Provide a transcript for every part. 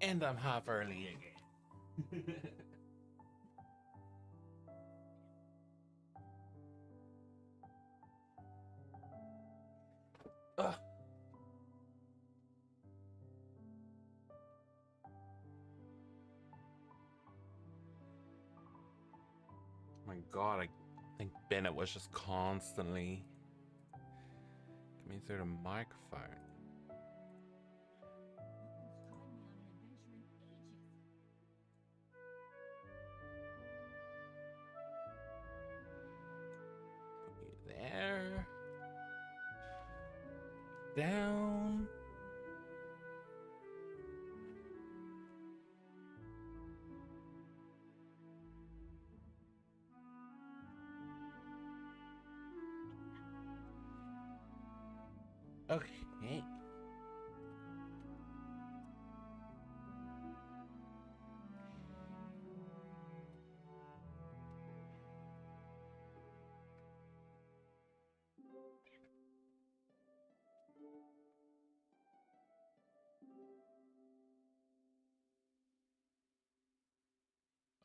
And I'm half early again. Ugh. Oh my god, I think Bennett was just constantly coming through the microphone. Put you there. Down. Okay.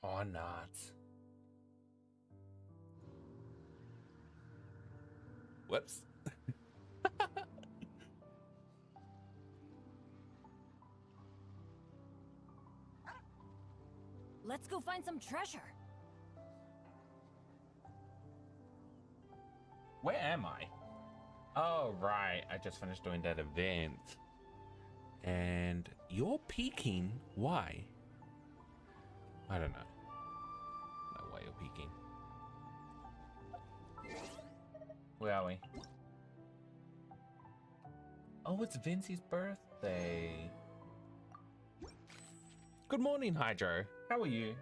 Or not. Whoops. Let's go find some treasure. Where am I? Oh, right. I just finished doing that event. And you're peeking. Why? I don't know. No why you're peeking. Where are we? Oh, it's Vincey's birthday. Good morning, Hydro. How are you?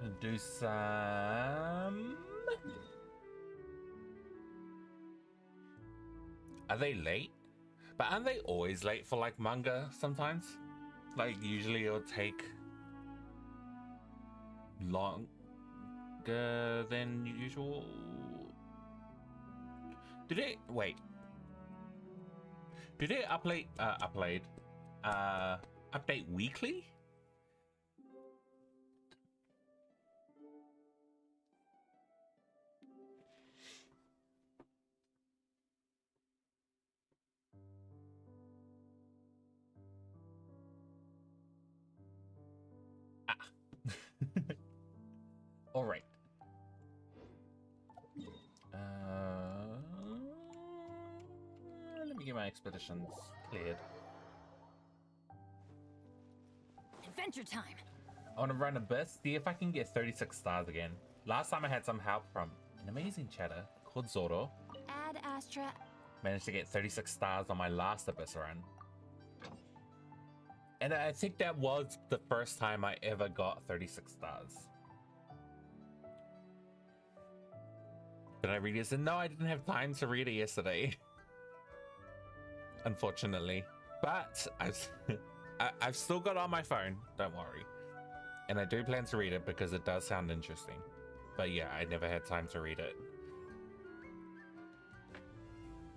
Gonna do some... Are they late? But aren't they always late for like manga sometimes? Like usually it'll take longer than usual. Did it wait? Did it update weekly? All right. Let me get my expeditions cleared. Adventure time. I want to run Abyss, see if I can get 36 stars again. Last time I had some help from an amazing chatter called Zoro. Add Astra. Managed to get 36 stars on my last Abyss run. And I think that was the first time I ever got 36 stars. Did I read it? And no, I didn't have time to read it yesterday. Unfortunately. But I've still got it on my phone, don't worry. And I do plan to read it because it does sound interesting. But yeah, I never had time to read it.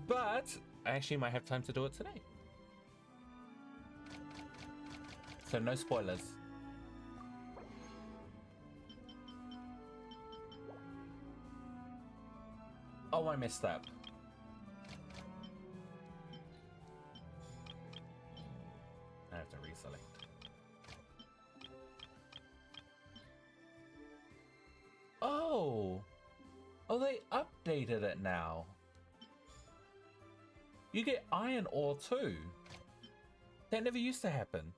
But I actually might have time to do it today. So no spoilers. Oh, I messed up. I have to reselect. Oh! Oh, they updated it now. You get iron ore too. That never used to happen.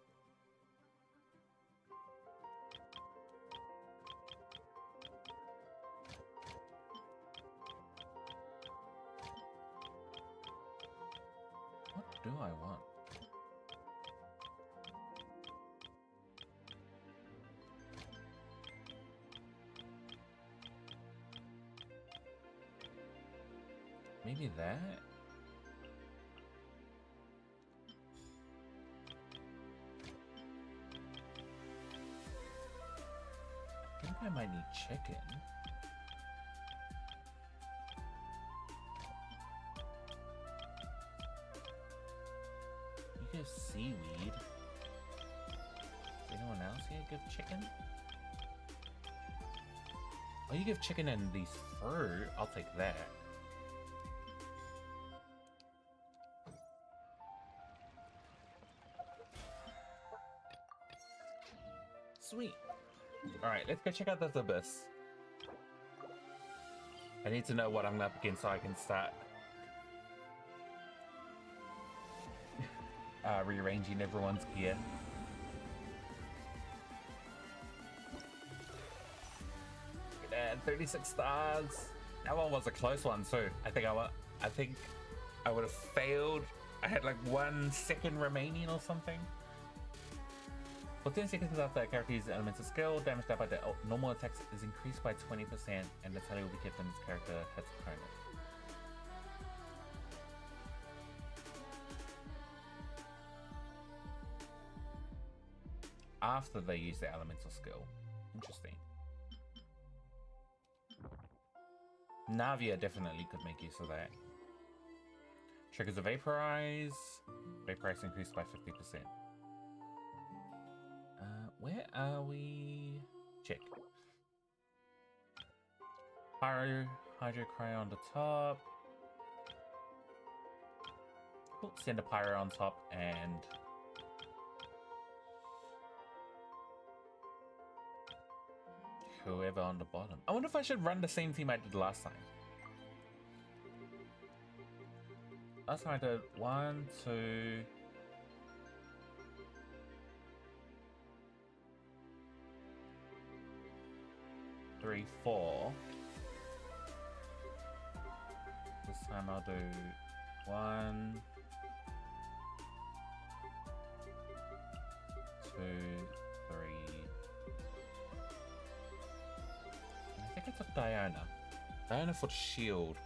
What do I want? Maybe that? I think I might need chicken. seaweed. Does anyone else here give chicken? Oh, you give chicken and these fruit. I'll take that. Sweet. Alright, let's go check out this abyss. I need to know what I'm up against so I can start rearranging everyone's gear. Look at that, 36 stars. That one was a close one too. I think I would have failed. I had like 1 second remaining or something. For 10 seconds after a character uses elemental skill, damage dealt by the normal attacks is increased by 20%, and the tally will be kept when this character hits opponent. After they use the elemental skill. Interesting. Navia definitely could make use of that. Triggers a vaporize. Vaporize increased by 50%. Where are we? Check. Hydro Cryo on the top. Cool. Send a Pyro on top and whoever on the bottom. I wonder if I should run the same team I did last time. Last time I did 1, 2. 3, 4. This time I'll do 1, 2, 3. I think I took Diana. Diana for the shield.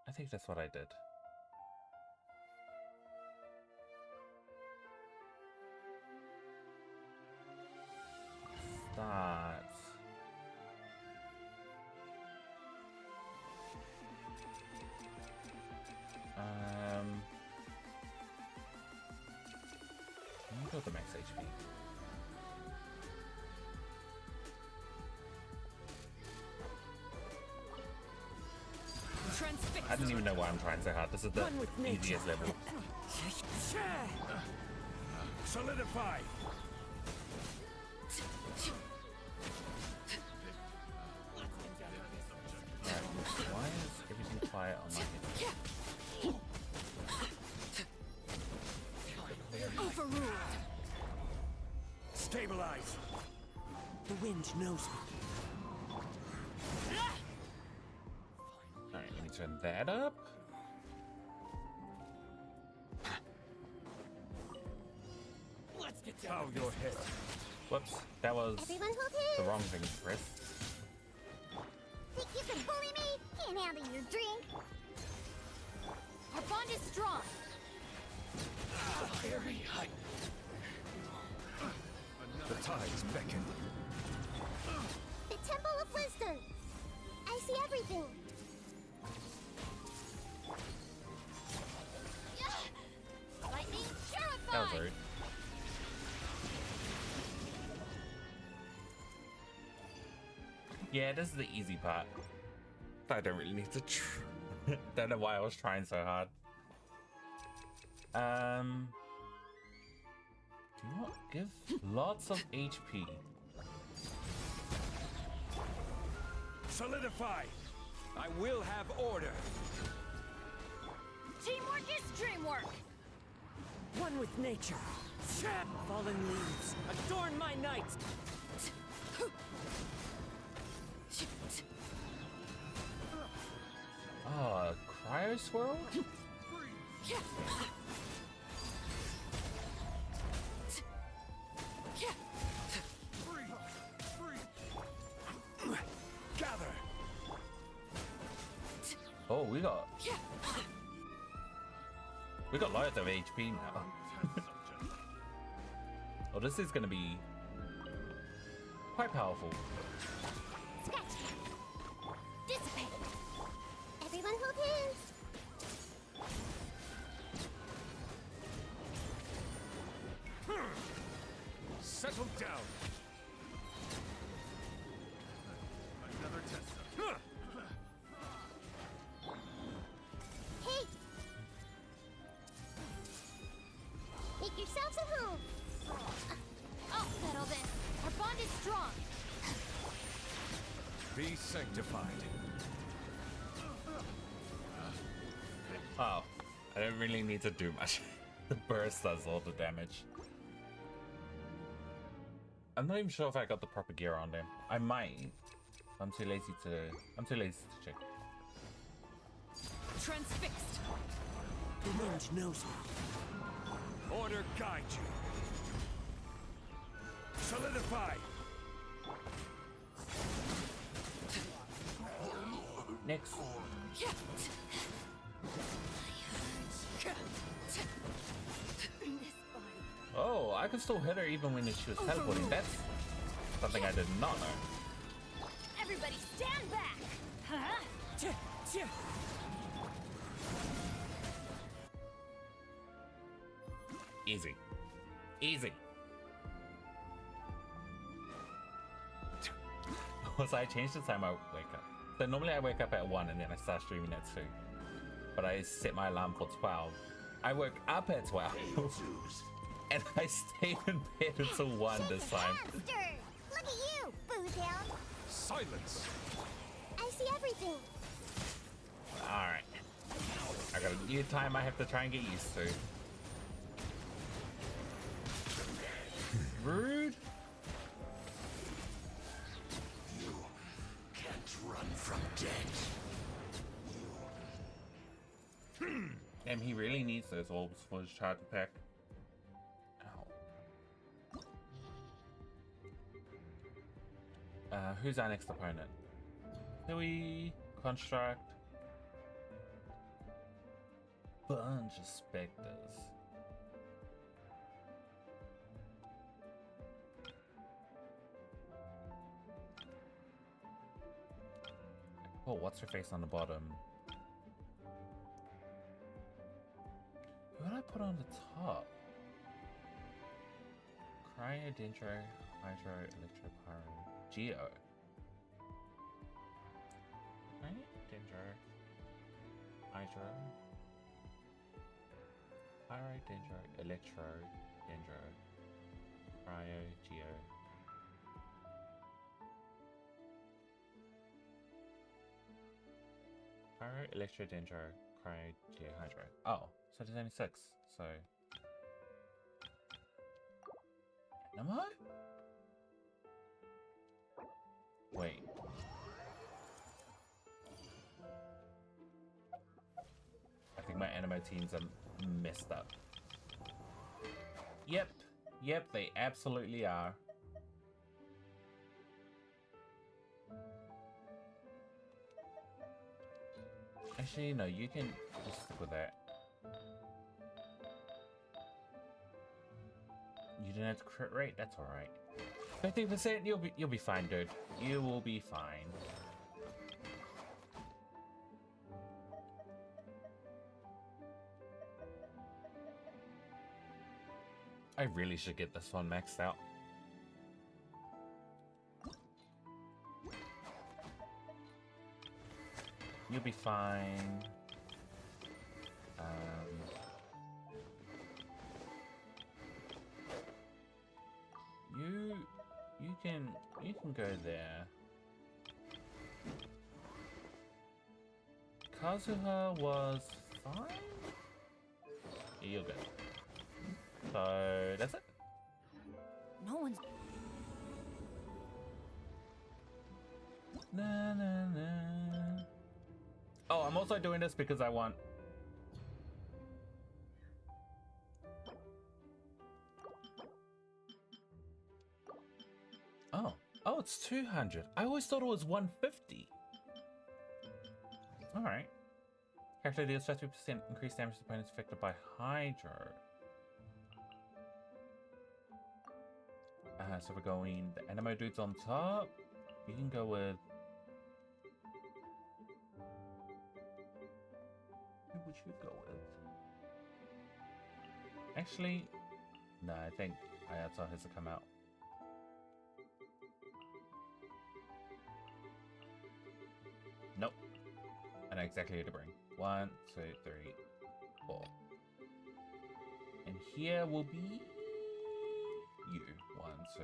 I think that's what I did. Start. Let me go to max HP. I didn't even know why I'm trying so hard. This is the easiest level. Solidify. Why is everything quiet on my head? Overruled. Stabilize. The wind knows me. Alright, let me turn that up. Let's get down. Bow your head. Whoops, that was Everyone hold the hands. wrong thing to press. Think you can bully me? Can't handle your drink. Our bond is strong. Very high. The tides beckon. The Temple of Wisdom. I see everything. Lightning That was purified. rude. Yeah, this is the easy part. I don't really need to don't know why I was trying so hard. Do not give lots of HP. Solidify. I will have order. Teamwork is dreamwork. One with nature. Fallen leaves, adorn my night. Oh, cryo swirl? Gather. Oh, we got loads of HP now. Oh, this is gonna be quite powerful. Scratch. down. Another test subject. Huh. Hey! Make yourselves at home. I'll settle this. Our bond is strong. Be sanctified. Oh, I don't really need to do much. The burst does all the damage. I'm not even sure if I got the proper gear on them. I might. I'm too lazy to check. Transfixed. The wind knows me. Order guide you. Solidify. Next. Oh, I could still hit her even when she was teleporting. That's something I did not know. Everybody stand back. Huh? Easy. Easy. Also, I changed the time I wake up. So normally I wake up at 1 and then I start streaming at 2. But I set my alarm for 12. I woke up at 12. And I stayed in bed until 1 this time. Hamster! Look at you, Boozound. Silence. I see everything. Alright. I got a new time I have to try and get used to. Rude. Can't run from death. Damn, he really needs those orbs for his charge attack. Ow. Who's our next opponent? Huey, Construct. Bunch of specters. Oh, what's her face on the bottom? Who did I put on the top? Cryo, Dendro, Hydro, Electro, Pyro, Geo. Right? Dendro, Hydro, Pyro, Dendro, Electro, Dendro, Cryo, Geo. Pyro, Electro, Dendro, Cryo, Geo, Hydro. Oh, so there's only 6. So. Am I? Wait. I think my animo teams are messed up. Yep. Yep, they absolutely are. Actually, no, you can just stick with that. You didn't have to crit rate? That's alright. 50%, you'll be fine, dude. You will be fine. I really should get this one maxed out. You'll be fine. You can go there. Kazuha was fine? Yeah, you're good. So that's it. No one's. Na, na, na. Oh, I'm also doing this because I want. Oh, it's 200. I always thought it was 150. Alright. Character deals 50% increased damage to opponents affected by Hydro. So we're going the Animo dudes on top. You can go with. Who would you go with? Actually, no, I think Ayato has to come out. Nope. I know exactly who to bring. 1, 2, 3, 4. And here will be you. 1, 2.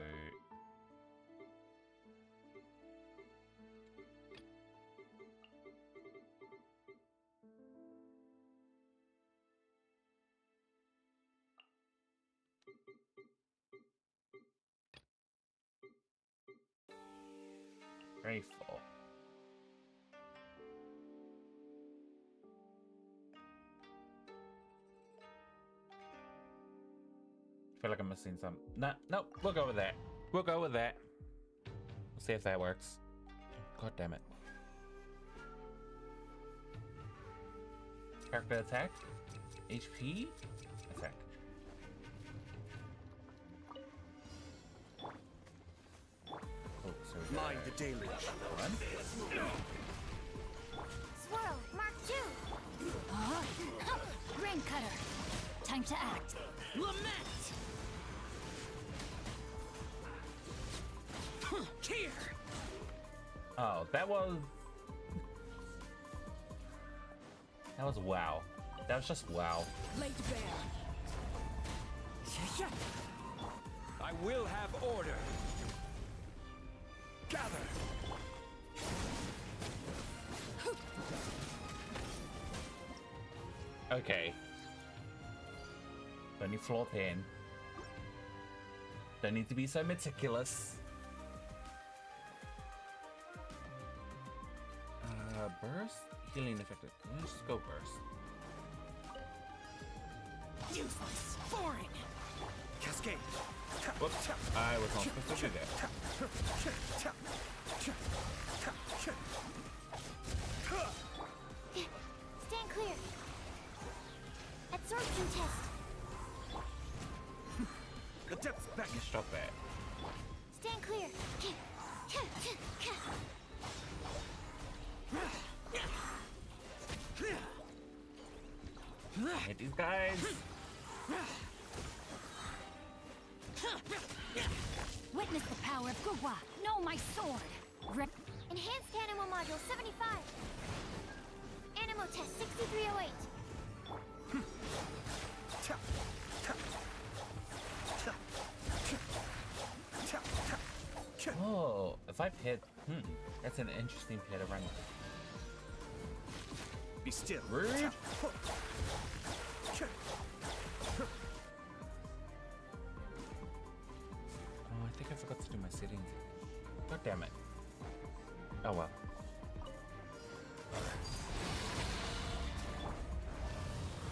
Grateful. I feel like I'm missing some. Nah, nope, we'll go with that. We'll go with that. We'll see if that works. God damn it. Character attack. HP. Attack. Oh, so we got Mind the deluge. one. Swirl, Mark 2. Rain cutter. Time to act. Lament! Here! Oh, that was wow. That was just wow. Laid bare. I will have order. Gather. Okay. Don't need floor 10. Don't need to be so meticulous. Burst? Healing effective. Let's just go burst. Useless. Foreign. Cascade. Whoops. I was not supposed to do that. Stand clear. Absorption test. The depths back. You stop that. Stand clear. Hit these guys. Witness the power of Gugwa. Know my sword. Enhanced animal module 75. Animal test 6308. Oh, if I pit, that's an interesting pit to run. Be still. Rude. Oh, I think I forgot to do my settings. God damn it. Oh well.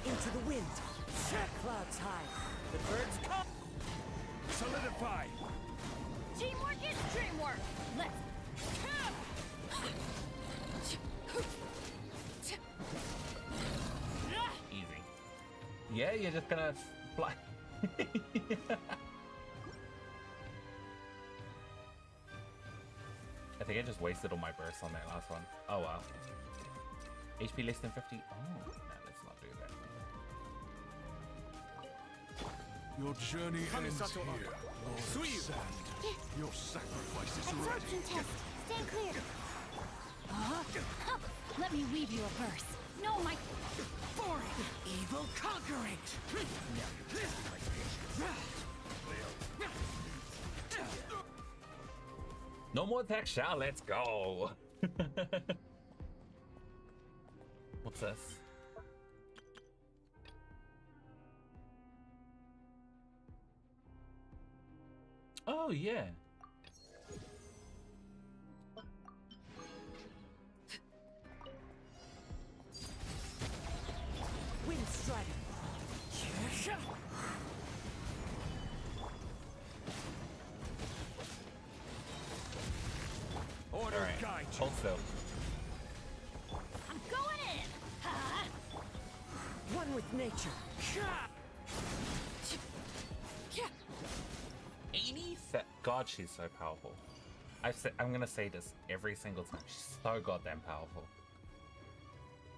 Into the wind. Set clouds high. The birds come. Solidify. Teamwork is dreamwork. Let's. Easy. Yeah, you're just gonna fly. I think I just wasted all my bursts on that last one. Oh well. HP less than 50. Oh, no, let's not do that. Your journey ends Kamisato here, Lord of Suiyu. Sand. Your sacrifice is ready. Absorption test. Stand clear. Let me weave you a verse. Know my Foreign. Evil conquering. No more attack shot, let's go. What's this? Oh yeah. Wind strider. Order All right. guide you. Hold still. I'm going in. Huh? One with nature. 80. God, she's so powerful. I'm gonna say this every single time. She's so goddamn powerful.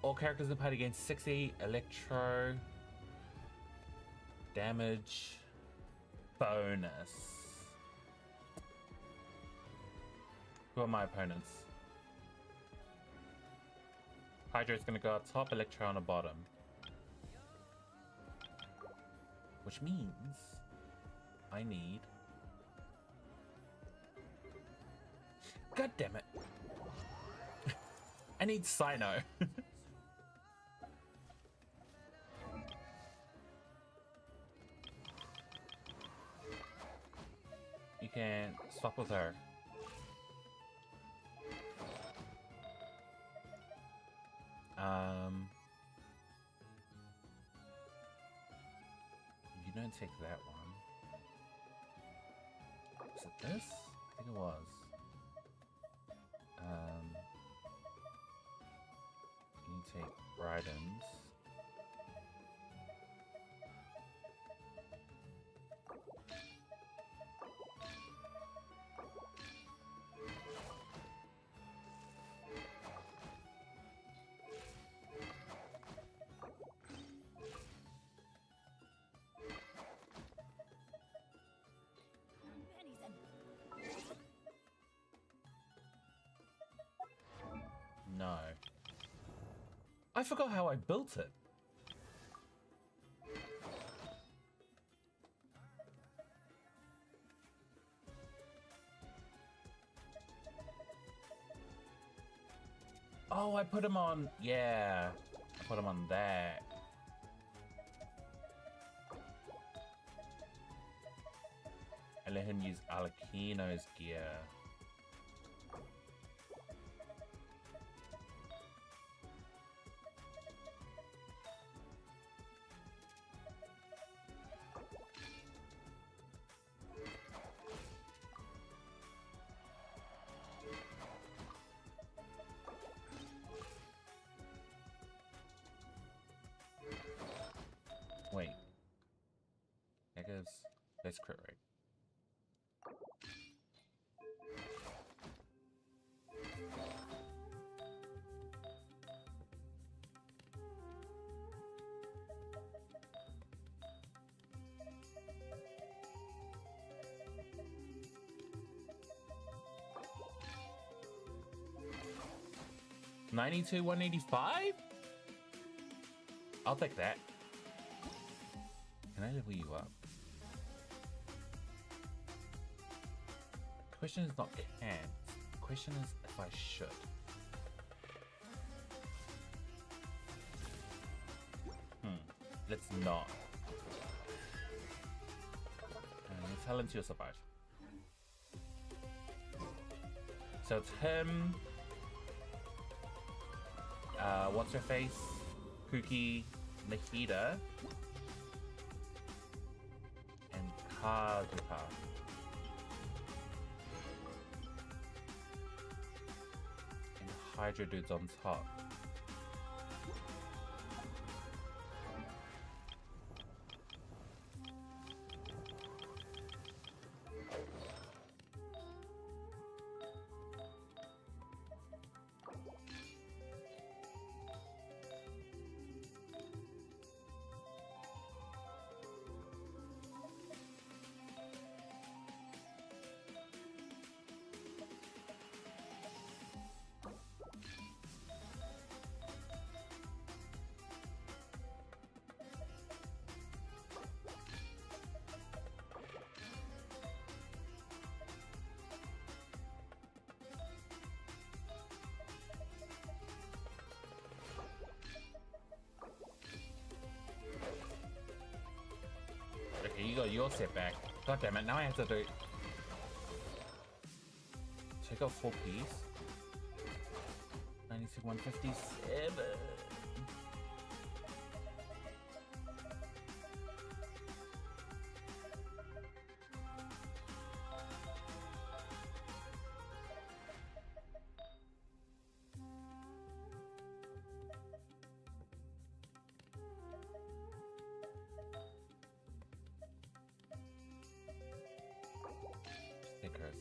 All characters in the party gain 60 electro damage bonus. Who are my opponents? Hydra is gonna go up top, Electro on the bottom. Which means I need... God damn it. I need Cyno. You can swap with her. You don't take that one. Was it this? I think it was. You take Brydon's. No. I forgot how I built it. Oh, I put him on... Yeah. I put him on that. I let him use Alakino's gear. Wait. Negative. That's crit rate. $92, $185? I'll take that. Can I level you up? The question is not can't. The question is if I should. Let's not. Tell him to survive. So it's him. What's her face? Kuki, Nahida, and Kazuha. And Hydra dude's on top. Okay, you got your setback. God damn it, now I have to do... Check out 4 piece. 96, 157. Stickers.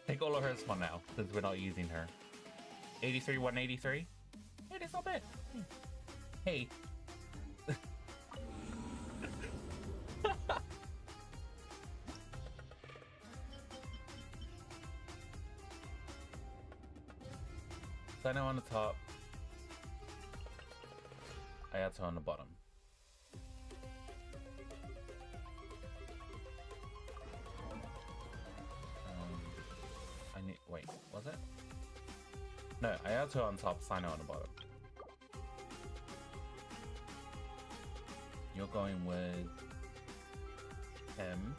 Take all of hers for now, since we're not using her. 83, 183. Hey, that's not bad. Hey. Sino on the top. Ayato on the bottom. I need. Wait, was it? No, Ayato on top, Sino on the bottom. You're going with M.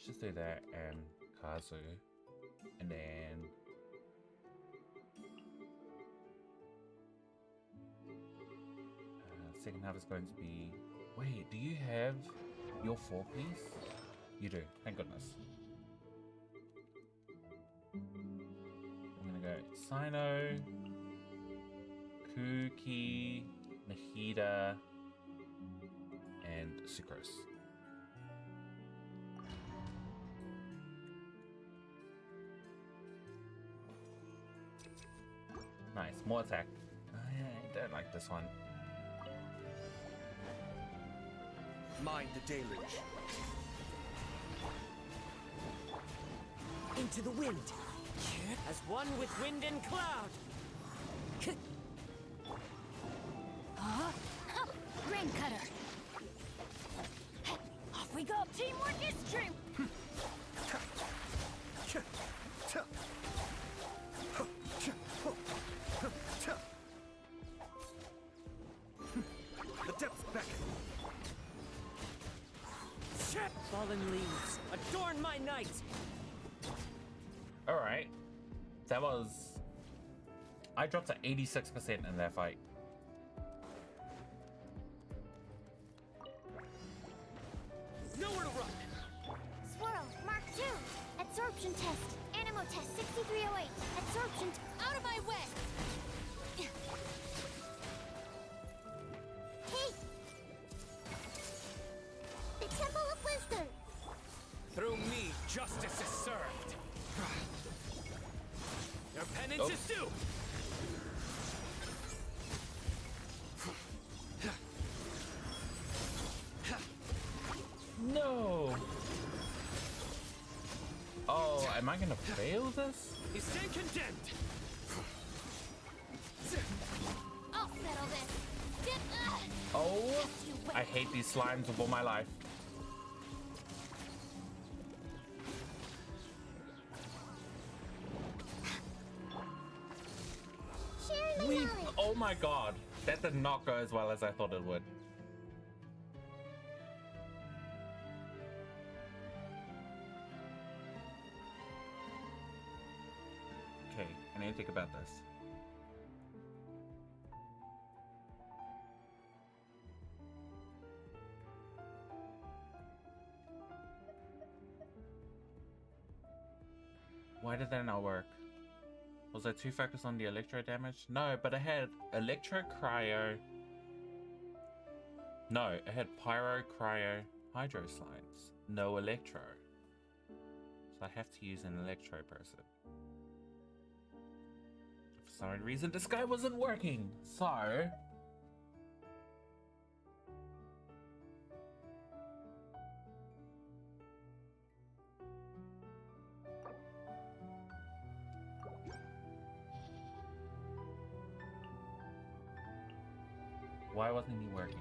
Just do that and Kazu, and then second half is going to be. Wait, do you have your 4-piece? You do. Thank goodness. I'm gonna go Sino, Kuki, Nahida, and Sucrose. Nice, more attack. I don't like this one. Mind the deluge. Into the wind. As one with wind and cloud. Huh? Grain cutter. Off we go. Teamwork is true. The depths beckon. Fallen leaves, adorn my night. All right, that was. I dropped to 86% in that fight. Nowhere to run. Swirl, Mark 2. Absorption test. Animo test 6308. Absorption. Out of my way. Hey! The Temple of Wisdom. Through me, justice is served. Your penance is due. No. Oh, am I gonna fail this? You stand condemned. I'll settle this. Get Oh, I hate these slimes with all my life. Share my knowledge. Oh my god, that did not go as well as I thought it would. Okay, I need to think about this. Why did that not work? Was I too focused on the electro damage? No, but I had electro, cryo. No, I had pyro, cryo, hydro slimes. No electro. So I have to use an electro person. For some reason, this guy wasn't working. So. Why wasn't he working?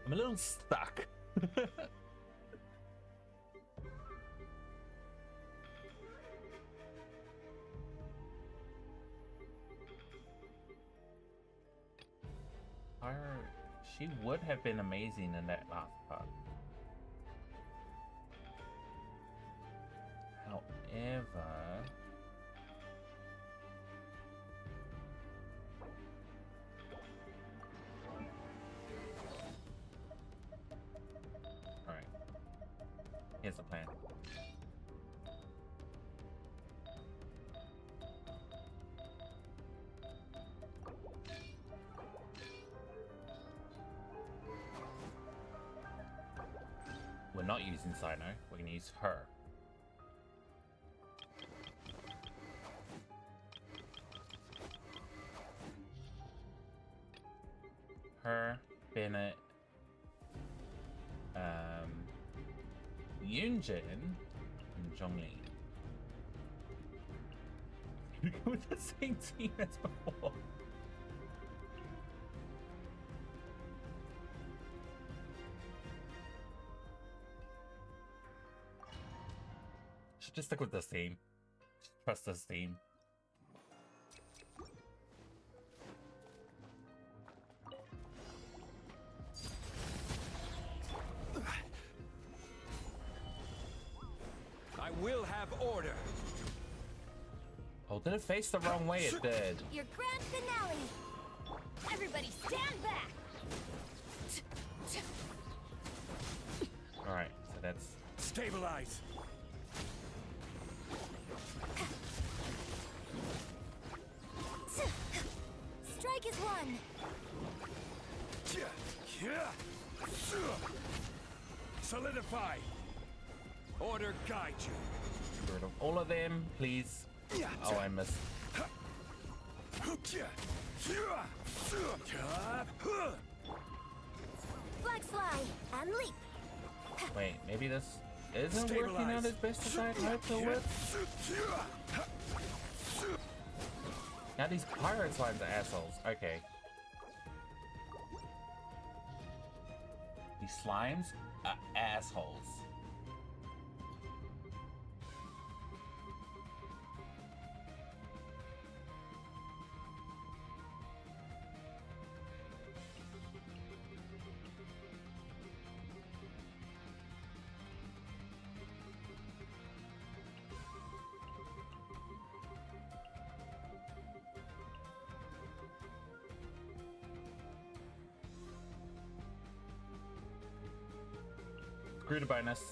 I'm a little stuck. She would have been amazing in that last part. However, all right. Here's the plan. not using Sino. We're gonna use her. Her, Bennett, Yunjin, and Zhongli. With the same team as before. Should just stick with this team. Trust this team. I will have order. Oh, did it face the wrong way? It did. Your grand finale. Everybody stand back. Alright, so that's... Stabilize. Strike is one. Solidify. Order guide you. Get rid of all of them, please. Oh, I missed. Flag fly and leap. Wait, maybe this isn't working out as best as I'd hoped it would? Now these pirate slimes are assholes. Okay. These slimes are assholes. Screw the bonus.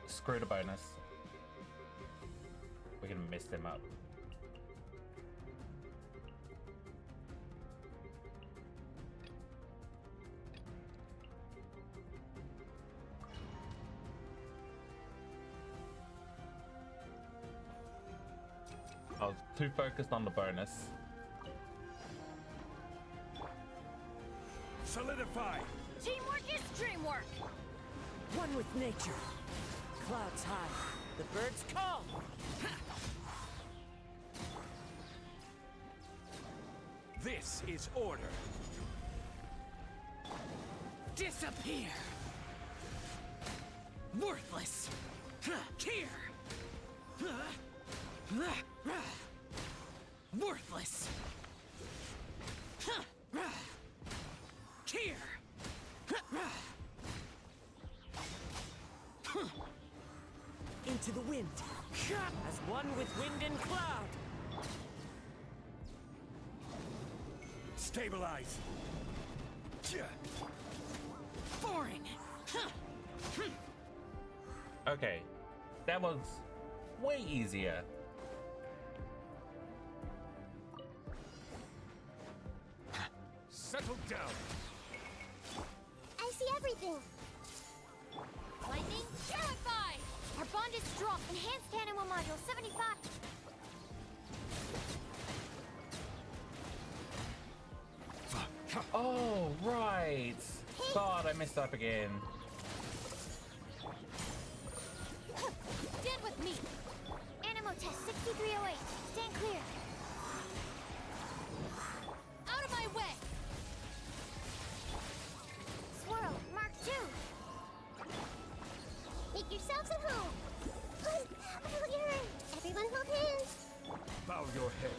Screw the bonus. We're gonna mess them up. I was too focused on the bonus. Solidify. Teamwork is dreamwork. One with nature. Clouds high. The birds call. This is order. Disappear. Worthless. Here. Worthless. Here. Into the wind. As one with wind and cloud. Stabilize. Boring. Okay, that was way easier. Settle down. I see everything. Lightning, purify! Our bond is strong. Enhanced animal module 75. Oh, right. God, I messed up again. Stand with me. Animal test 6308. Stand clear. Out of my way. Swirl, Mark 2. Make yourselves at home. Everyone hold hands. Bow your head.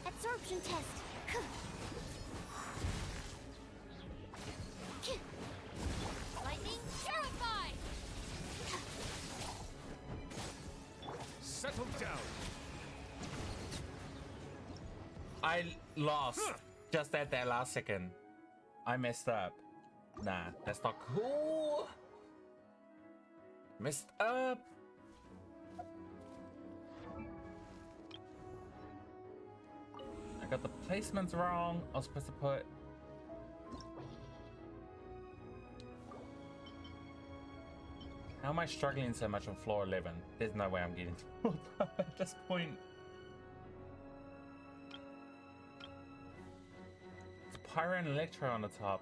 Absorption test. Lightning, purify! Settle down. I lost just at that last second. I messed up. Nah, that's not cool. Messed up. got the placements wrong. I was supposed to put... How am I struggling so much on floor 11? There's no way I'm getting to floor 12 at this point. It's Pyro and Electro on the top.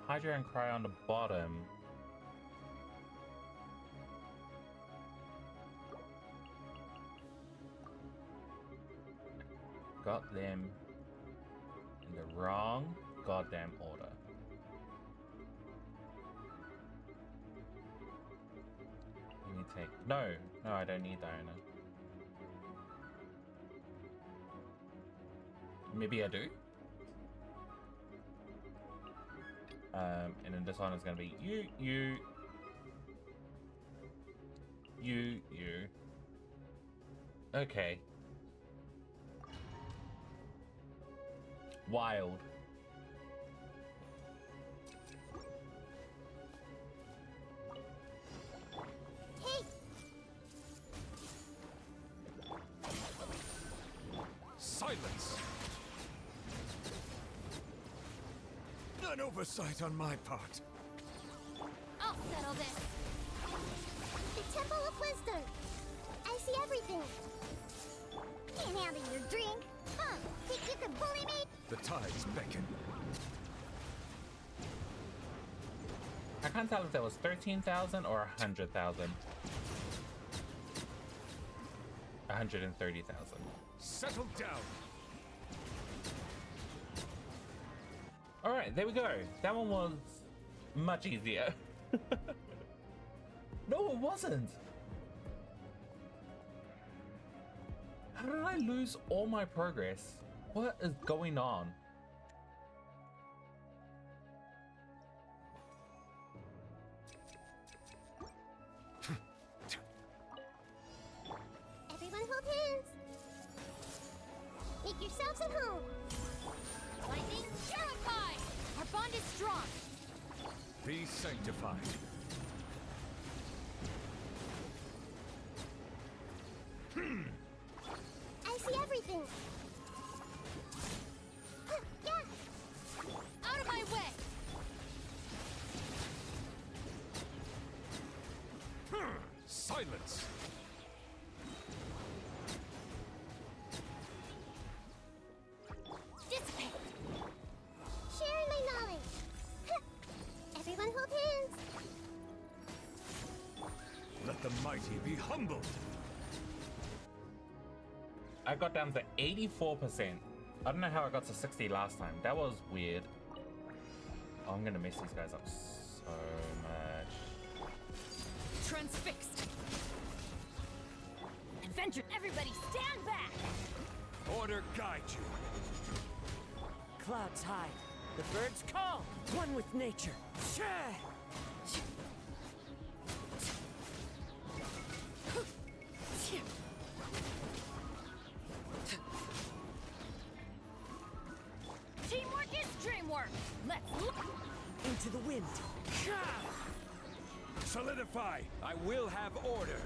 Hydra and Cryo on the bottom. Got them in the wrong goddamn order. Let me take... No, I don't need Diana. Maybe I do? And then this one is gonna be you. Okay. Wild. Hey! Silence! An oversight on my part. I'll settle this. The Temple of Wisdom! I see everything! Can't handle your drink! Huh? Think you can bully me? The tides beckon. I can't tell if that was 13,000 or 100,000. 130,000. Settle down. All right, there we go. That one was much easier. No, it wasn't. How did I lose all my progress? What is going on? Everyone hold hands! Make yourselves at home! Lightning, purify! Our bond is strong. Be sanctified. I see everything! Yeah! Out of my way! Silence! Dissipate! Sharing my knowledge! Everyone hold hands! Let the mighty be humbled. I got down to 84%. I don't know how I got to 60 last time. That was weird. Oh, I'm gonna mess these guys up so much. Transfixed! Adventure! Everybody stand back! Order guide you. Clouds hide. The birds call. One with nature. Shah! Teamwork is dreamwork! Let's look! Into the wind. Solidify. I will have order.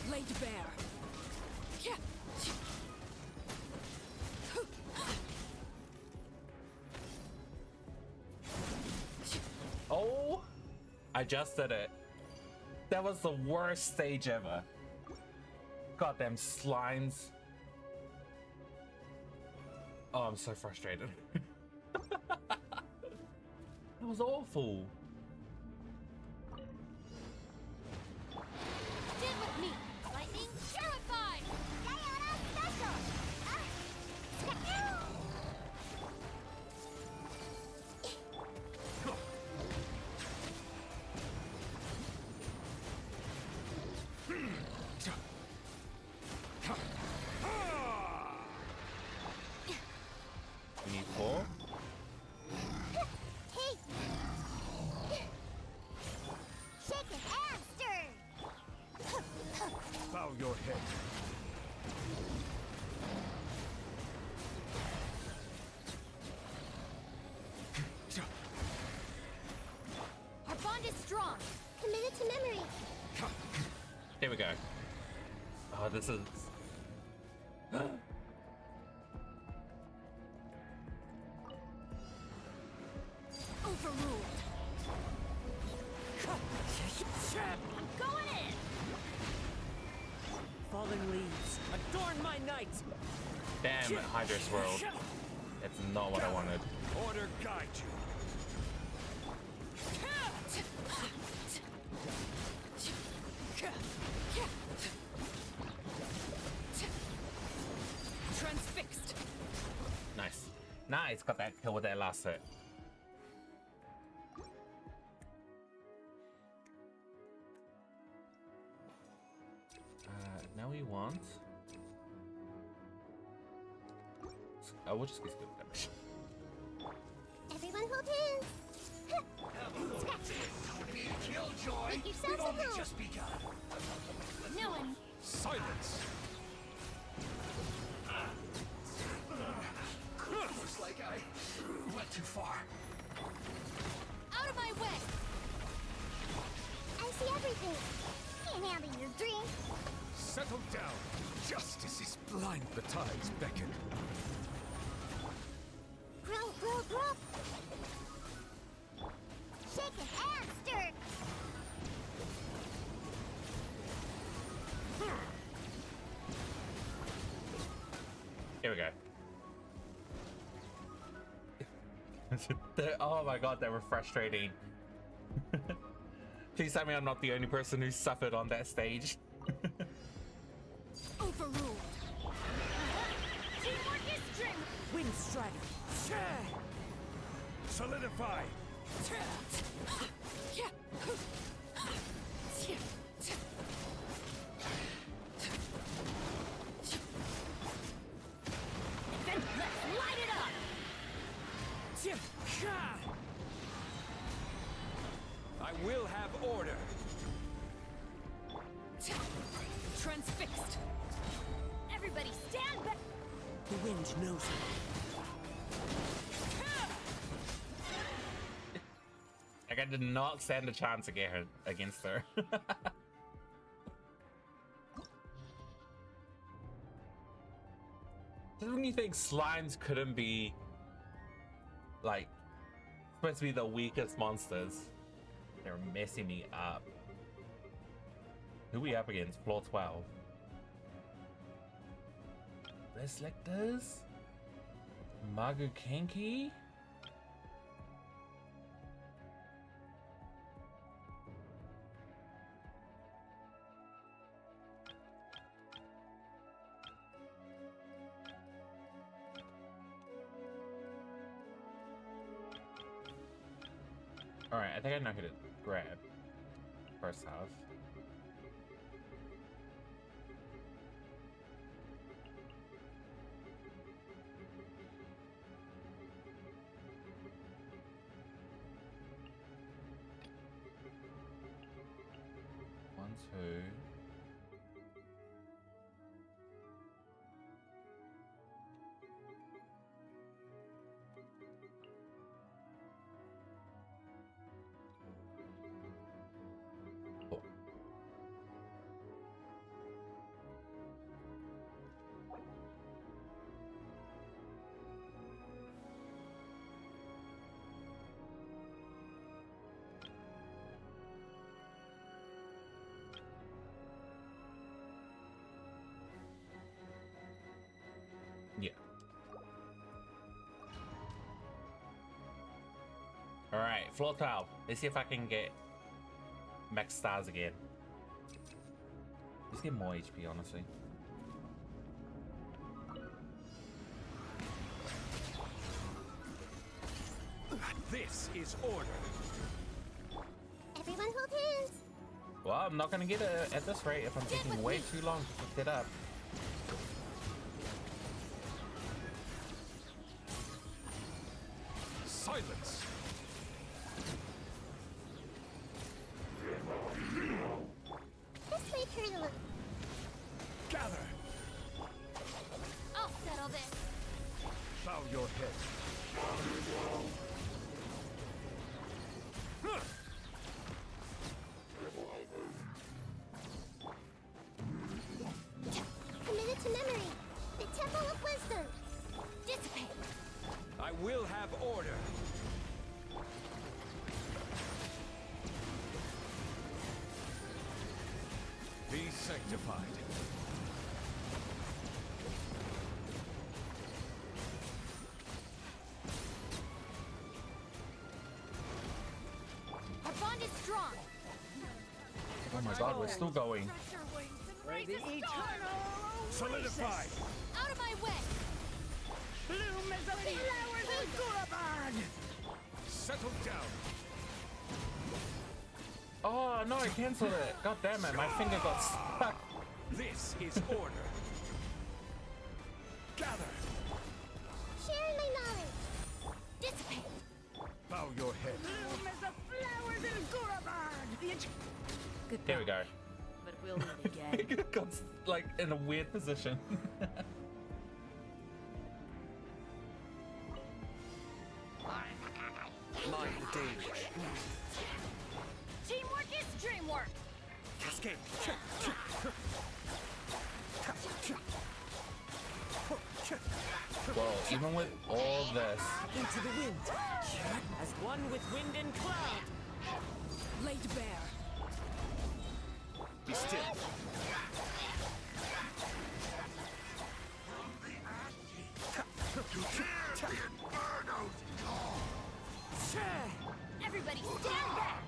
Laid bare. Oh, I just did it. That was the worst stage ever. Goddamn slimes. Oh, I'm so frustrated. That was awful. Stand with me! Lightning, purify! Diana Special! We need 4. Hey! Oh, this is. Overruled. I'm going in. Fallen leaves, adorn my night! Damn it, Hydra's World. It's not what I wanted. Order guide you. Transfixed. Nice. Nice, got that kill with that last hit. Now we want. We'll just get good damage. Everyone hold hands. Killjoy. Make yourselves at home. No one. Silence. Looks like I went too far. Out of my way. I see everything. Can't handle your drink. Settle down. Justice is blind. The tides beckon. Grow, grow, grow. Shake it and stir. Here we go. Oh my god, they were frustrating. Please tell me I'm not the only person who suffered on that stage. Overruled. Teamwork is strength. Wind strider. Solidify. Then let's light it up. I will have order. Transfixed. Everybody stand back. The wind knows it. Like, I did not stand a chance against her. Just when you think slimes couldn't be, like, supposed to be the weakest monsters, they're messing me up. Who we up against? Floor 12. Reslectors? Magukenki? Alright, I think I know who to grab. First half. One, two. Four. Yeah. All right, floor 12. Let's see if I can get max stars again. Let's get more HP, honestly. This is order. Everyone hold hands. Well, I'm not gonna get it at this rate if I'm taking way too long to pick it up. Silence. This way, Colonel. Gather. I'll settle this. Bow your head. Huh. order. Be sanctified. Our bond is strong. Oh my god, we're still going. Where the eternal Solidify. Out of my way. bloom as the flowers of Gurabad! Settle down. Oh no, I cancelled it. God damn it, my finger got stuck. This is order. Gather. Share my knowledge. Dissipate. Bow your head. Bloom as the flowers in Gurabad! Goodbye. Here we go. But we'll meet again. It got like in a weird position. Mind the danger. Teamwork is dreamwork. Cascade. Well, even with all this, Into the wind! As one with wind and cloud! Laid bare! Be still. Everybody stand back.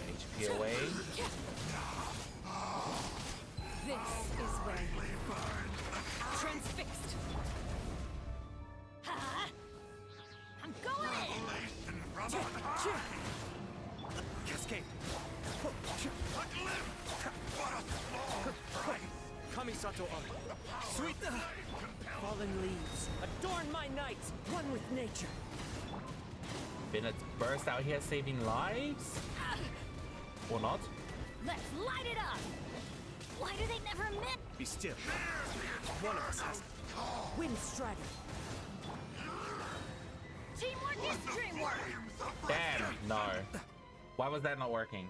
HP away. This is where you burn. Transfixed. Ha! I'm going in. Cascade. Kamisato Ami. Sweet. Fallen leaves, adorn my night, one with nature. Bennett's burst out here saving lives? Or not? Let's light it up. Why do they never admit? Be still. One of us has. Wind strider. Teamwork is dreamwork. Damn, no. Why was that not working?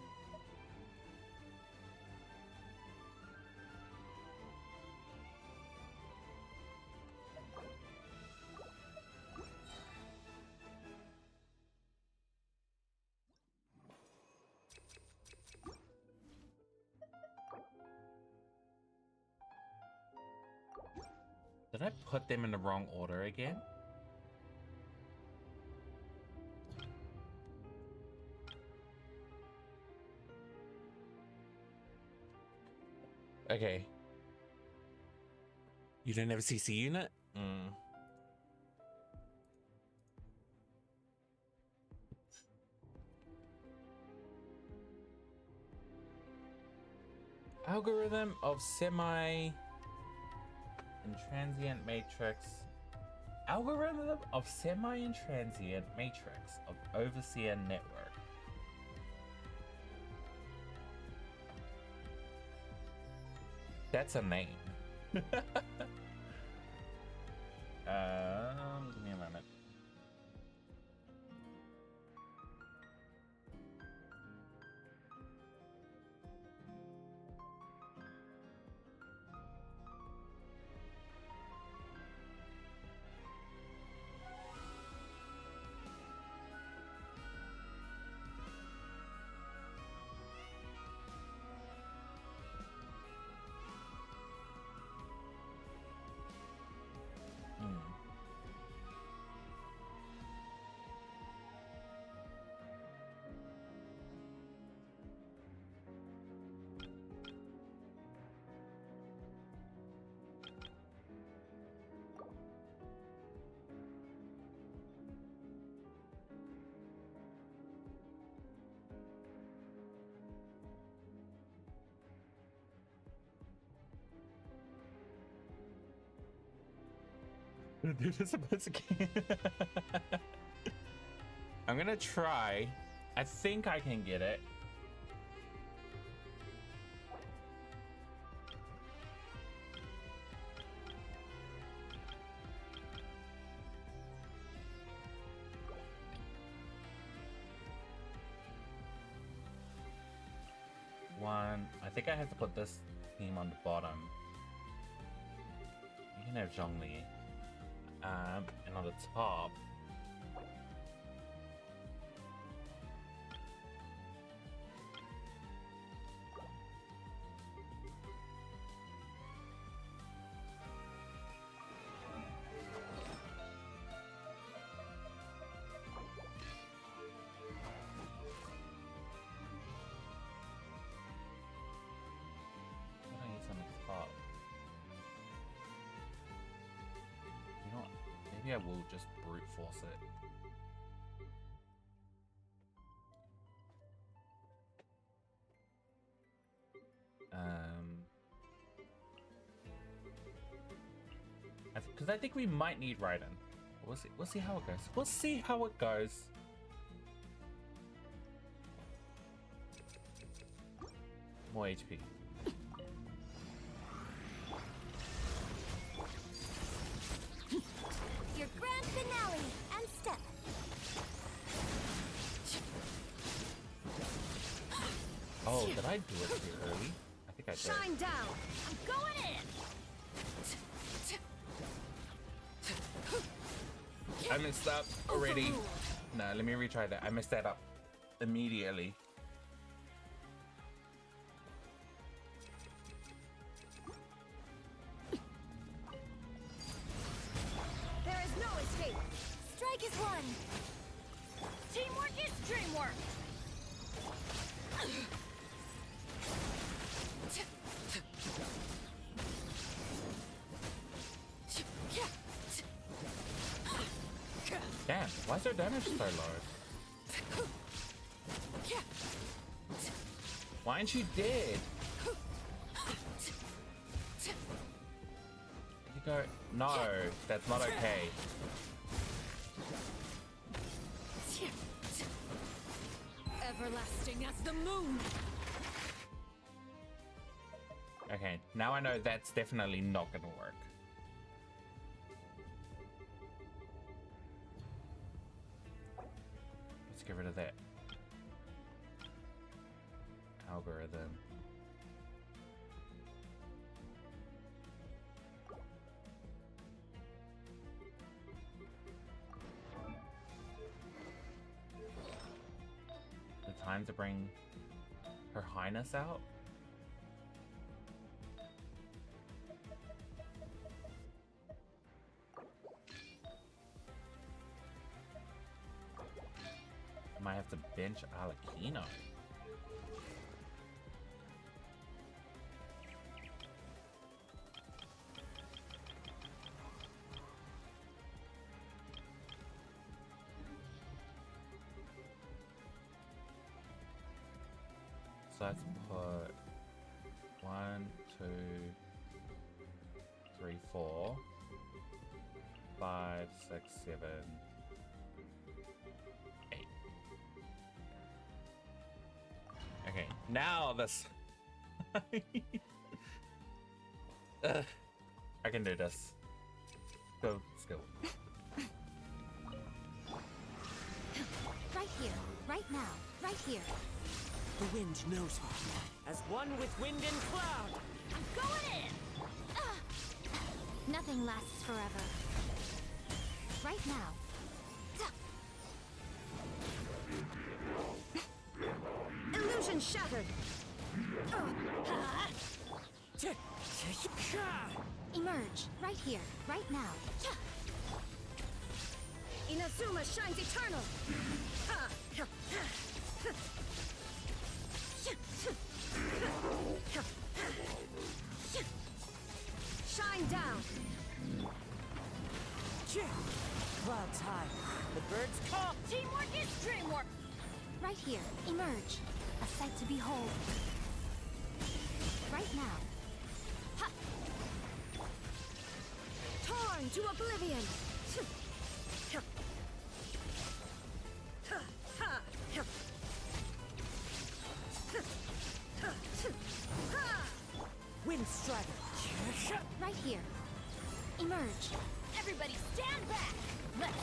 Did I put them in the wrong order again? Okay. You don't have a CC unit? Algorithm of semi and transient matrix. Algorithm of semi and transient matrix of overseer network. That's a name. Give me a moment. Do this supposed to. I'm gonna try. I think I can get it. One. I think I have to put this team on the bottom. can have Zhongli. And on the top. What I use on the top? You know what? Maybe I will just brute force it. Because I think we might need Raiden. We'll see how it goes. We'll see how it goes. More HP. Your grand finale and step. Oh, did I do it too early? I think I did. Shine down. I'm going in. I messed up already. No, let me retry that. I messed that up immediately. There is no escape. Strike is one. Teamwork is dreamwork. Damn, why is their damage so low? Why aren't you dead? You go, no, that's not okay. Everlasting as the moon. Okay, now I know that's definitely not gonna work. Let's get rid of that algorithm. The time to bring Her Highness out? I might have to bench Alakino. So let's put 1, 2, 3, 4, 5, 6, 7, 8. Okay, now this. I can do this. Go, skill. Right here, right now, right here. The wind knows me. As one with wind and cloud. I'm going in! Nothing lasts forever. Right now. Illusion shattered! Emerge, right here, right now. Inazuma shines eternal! Shine down! Clouds high. The birds call. Teamwork is dreamwork! Right here, emerge. A sight to behold. Right now. Ha! Torn to oblivion! Wind strider. Right here. Emerge. Everybody stand back! Let's...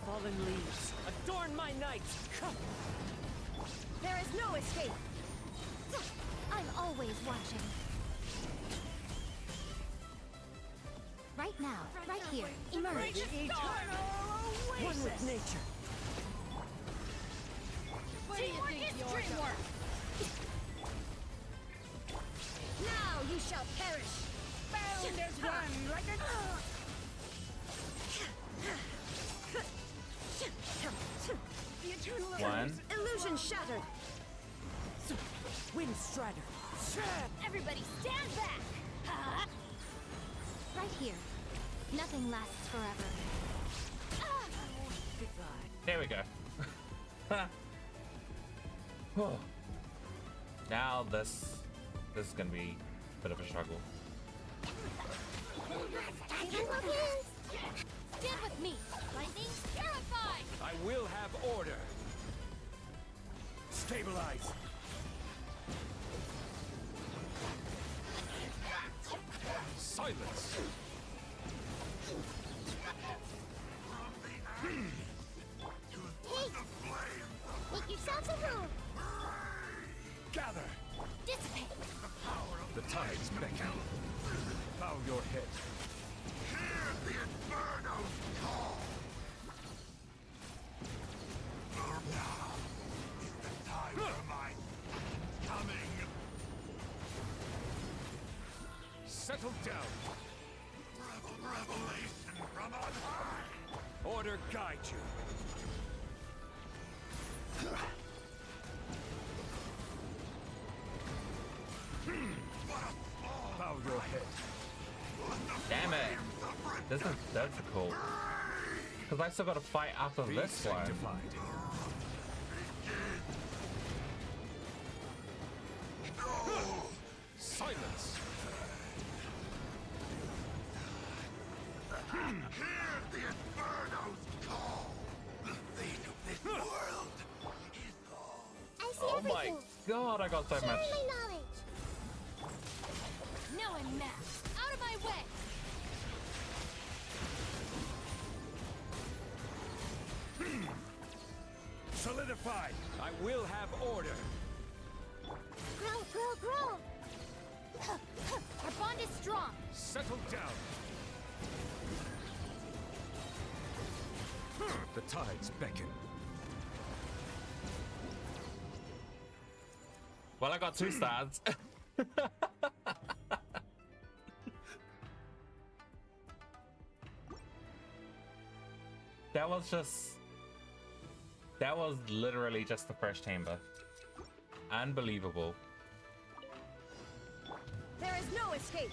Fallen leaves. Adorn my night. There is no escape! I'm always watching. Right now. here. Emerge. One with nature. Teamwork is dreamwork. Now you shall perish. Bound as one, like a... The eternal One. Illusion shattered. Wind Strider. Everybody stand back. Huh? Right here. Nothing lasts forever. There we go. Whew. Now this is gonna be a bit of a struggle. Stand with me. Lightning, terrify. I will have order. Stabilize. Silence. Make yourselves a room. Gather. Dissipate. The tides beckon. Bow your head. Settle down. Revelation from on high. Order guide you. Bow your head. Damn it! This is difficult. Because I still gotta fight after Be this one. sanctified. Silence. I see Oh everything. my god, I got so much. Sharing my knowledge. No one mass. Out of my way. Solidified. I will have order. Grow, grow, grow. Our bond is strong. Settle down. The tides beckon. Well, I got 2 stars. That was literally just the first chamber. Unbelievable. There is no escape.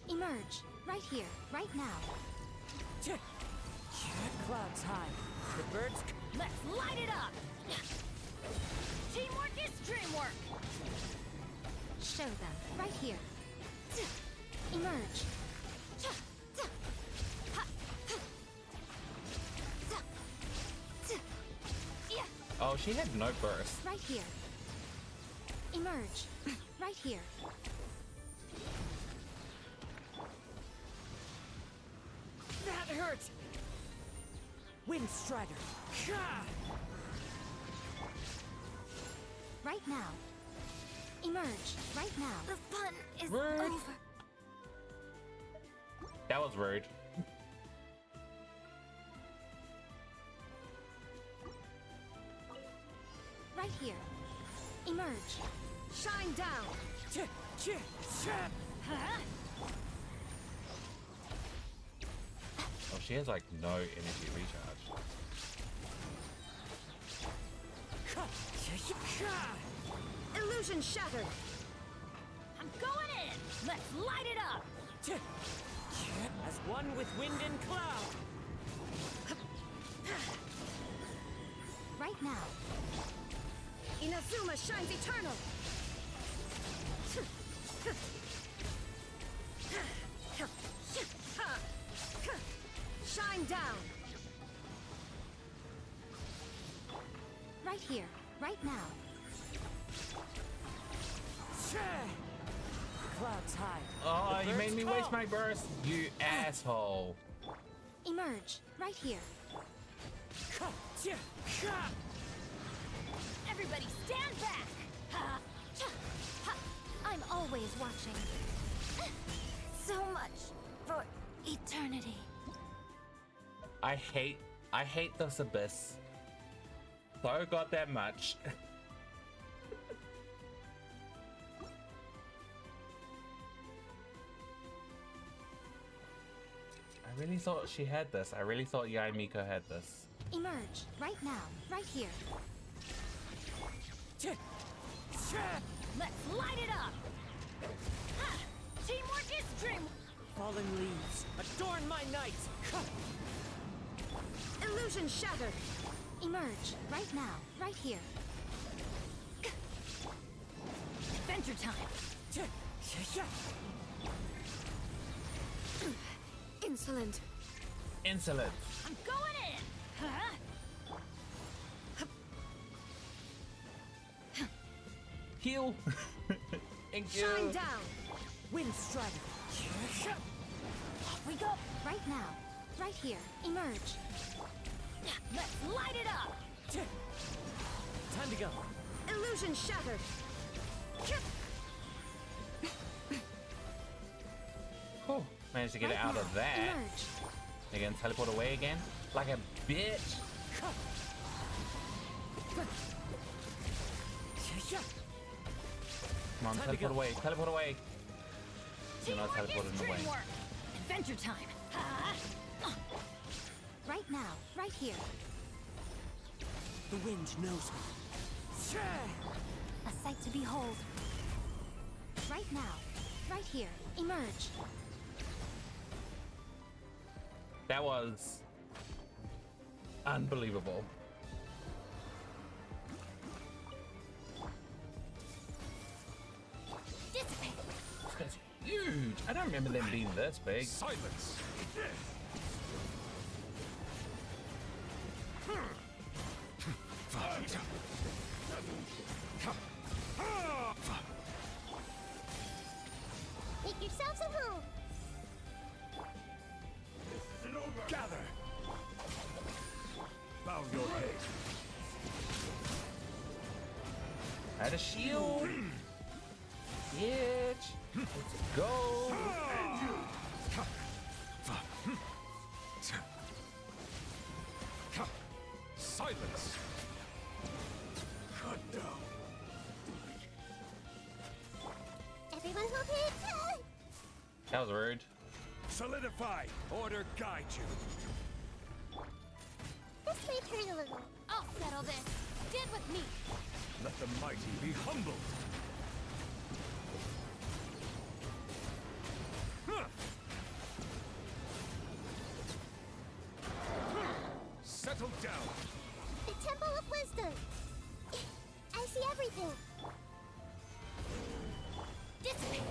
Emerge. Right here. Right now. Clouds high. The birds... Let's light it up. Teamwork is dreamwork. Show them. Right here. Emerge. Oh, she had no burst. Right here. Emerge. Right here. That hurts! Wind Strider. Right now. Emerge. Right now. The fun is Rude. over. That was rude. Right here. Emerge. Shine down. Huh? Oh, she has like no energy recharge. Illusion shattered. I'm going in. Let's light it up. As one with wind and cloud. Right now. Inazuma shines eternal. Shine down. Right here. Right now. Clouds high. Oh, The you made birds me call. waste my burst, you asshole. Emerge. Right here. Everybody stand back. Ha. Ha. I'm always watching. So much for eternity. I hate this abyss so goddamn much. I really thought she had this. I really thought Yae Miko had this. Emerge right now, right here. Let's light it up! Ha! Teamwork is dream. Fallen leaves, adorn my night! Illusion shattered. Emerge right now, right here. Adventure time. Insolent. Insolent. I'm going in. Huh? Heal. Thank you. Shine down. Wind strider! Off we go. Right now, right here. Emerge. Let's light it up. Time to go. Illusion shattered. Whew. Managed to get Right it out now, of that. Emerge. Again, teleport away again. Like a bitch. Come on, Time to teleport go. away. Teleport away. You're not Teamwork is teleporting away. dream work. Adventure time. Right now, right here. The wind knows me. A sight to behold. Right now, right here. Emerge. That was unbelievable. Dissipate. That's huge. I don't remember them being this big. Silence! Make yourselves at home. Gather! Bow your head. I had a shield. Bitch. Let's go. Silence! Cut down. Everyone will hit. That was rude. Solidify! Order guide you. This may hurt a little. I'll settle this. Stand with me. Let the mighty be humbled. Settle down. The Temple of Wisdom. I see everything. Dissipate.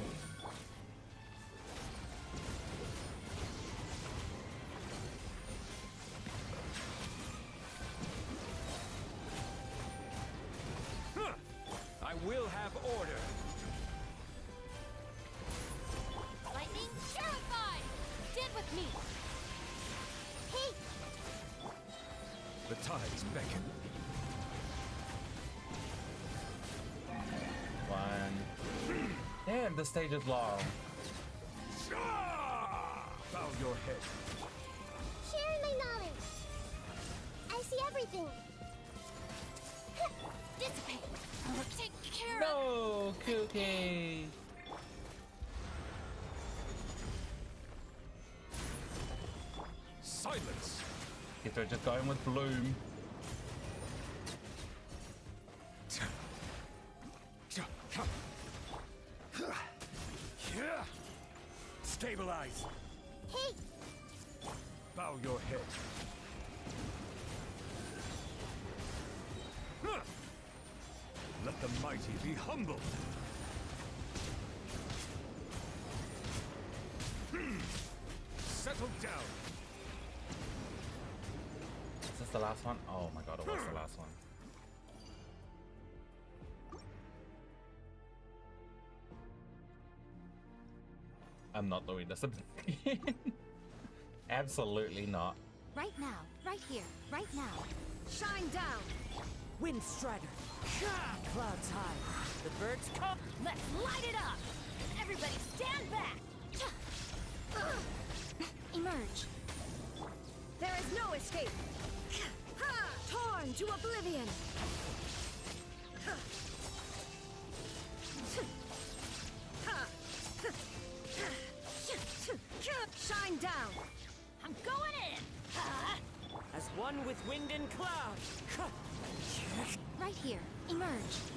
I will have order. Lightning terrified. Stand with me. Hey, The tides beckon. One. Damn, this stage is long. Bow your head. share my knowledge. I see everything. Dissipate. I'll take care of. No, Cookie. Silence. Guess we're just going with Bloom. Stabilize. Hey, Bow your head. Let the mighty be humbled. Settle down. Is this the last one? Oh my god, it was the last one. I'm not doing this again. Absolutely not. right now, right here, right now. Shine down. Wind strider! Clouds high. The birds come. Let's light it up. Everybody stand back. Emerge. There is no escape! Ha! Torn to oblivion! Shine down! I'm going in! As one with wind and cloud! Right here. Emerge.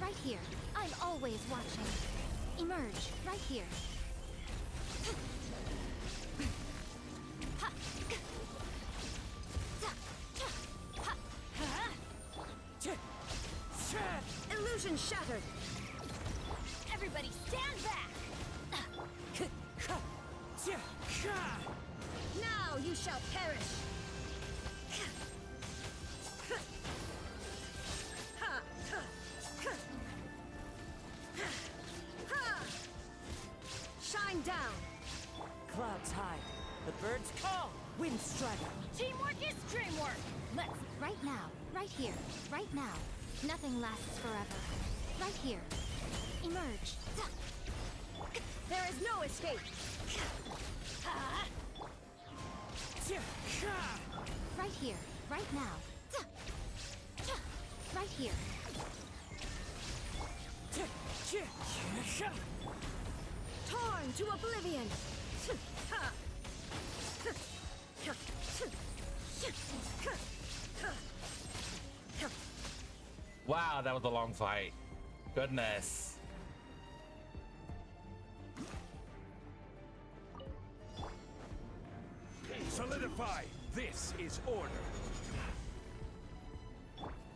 Right here. I'm always watching. Emerge. Right here. Illusion shattered! Everybody stand back! Now you shall perish! Shine down! Clouds high. The birds call! Wind strike! Teamwork is dreamwork! Let's... Right now. Right here. Right now. Nothing lasts forever. Right here. Emerge. There is no escape! Right here. Right now. Right here. Torn to oblivion! Wow, that was a long fight. Goodness. Solidify! This is order!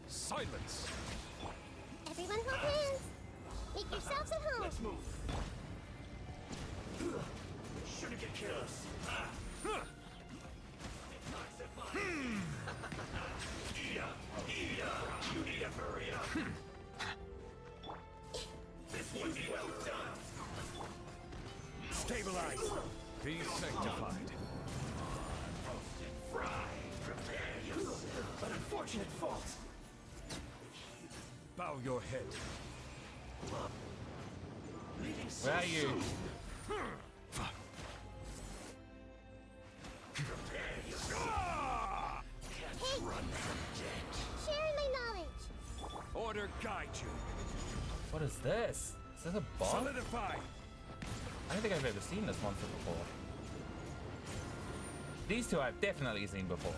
Silence! Everyone hold hands. Make yourselves at home. Let's move. Shouldn't get careless. You need a Furina. This will be well done. Stabilize! Be sanctified. Fry. Prepare yourself. An unfortunate fault. Bow your head. Leaving so Where are you? soon. Prepare yourself. Can't run from death. Sharing my knowledge. Order guide you. What is this? Is this a boss? Solidify! I don't think I've ever seen this monster before. These two I've definitely seen before.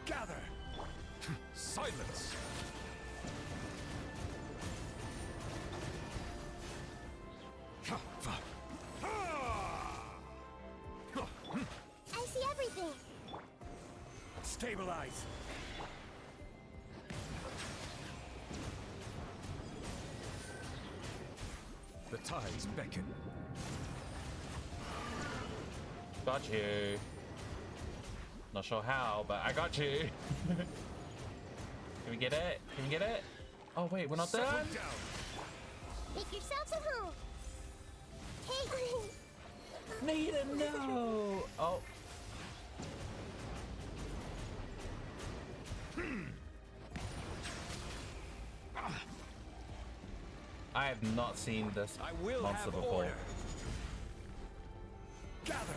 Gather! Silence! I see everything. Stabilize! The tides beckon. Got you. Not sure how, but I got you. Can we get it? Can we get it? Oh wait, we're not Settle done? down! Make yourselves at home. Hey. Nita, no! Oh. I have not seen this I will monster have before. order. Gather!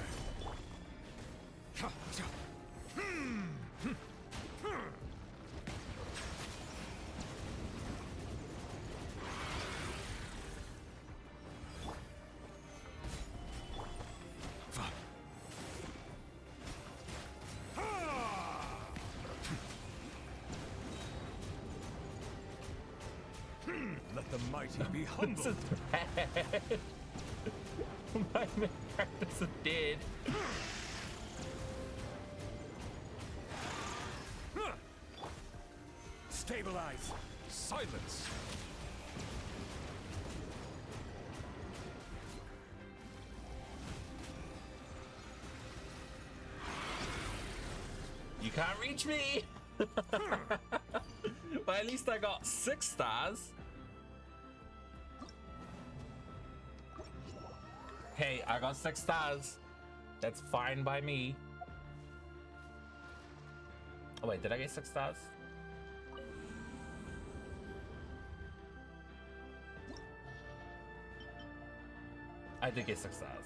Let the mighty be This is humbled. bad. My main characters are dead. Stabilize. Silence. You can't reach me. But at least I got 6 stars. Hey, I got 6 stars. That's fine by me. Oh wait, did I get 6 stars? I did get 6 stars.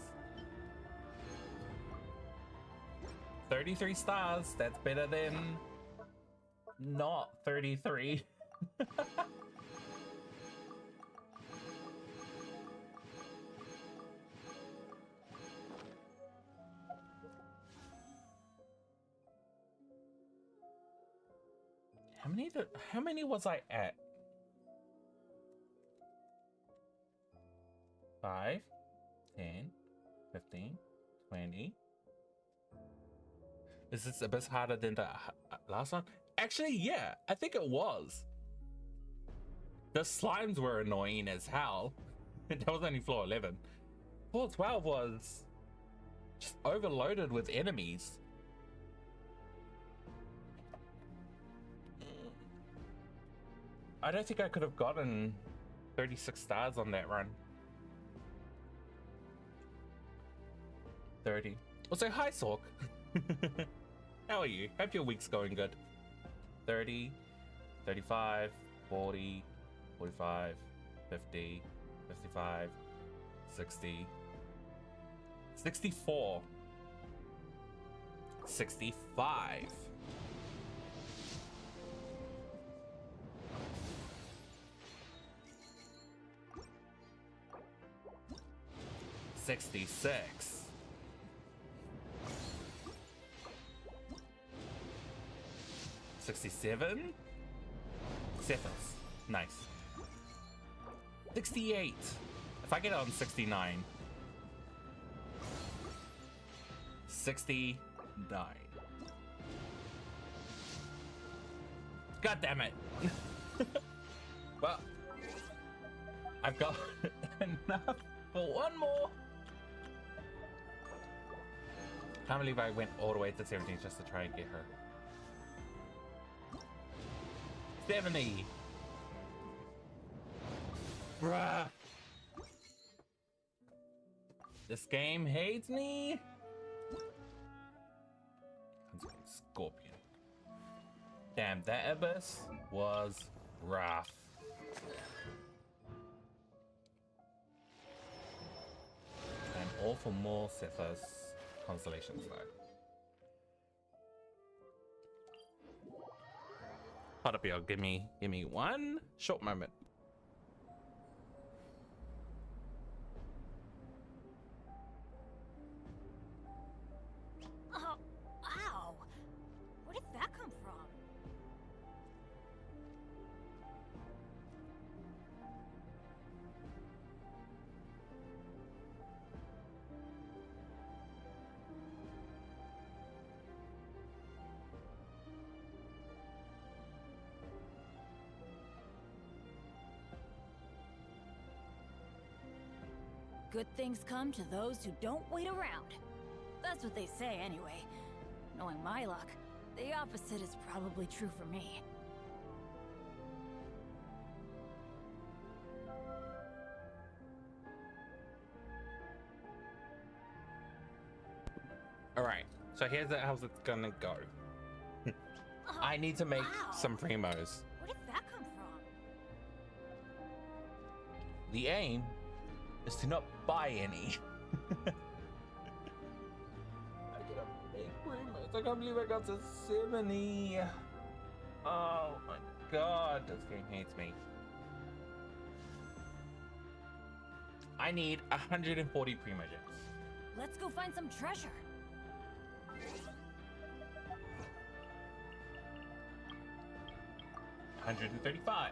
33 stars. That's better than not 33. How many was I at? 5, 10, 15, 20. Is this a bit harder than the last one? Actually, yeah, I think it was. The slimes were annoying as hell. That was only floor 11. Floor 12 was just overloaded with enemies. I don't think I could have gotten 36 stars on that run. 30. Also, hi, Sork. How are you? Hope your week's going good. 30, 35, 40, 45, 50, 55, 60, 64, 65. 66. 67. Cephas. Nice. 68. If I get on 69. 69. God damn it. Well, I've got enough for one more. Can't believe I went all the way to 17 just to try and get her. 70. Bruh. This game hates me. Scorpion. Damn, that abyss was rough. And all for more Cephas constellations though. Hold up, y'all. Give me one short moment. Oh, ow! Where did that come from? Good things come to those who don't wait around. That's what they say anyway. Knowing my luck, the opposite is probably true for me. Alright, so here's how's it gonna go. I need to make some primos. Where did that come from? The aim is to not buy any. I get a big primos. I can't believe I got to 70. Oh my god, this game hates me. I need 140 primogens. Let's go find some treasure. 135.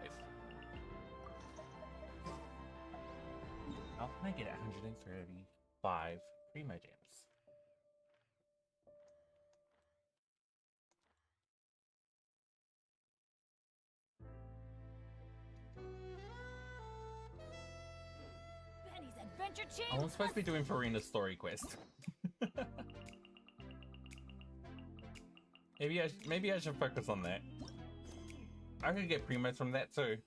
How can I get 135 primogems? Benny's adventure chain. I'm supposed to be doing Furina's story quest. Maybe I should focus on that. I could get primos from that too.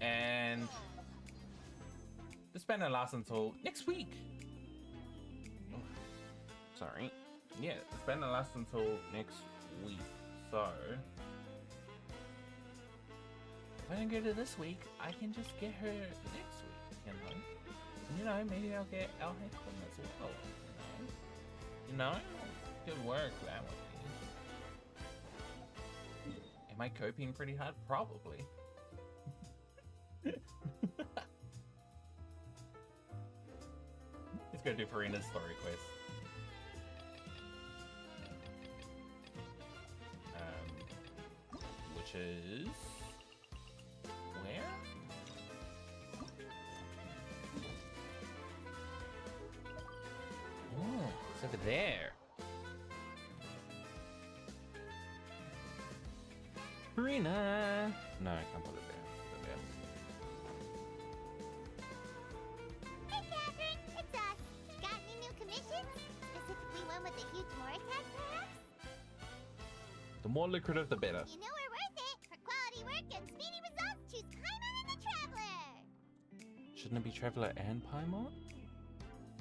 And this banner lasts until next week. Oh, sorry. Yeah, this banner lasts until next week. So if I don't get her this week, I can just get her next week, you know? Maybe I'll get El Heckman as well. You know? Good work, that one. Am I coping pretty hard? Probably. Let's go do Furina's story quest. Which is where? Oh, it's over there. Furina! No, I can't put it there. Put it there. Hey, Catherine, it's us. Got any new commissions? Specifically one with a huge Moratag, perhaps? The more lucrative, the better. You know we're worth it. For quality work and speedy results, choose Paimon and the Traveler. Shouldn't it be Traveler and Paimon?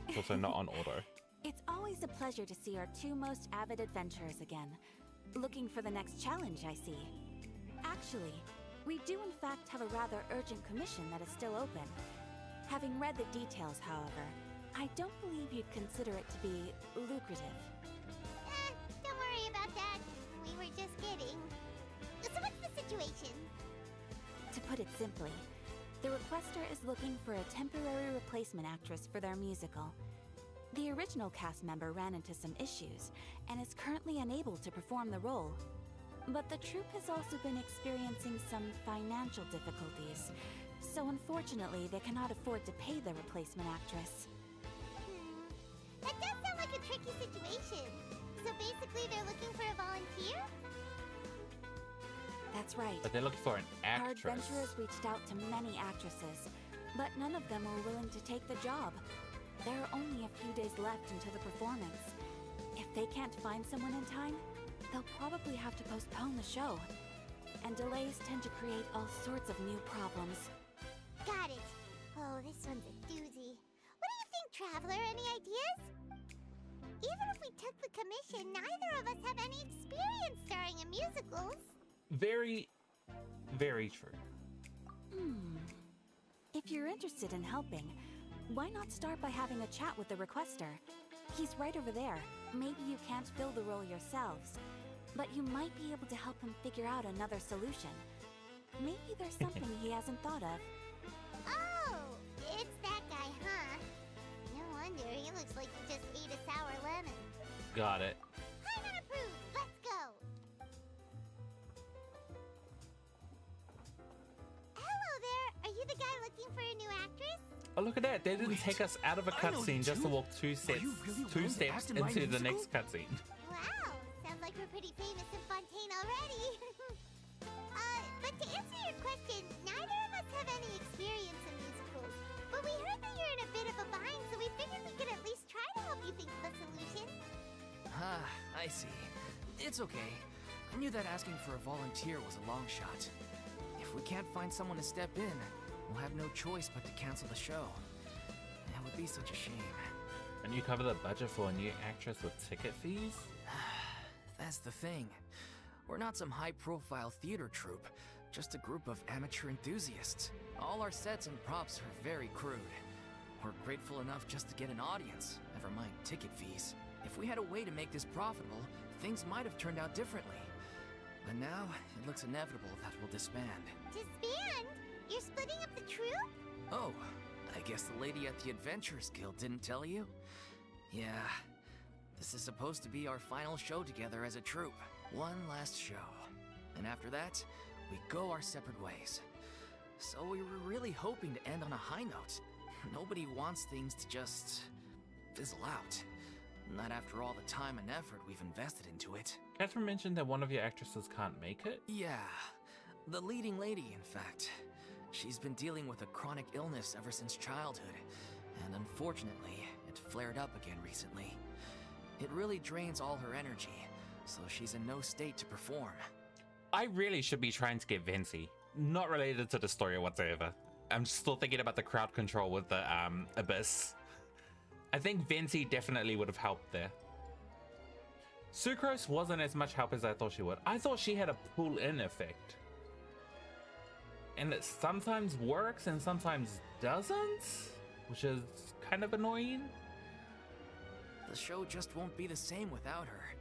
It's also not on auto. It's always a pleasure to see our two most avid adventurers again. Looking for the next challenge, I see. Actually, we do in fact have a rather urgent commission that is still open. Having read the details, however, I don't believe you'd consider it to be lucrative. Don't worry about that. We were just kidding. So what's the situation? To put it simply, the requester is looking for a temporary replacement actress for their musical. The original cast member ran into some issues and is currently unable to perform the role. But the troupe has also been experiencing some financial difficulties, so unfortunately they cannot afford to pay the replacement actress. That does sound like a tricky situation. So basically they're looking for a volunteer? That's right. But they're looking for an Our actress. adventurers reached out to many actresses, but none of them were willing to take the job. There are only a few days left until the performance. If they can't find someone in time, they'll probably have to postpone the show. And delays tend to create all sorts of new problems. Got it. Oh, this one's a doozy. What do you think, Traveler? Any ideas? Even if we took the commission, neither of us have any experience starring in musicals. Very, very true. If you're interested in helping, why not start by having a chat with the requester? He's right over there. Maybe you can't fill the role yourselves, but you might be able to help him figure out another solution. Maybe there's something he hasn't thought of. Oh, it's that guy, huh? No wonder, he looks like he just ate a sour lemon. Got it. Paimon approved, let's go! Hello there, are you the guy looking for a new actress? Oh, look at that. They didn't Wait, take us out of a I know cutscene you just to two. walk two Are you really two willing to steps act in my into the musical? next cutscene. Wow, sounds like we're pretty famous in Fontaine already. But to answer your question, neither of us have any experience in musicals. But we heard that you're in a bit of a bind, so we figured we could at least try to help you think of a solution. Ah, I see. It's okay. I knew that asking for a volunteer was a long shot. If we can't find someone to step in, we'll have no choice but to cancel the show. That would be such a shame. And you cover the budget for a new actress with ticket fees? That's the thing. We're not some high-profile theater troupe, just a group of amateur enthusiasts. All our sets and props are very crude. We're grateful enough just to get an audience, never mind ticket fees. If we had a way to make this profitable, things might have turned out differently. But now, it looks inevitable that we'll disband. Disband? You're splitting up the troupe? Oh, I guess the lady at the Adventurers Guild didn't tell you? Yeah, this is supposed to be our final show together as a troupe. One last show. And after that, we go our separate ways. So we were really hoping to end on a high note. Nobody wants things to just fizzle out. Not after all the time and effort we've invested into it. Catherine mentioned that one of your actresses can't make it. Yeah, the leading lady, in fact. She's been dealing with a chronic illness ever since childhood, and unfortunately, it flared up again recently. It really drains all her energy, so she's in no state to perform. I really should be trying to get Vinci. Not related to the story whatsoever. I'm still thinking about the crowd control with the Abyss. I think Vinci definitely would have helped there. Sucrose wasn't as much help as I thought she would. I thought she had a pull-in effect. And it sometimes works and sometimes doesn't, which is kind of annoying. The show just won't be the same without her.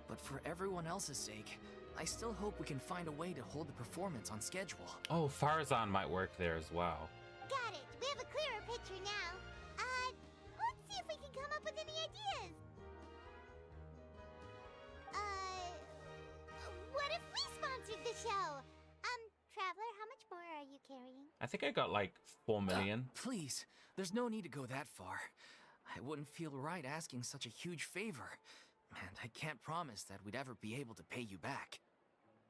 But for everyone else's sake, I still hope we can find a way to hold the performance on schedule. Oh, Farazan might work there as well. Got it. We have a clearer picture now. Let's see if we can come up with any ideas. What if we sponsored the show? Traveler, how much more are you carrying? I think I got like 4 million. Please, there's no need to go that far. I wouldn't feel right asking such a huge favor. And I can't promise that we'd ever be able to pay you back.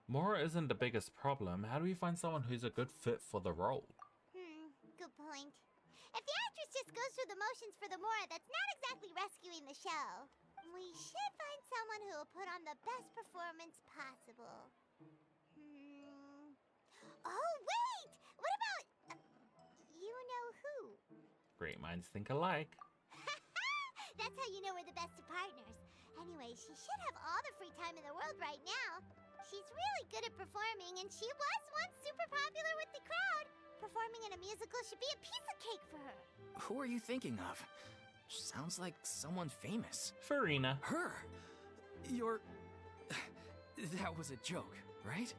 Mora isn't the biggest problem. How do we find someone who's a good fit for the role? Good point. If the actress just goes through the motions for the Mora, that's not exactly rescuing the show. We should find someone who will put on the best performance possible. Oh, wait! What about... you know who? Great minds think alike. That's how you know we're the best of partners. Anyway, she should have all the free time in the world right now. She's really good at performing, and she was once super popular with the crowd. Performing in a musical should be a piece of cake for her. Who are you thinking of? Sounds like someone famous. Furina. Her? You're... That was a joke, right?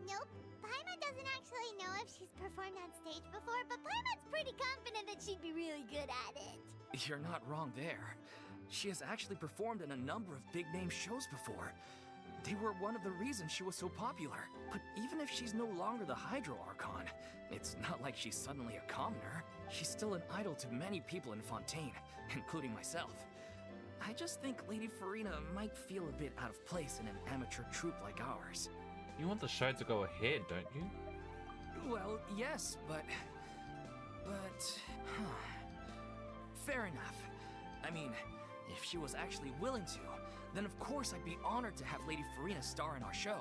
Nope. Paimon doesn't actually know if she's performed on stage before, but Paimon's pretty confident that she'd be really good at it. You're not wrong there. She has actually performed in a number of big-name shows before. They were one of the reasons she was so popular. But even if she's no longer the Hydro Archon, it's not like she's suddenly a commoner. She's still an idol to many people in Fontaine, including myself. I just think Lady Furina might feel a bit out of place in an amateur troupe like ours. You want the show to go ahead, don't you? Well, yes, but... Fair enough. I mean, if she was actually willing to, then of course I'd be honored to have Lady Furina star in our show.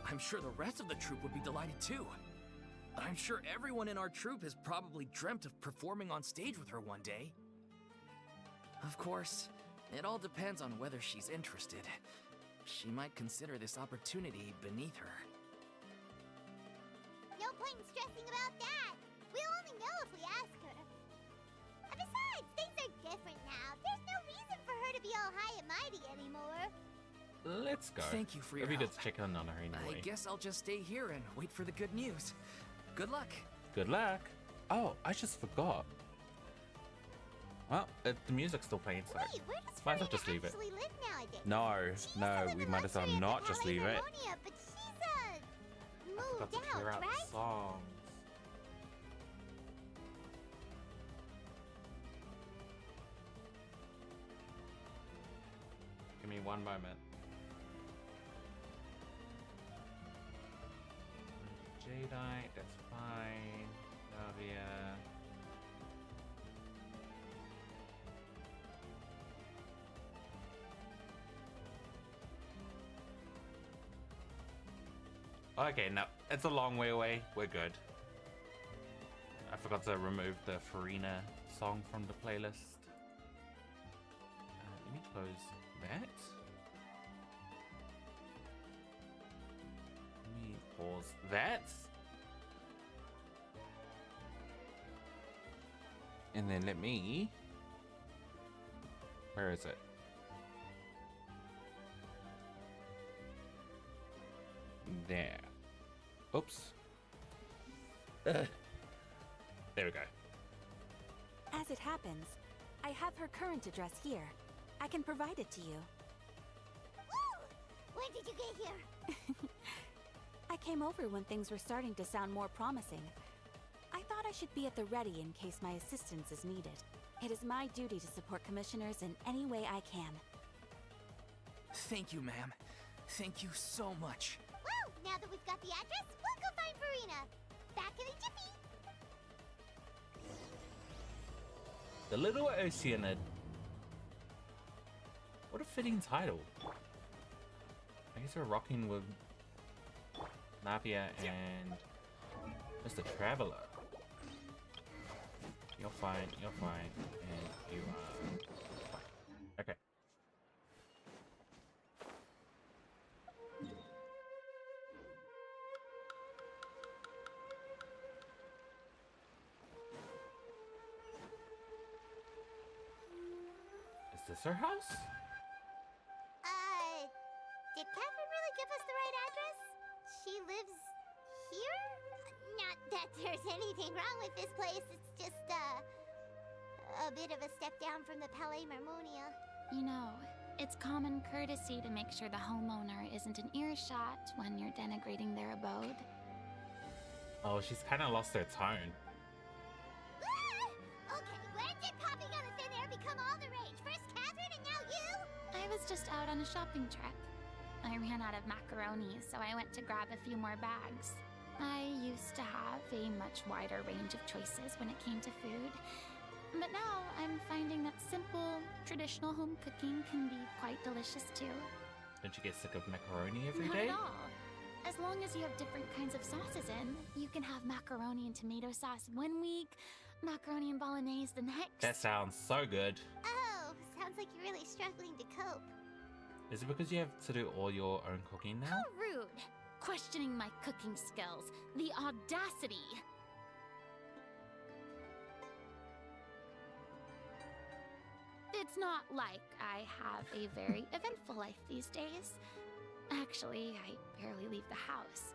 I'm sure the rest of the troupe would be delighted too. I'm sure everyone in our troupe has probably dreamt of performing on stage with her one day. Of course, it all depends on whether she's interested. She might consider this opportunity beneath her. No point in stressing about that. We'll only know if we ask her. And besides, things are different now. There's no reason for her to be all high and mighty anymore. Let's go. Thank you for your It'd be help. good to check in on her anyway. I guess I'll just stay here and wait for the good news. Good luck. Good luck. Oh, I just forgot. Well, the music's still playing, so Wait, where does might as well Furina just leave it. actually live nowadays? No, She used to no, live we in might as well luxury at the not just Palais leave it. Harmonia, but she's Forgot moved to clear out, out right? the songs. Give me one moment. Jadeite, that's fine. Navia. Okay, no, it's a long way away. We're good. I forgot to remove the Furina song from the playlist. Let me close that. Let me pause that. And then let me... Where is it? There. Oops. There we go. As it happens, I have her current address here. I can provide it to you. Woo! When did you get here? I came over when things were starting to sound more promising. I thought I should be at the ready in case my assistance is needed. It is my duty to support commissioners in any way I can. Thank you, ma'am. Thank you so much. Well, now that we've got the address, we'll go find Furina. Back in a jiffy. The Little Oceanid. What a fitting title. I guess we're rocking with Navia and Mr. Traveler. You're fine, and you are fine. Okay. Is this this her house? Did Catherine really give us the right address? She lives here? Not that there's anything wrong with this place, it's just, a bit of a step down from the Palais Marmonia. You know, it's common courtesy to make sure the homeowner isn't in earshot when you're denigrating their abode. Oh, she's kind of lost her tone. Okay, when did popping out of thin air become all the rage? First Catherine and now you? I was just out on a shopping trip. I ran out of macaroni, so I went to grab a few more bags. I used to have a much wider range of choices when it came to food. But now I'm finding that simple, traditional home cooking can be quite delicious too. Don't you get sick of macaroni every Not day? at all. As long as you have different kinds of sauces in, you can have macaroni and tomato sauce one week, macaroni and bolognese the next. That sounds so good. Oh, sounds like you're really struggling to cope. Is it because you have to do all your own cooking now? How rude! Questioning my cooking skills. The audacity! It's not like I have a very eventful life these days. Actually, I barely leave the house.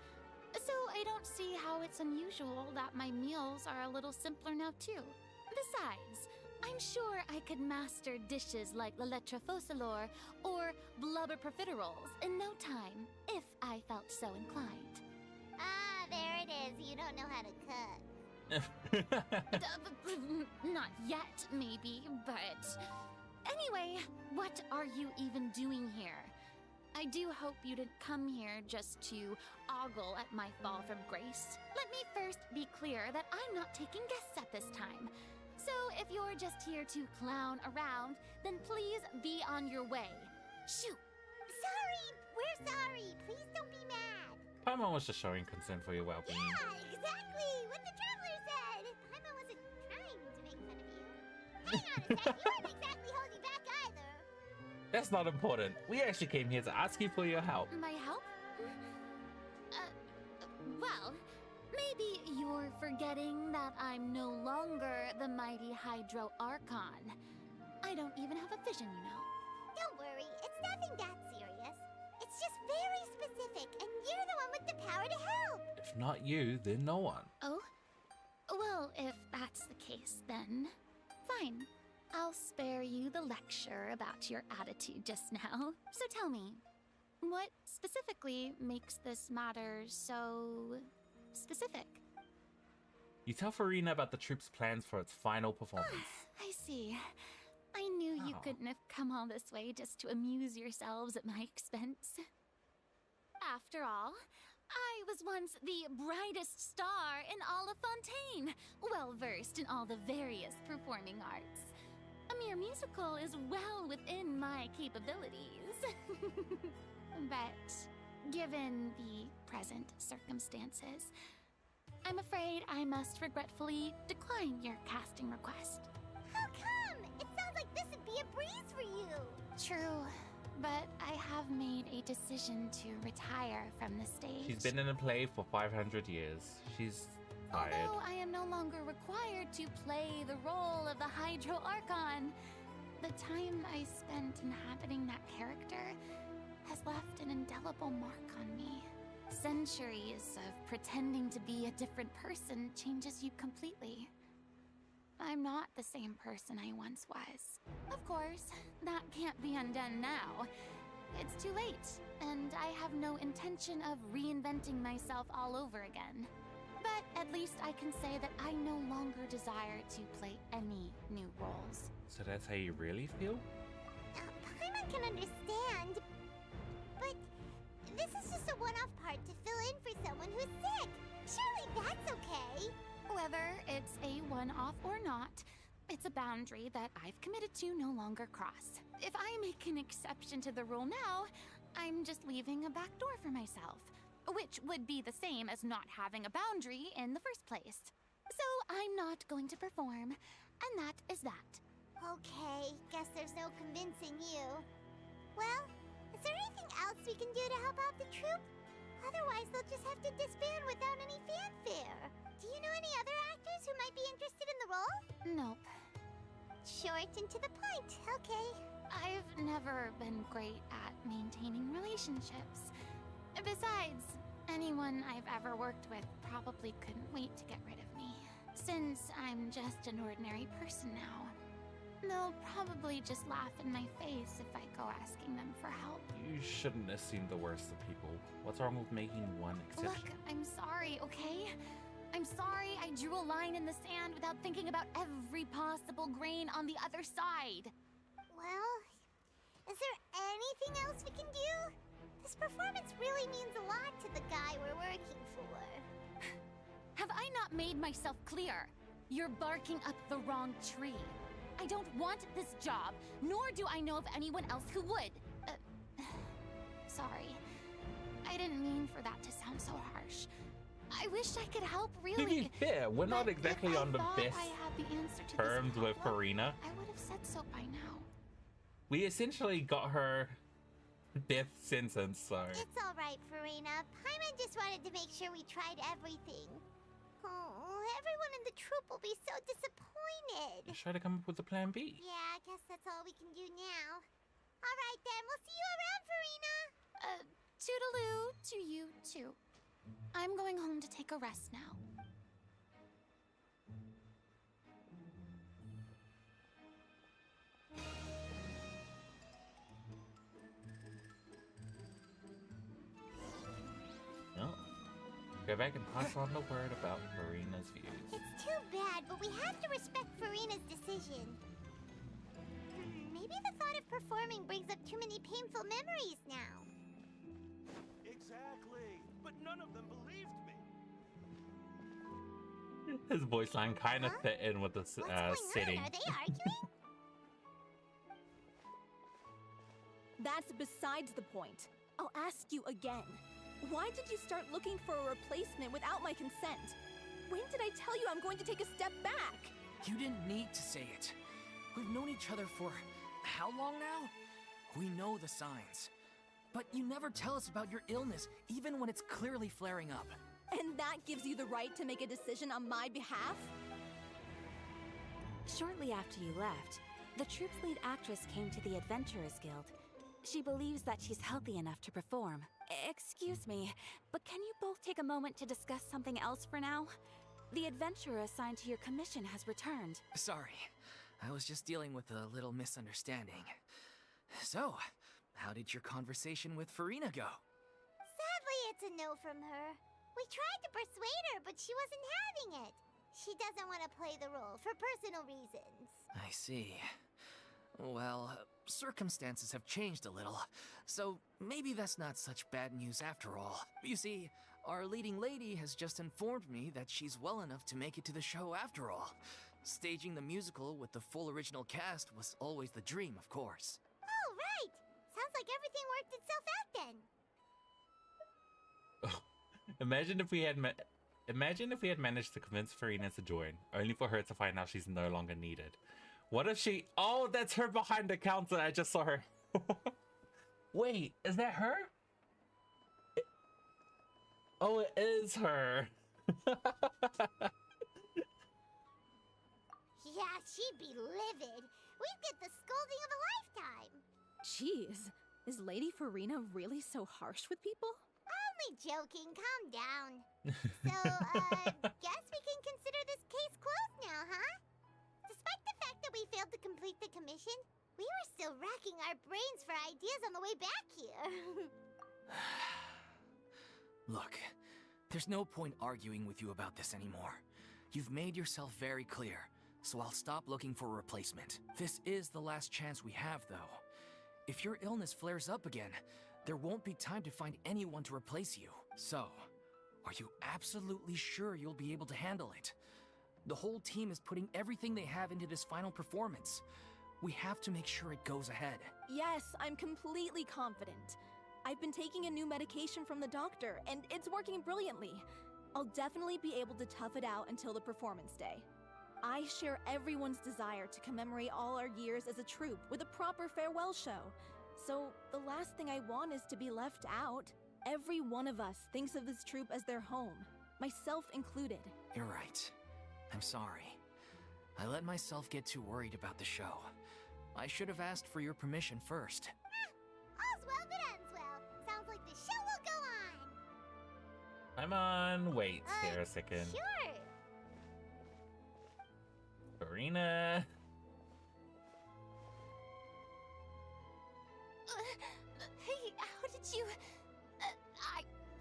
So I don't see how it's unusual that my meals are a little simpler now too. Besides, I'm sure I could master dishes like la lettre focilor or blubber profiteroles in no time, if I felt so inclined. Ah, there it is. You don't know how to cook. Not yet, maybe, but... Anyway, what are you even doing here? I do hope you didn't come here just to ogle at my fall from grace. Let me first be clear that I'm not taking guests at this time. So if you're just here to clown around, then please be on your way. Shoot! Sorry! We're sorry! Please don't be mad! Paimon was just showing concern for your well-being. Yeah, exactly! What the traveler said! Paimon wasn't trying to make fun of you. Hang on a sec, you weren't exactly holding back either! That's not important. We actually came here to ask you for your help. My help? Well, maybe you're forgetting that I'm no longer the mighty Hydro Archon. I don't even have a vision, you know. Don't worry, it's nothing that serious. It's just very specific, and you're the one with the power to help! If not you, then no one. Oh? Well, if that's the case, then fine. I'll spare you the lecture about your attitude just now. So tell me, what specifically makes this matter so specific? You tell Furina about the troop's plans for its final performance. I see. I knew you Oh. couldn't have come all this way just to amuse yourselves at my expense. After all, I was once the brightest star in all of Fontaine, well versed in all the various performing arts. A mere musical is well within my capabilities. But given the present circumstances, I'm afraid I must regretfully decline your casting request. How come? It sounds like this would be a breeze for you! True, but I have made a decision to retire from the stage. She's been in a play for 500 years. She's tired. Although I am no longer required to play the role of the Hydro Archon, the time I spent inhabiting that character has left an indelible mark on me. Centuries of pretending to be a different person changes you completely. I'm not the same person I once was. Of course, that can't be undone now. It's too late, and I have no intention of reinventing myself all over again. But at least I can say that I no longer desire to play any new roles. So that's how you really feel? Paimon can understand, but this is just a one-off part to fill in for someone who's sick. Surely that's okay. Whether it's a one-off or not, it's a boundary that I've committed to no longer cross. If I make an exception to the rule now, I'm just leaving a back door for myself, which would be the same as not having a boundary in the first place. So I'm not going to perform, and that is that. Okay, guess there's no convincing you. Well, is there anything else we can do to help out the troupe? Otherwise, they'll just have to disband without any fanfare. Do you know any other actors who might be interested in the role? Nope. Short and to the point, okay. I've never been great at maintaining relationships. Besides, anyone I've ever worked with probably couldn't wait to get rid of me. Since I'm just an ordinary person now, they'll probably just laugh in my face if I go asking them for help. You shouldn't assume the worst of people. What's wrong with making one exception? Look, I'm sorry, okay? I'm sorry I drew a line in the sand without thinking about every possible grain on the other side. Well, is there anything else we can do? This performance really means a lot to the guy we're working for. Have I not made myself clear? You're barking up the wrong tree. I don't want this job, nor do I know of anyone else who would. Sorry. I didn't mean for that to sound so harsh. I wish I could help, To be really. fair, we're not But exactly if I on the thought best I had the answer to terms this with problem, Furina. I would have said so by now. We essentially got her death sentence, so... It's alright, Furina. Paimon just wanted to make sure we tried everything. Oh, everyone in the troupe will be so disappointed. Just try to come up with a plan B. Yeah, I guess that's all we can do now. Alright then, we'll see you around, Furina! Toodaloo to you too. I'm going home to take a rest now. No. Go back and pass on the word about Marina's views. It's too bad, but we have to respect Furina's decision. Maybe the thought of performing brings up too many painful memories now. Exactly. But none of them believed me. His voice line kind of fit in with the What's going setting. on? Are they arguing? That's besides the point. I'll ask you again. Why did you start looking for a replacement without my consent? When did I tell you I'm going to take a step back? You didn't need to say it. We've known each other for how long now? We know the signs. But you never tell us about your illness, even when it's clearly flaring up. And that gives you the right to make a decision on my behalf? Shortly after you left, the troupe's lead actress came to the Adventurers Guild. She believes that she's healthy enough to perform. Excuse me, but can you both take a moment to discuss something else for now? The adventurer assigned to your commission has returned. Sorry, I was just dealing with a little misunderstanding. So, how did your conversation with Furina go? Sadly, it's a no from her. We tried to persuade her, but she wasn't having it. She doesn't want to play the role for personal reasons. I see. Well, circumstances have changed a little, so maybe that's not such bad news after all. You see, our leading lady has just informed me that she's well enough to make it to the show after all. Staging the musical with the full original cast was always the dream, of course. Oh, right! Sounds like everything worked itself out then. Imagine if we had managed to convince Furina to join, only for her to find out she's no longer needed. What if she... Oh, that's her behind the counter. I just saw her. Wait, is that her? Oh, it is her. Yeah, she'd be livid. We'd get the scolding of a lifetime. Jeez, is Lady Furina really so harsh with people? Only joking, calm down. So, guess we can consider this case closed now, huh? Despite the fact that we failed to complete the commission, we were still racking our brains for ideas on the way back here. Look, there's no point arguing with you about this anymore. You've made yourself very clear, so I'll stop looking for a replacement. This is the last chance we have, though. If your illness flares up again, there won't be time to find anyone to replace you. So, are you absolutely sure you'll be able to handle it? The whole team is putting everything they have into this final performance. We have to make sure it goes ahead. Yes, I'm completely confident. I've been taking a new medication from the doctor, and it's working brilliantly. I'll definitely be able to tough it out until the performance day. I share everyone's desire to commemorate all our years as a troupe with a proper farewell show. So the last thing I want is to be left out. Every one of us thinks of this troupe as their home, myself included. You're right. I'm sorry. I let myself get too worried about the show. I should have asked for your permission first. All's well that ends well. Sounds like the show will go on. I'm on. Wait here a second. Sure. Furina. Hey, how did you...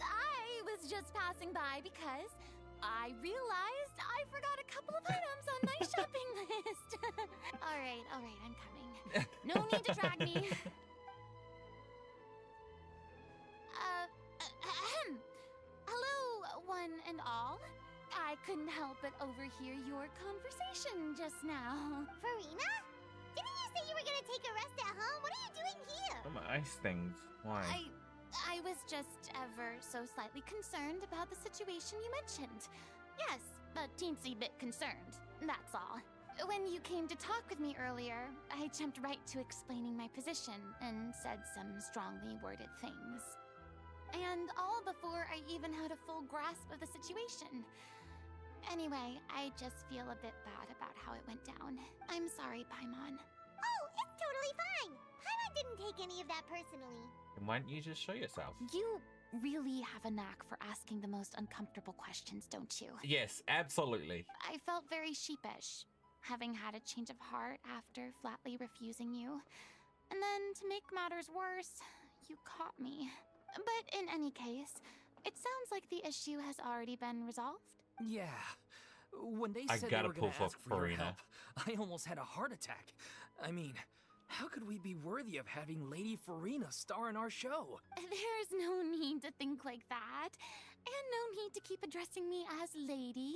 I was just passing by because I realized I forgot a couple of items on my shopping list. All right, I'm coming. No need to drag me. Hello, one and all. I couldn't help but overhear your conversation just now. Furina? Didn't you say you were gonna take a rest at home? What are you doing here? Oh, my ice things. Why? I was just ever so slightly concerned about the situation you mentioned. Yes, a teensy bit concerned, that's all. When you came to talk with me earlier, I jumped right to explaining my position and said some strongly worded things. And all before I even had a full grasp of the situation. Anyway, I just feel a bit bad about how it went down. I'm sorry, Paimon. Oh, it's totally fine. Paimon didn't take any of that personally. And why don't you just show yourself? You really have a knack for asking the most uncomfortable questions, don't you? Yes, absolutely. I felt very sheepish, having had a change of heart after flatly refusing you. And then, to make matters worse, you caught me. But in any case, it sounds like the issue has already been resolved. Yeah. When they I said gotta they were gonna pull ask for your Furina. help, I almost had a heart attack. I mean, how could we be worthy of having Lady Furina star in our show? There's no need to think like that. And no need to keep addressing me as lady.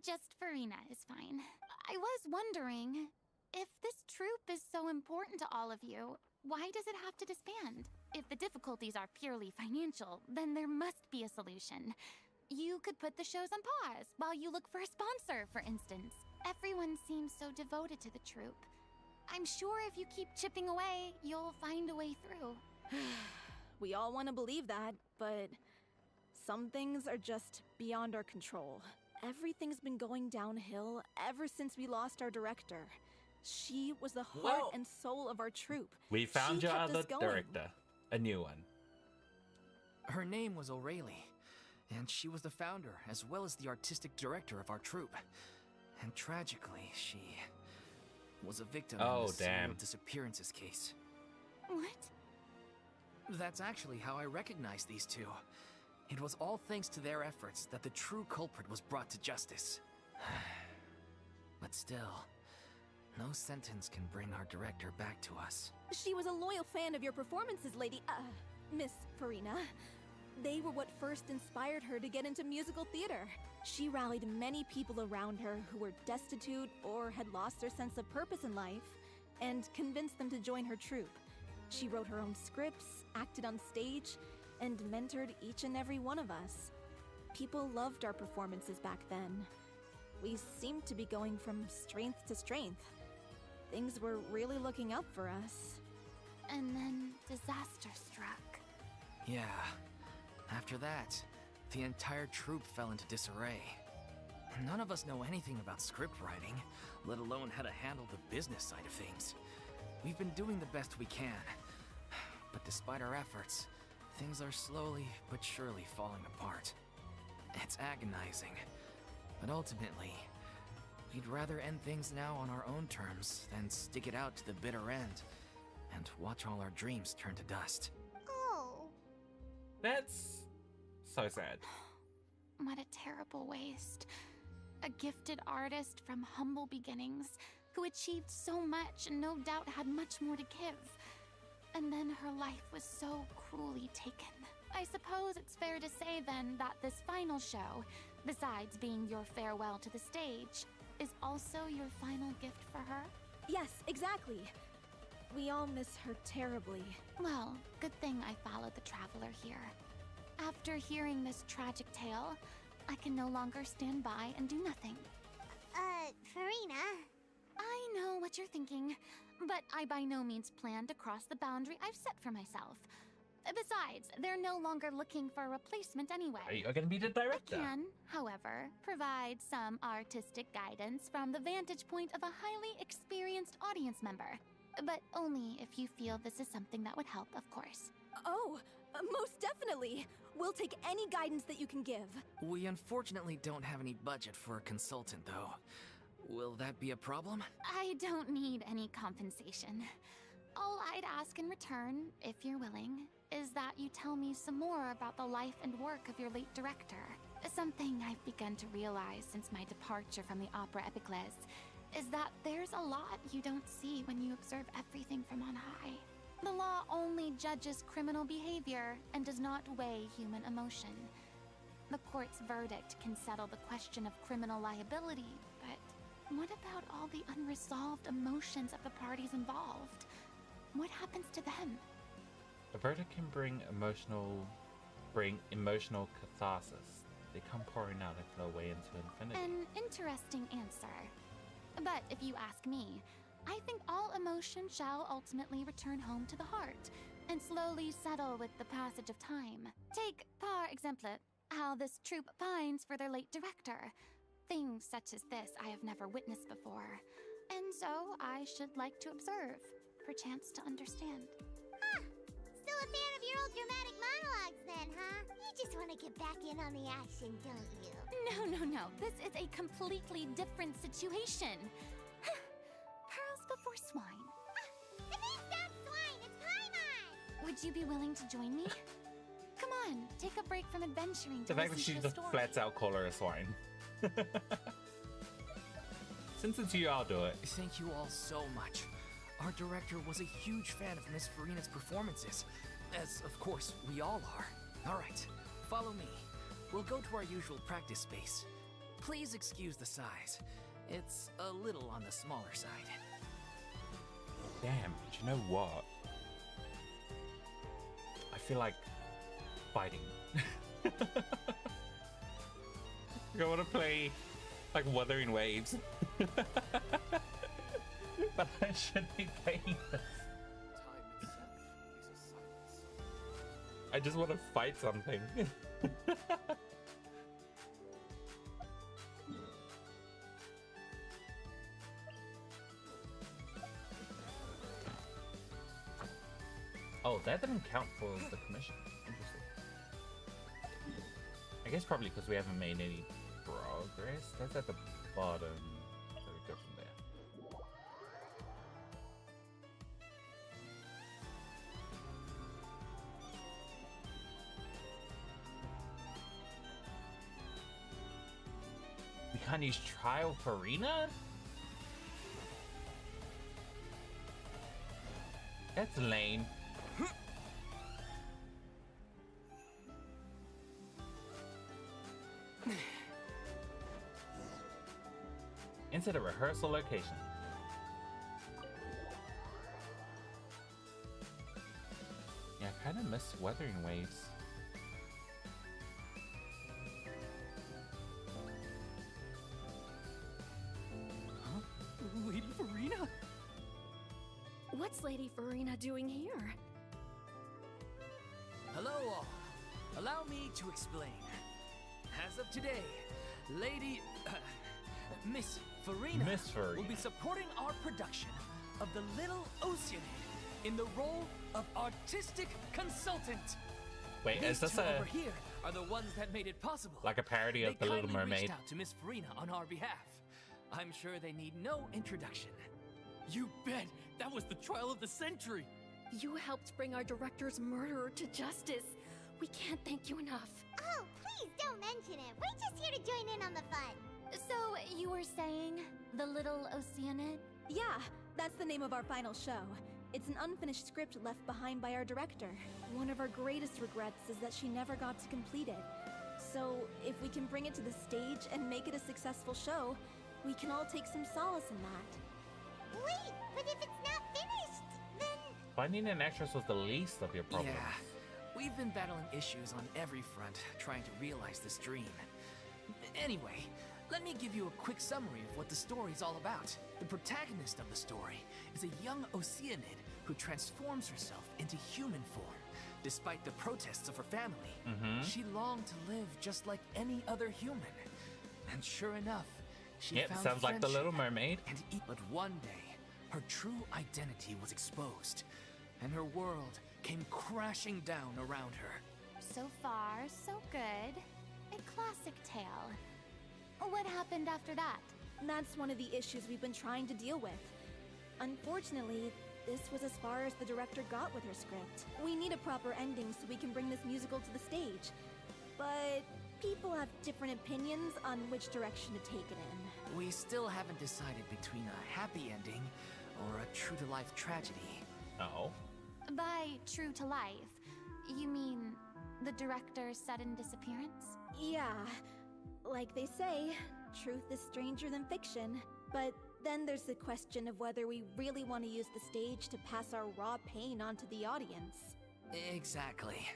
Just Furina is fine. I was wondering, if this troupe is so important to all of you, why does it have to disband? If the difficulties are purely financial, then there must be a solution. You could put the shows on pause while you look for a sponsor, for instance. Everyone seems so devoted to the troupe. I'm sure if you keep chipping away, you'll find a way through. We all want to believe that, but some things are just beyond our control. Everything's been going downhill ever since we lost our director. She was the heart Well, and soul of our troupe. We found She your kept other us going. director. A new one. Her name was O'Reilly, and she was the founder as well as the artistic director of our troupe. And tragically, she was a victim Oh, in the serial damn. disappearances case. What? That's actually how I recognized these two. It was all thanks to their efforts that the true culprit was brought to justice. But still, no sentence can bring our director back to us. She was a loyal fan of your performances, Miss Furina. They were what first inspired her to get into musical theater. She rallied many people around her who were destitute or had lost their sense of purpose in life, and convinced them to join her troupe. She wrote her own scripts, acted on stage, and mentored each and every one of us. People loved our performances back then. We seemed to be going from strength to strength. Things were really looking up for us. And then disaster struck. Yeah. After that, the entire troupe fell into disarray. None of us know anything about script writing, let alone how to handle the business side of things. We've been doing the best we can. But despite our efforts, things are slowly but surely falling apart. It's agonizing. But ultimately, we'd rather end things now on our own terms than stick it out to the bitter end and watch all our dreams turn to dust. Oh. That's so sad. What a terrible waste. A gifted artist from humble beginnings who achieved so much and no doubt had much more to give. And then her life was so cruelly taken. I suppose it's fair to say then that this final show, besides being your farewell to the stage, is also your final gift for her? Yes, exactly. We all miss her terribly. Well, good thing I followed the traveler here. After hearing this tragic tale, I can no longer stand by and do nothing. Furina. I know what you're thinking, but I by no means plan to cross the boundary I've set for myself. Besides, they're no longer looking for a replacement anyway. Are you going to be the director? I can, however, provide some artistic guidance from the vantage point of a highly experienced audience member. But only if you feel this is something that would help, of course. Oh, most definitely. We'll take any guidance that you can give. We unfortunately don't have any budget for a consultant, though. Will that be a problem? I don't need any compensation. All I'd ask in return, if you're willing, is that you tell me some more about the life and work of your late director. Something I've begun to realize since my departure from the Opera Epiclese is that there's a lot you don't see when you observe everything from on high. The law only judges criminal behavior and does not weigh human emotion. The court's verdict can settle the question of criminal liability, but what about all the unresolved emotions of the parties involved? What happens to them? A verdict can bring emotional catharsis. They come pouring out and flow away into infinity. An interesting answer. But if you ask me, I think all emotion shall ultimately return home to the heart and slowly settle with the passage of time. Take, par exemple, how this troupe pines for their late director. Things such as this I have never witnessed before. And so I should like to observe, perchance to understand. Huh. Still a fan of your old dramatic monologues then, huh? You just want to get back in on the action, don't you? No. This is a completely different situation. Pearls before swine. The name's not swine, it's Paimon! Would you be willing to join me? Come on, take a break from adventuring to The fact that listen she to a just story. flats out call her a swine. Since it's you, I'll do it. Thank you all so much. Our director was a huge fan of Miss Furina's performances, as of course we all are. All right, follow me. We'll go to our usual practice space. Please excuse the size. It's a little on the smaller side. Damn, but you know what? I feel like fighting. I want to play like Wuthering Waves. But I should be playing this. I just want to fight something. Oh, that didn't count for the commission. Interesting. I guess probably because we haven't made any progress. That's at the bottom. So we go from there. We can't use trial Furina? That's lame. Into the rehearsal location. Yeah, I kind of miss Wuthering Waves. Huh? Lady Furina? What's Lady Furina doing here? Hello all. Allow me to explain. As of today, Miss Furina will be supporting our production of The Little Oceanid in the role of artistic consultant. Wait, These is this two a over here are the ones that made it possible. like a parody of The Little They kindly Mermaid? reached out to Miss Furina on our behalf. I'm sure they need no introduction. You bet! That was the trial of the century! You helped bring our director's murderer to justice. We can't thank you enough. Oh, please don't mention it. We're just here to join in on the fun. So, you were saying The Little Oceanid? Yeah, that's the name of our final show. It's an unfinished script left behind by our director. One of our greatest regrets is that she never got to complete it. So, if we can bring it to the stage and make it a successful show, we can all take some solace in that. Wait, but if it's not finished, then... Finding an actress was the least of your problems. Yeah, we've been battling issues on every front trying to realize this dream. Anyway, let me give you a quick summary of what the story's all about. The protagonist of the story is a young Oceanid who transforms herself into human form. Despite the protests of her family, she longed to live just like any other human. And sure enough, she Yep, found sounds like The Little friendship Mermaid. And but one day, her true identity was exposed, and her world came crashing down around her. So far, so good. A classic tale. What happened after that? That's one of the issues we've been trying to deal with. Unfortunately, this was as far as the director got with her script. We need a proper ending so we can bring this musical to the stage. But people have different opinions on which direction to take it in. We still haven't decided between a happy ending or a true-to-life tragedy. Oh. By true to life, you mean the director's sudden disappearance? Yeah, like they say, truth is stranger than fiction. But then there's the question of whether we really want to use the stage to pass our raw pain onto the audience. Exactly.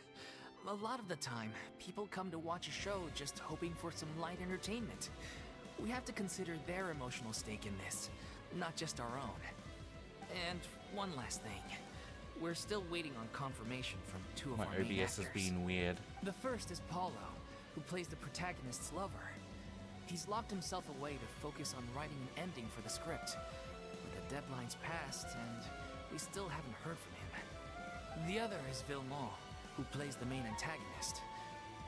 A lot of the time, people come to watch a show just hoping for some light entertainment. We have to consider their emotional stake in this, not just our own. And one last thing. We're still waiting on confirmation from two of My our main OBS actors. is being weird. The first is Paulo, who plays the protagonist's lover. He's locked himself away to focus on writing an ending for the script. But the deadline's passed, and we still haven't heard from him. The other is Villemont, who plays the main antagonist.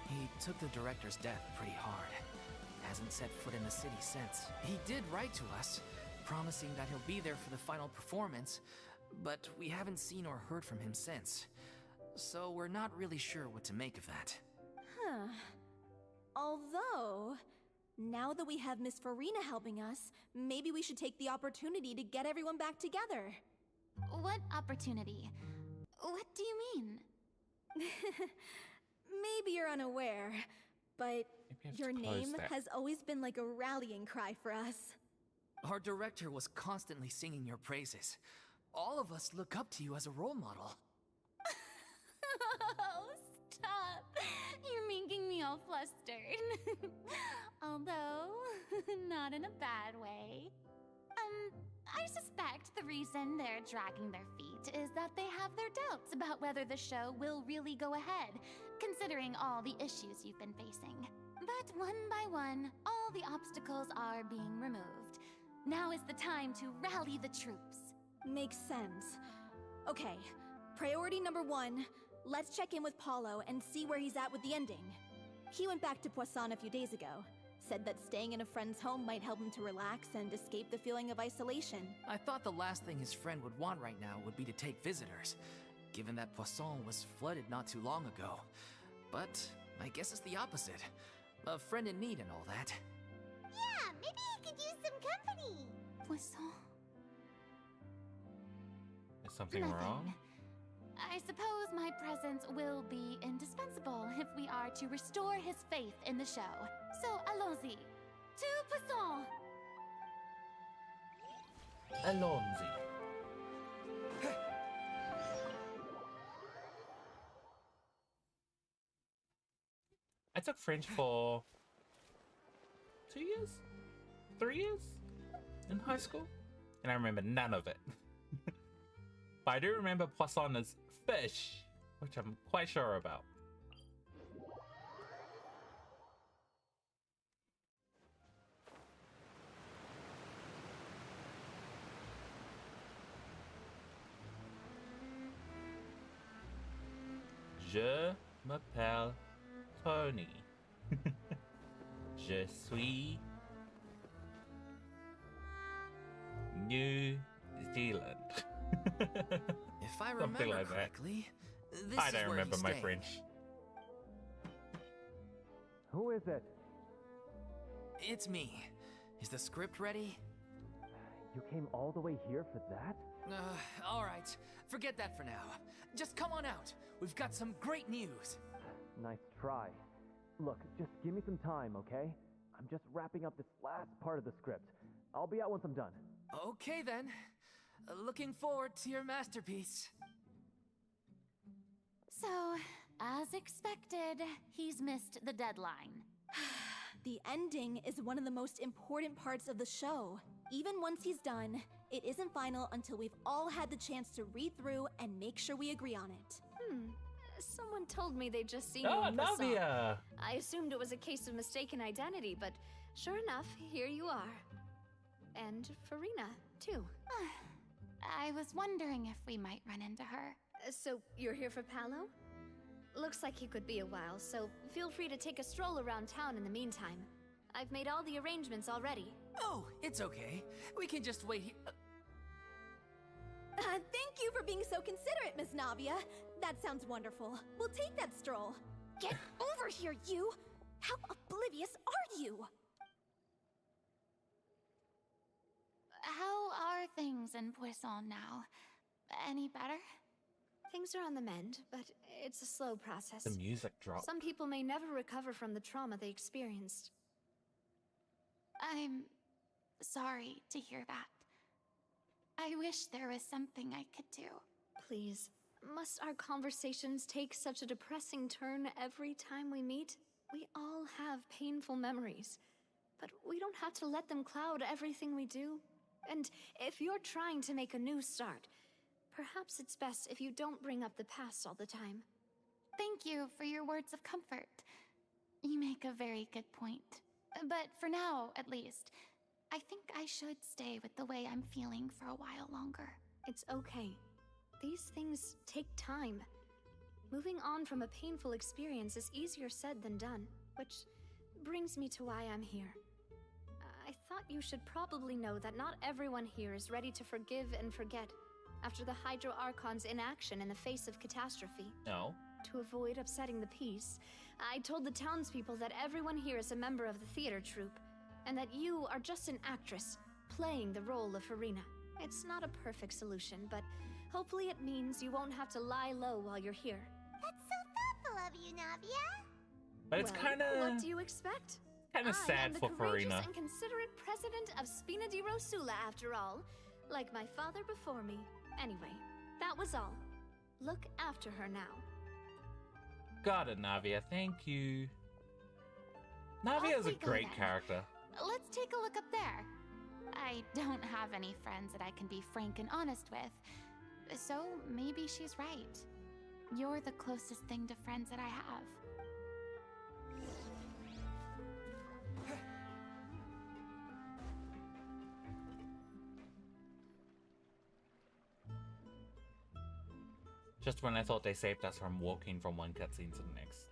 He took the director's death pretty hard. Hasn't set foot in the city since. He did write to us, promising that he'll be there for the final performance, but we haven't seen or heard from him since. So we're not really sure what to make of that. Huh. Although, now that we have Miss Furina helping us, maybe we should take the opportunity to get everyone back together. What opportunity? What do you mean? Maybe you're unaware, but Maybe I have to your close name that. has always been like a rallying cry for us. Our director was constantly singing your praises. All of us look up to you as a role model. Oh, stop. You're making me all flustered. Although, not in a bad way. I suspect the reason they're dragging their feet is that they have their doubts about whether the show will really go ahead, considering all the issues you've been facing. But one by one, all the obstacles are being removed. Now is the time to rally the troops. Makes sense. Okay, priority number 1, let's check in with Paulo and see where he's at with the ending. He went back to Poisson a few days ago. Said that staying in a friend's home might help him to relax and escape the feeling of isolation. I thought the last thing his friend would want right now would be to take visitors, given that Poisson was flooded not too long ago. But I guess it's the opposite. A friend in need and all that. Yeah, maybe he could use some company. Poisson? Is something Nothing. wrong? I suppose my presence will be indispensable if we are to restore his faith in the show. So, allons-y. To Poisson! Alonzi. I took French for 2 years? 3 years? In high school? And I remember none of it. But I do remember poisson as fish, which I'm quite sure about. Je m'appelle Tony. Je suis New Zealand. If I Something remember like that. correctly, this I is don't where remember he's my staying. French. Who is it? It's me. Is the script ready? You came all the way here for that? All right. Forget that for now. Just come on out. We've got some great news. Nice try. Look, just give me some time, okay? I'm just wrapping up this last part of the script. I'll be out once I'm done. Okay then. Looking forward to your masterpiece. So, as expected, he's missed the deadline. The ending is one of the most important parts of the show. Even once he's done, it isn't final until we've all had the chance to read through and make sure we agree on it. Someone told me they'd just seen you Oh, in Poisson. Navia! I assumed it was a case of mistaken identity, but sure enough, here you are. And Furina, too. I was wondering if we might run into her. So, you're here for Palo? Looks like he could be a while, so feel free to take a stroll around town in the meantime. I've made all the arrangements already. Oh, it's okay. We can just wait Thank you for being so considerate, Miss Navia. That sounds wonderful. We'll take that stroll. Get over here, you! How oblivious are you? How are things in Poisson now? Any better? Things are on the mend, but it's a slow process. The music dropped. Some people may never recover from the trauma they experienced. I'm sorry to hear that. I wish there was something I could do. Please, must our conversations take such a depressing turn every time we meet? We all have painful memories, but we don't have to let them cloud everything we do. And if you're trying to make a new start, perhaps it's best if you don't bring up the past all the time. Thank you for your words of comfort. You make a very good point. But for now, at least, I think I should stay with the way I'm feeling for a while longer. It's okay. These things take time. Moving on from a painful experience is easier said than done, which brings me to why I'm here. I thought you should probably know that not everyone here is ready to forgive and forget after the Hydro Archon's inaction in the face of catastrophe. No. To avoid upsetting the peace, I told the townspeople that everyone here is a member of the theater troupe, and that you are just an actress playing the role of Furina. It's not a perfect solution, but hopefully it means you won't have to lie low while you're here. That's so thoughtful of you, Navia. But it's Well, kind of what do you expect? sad for I am the courageous Furina. and considerate president of Spina di Rosula, after all. Like my father before me. Anyway, that was all. Look after her now. Got it, Navia. Thank you. Navia is Off a we go great then. character. Let's take a look up there. I don't have any friends that I can be frank and honest with, so maybe she's right. You're the closest thing to friends that I have. Just when I thought they saved us from walking from one cutscene to the next.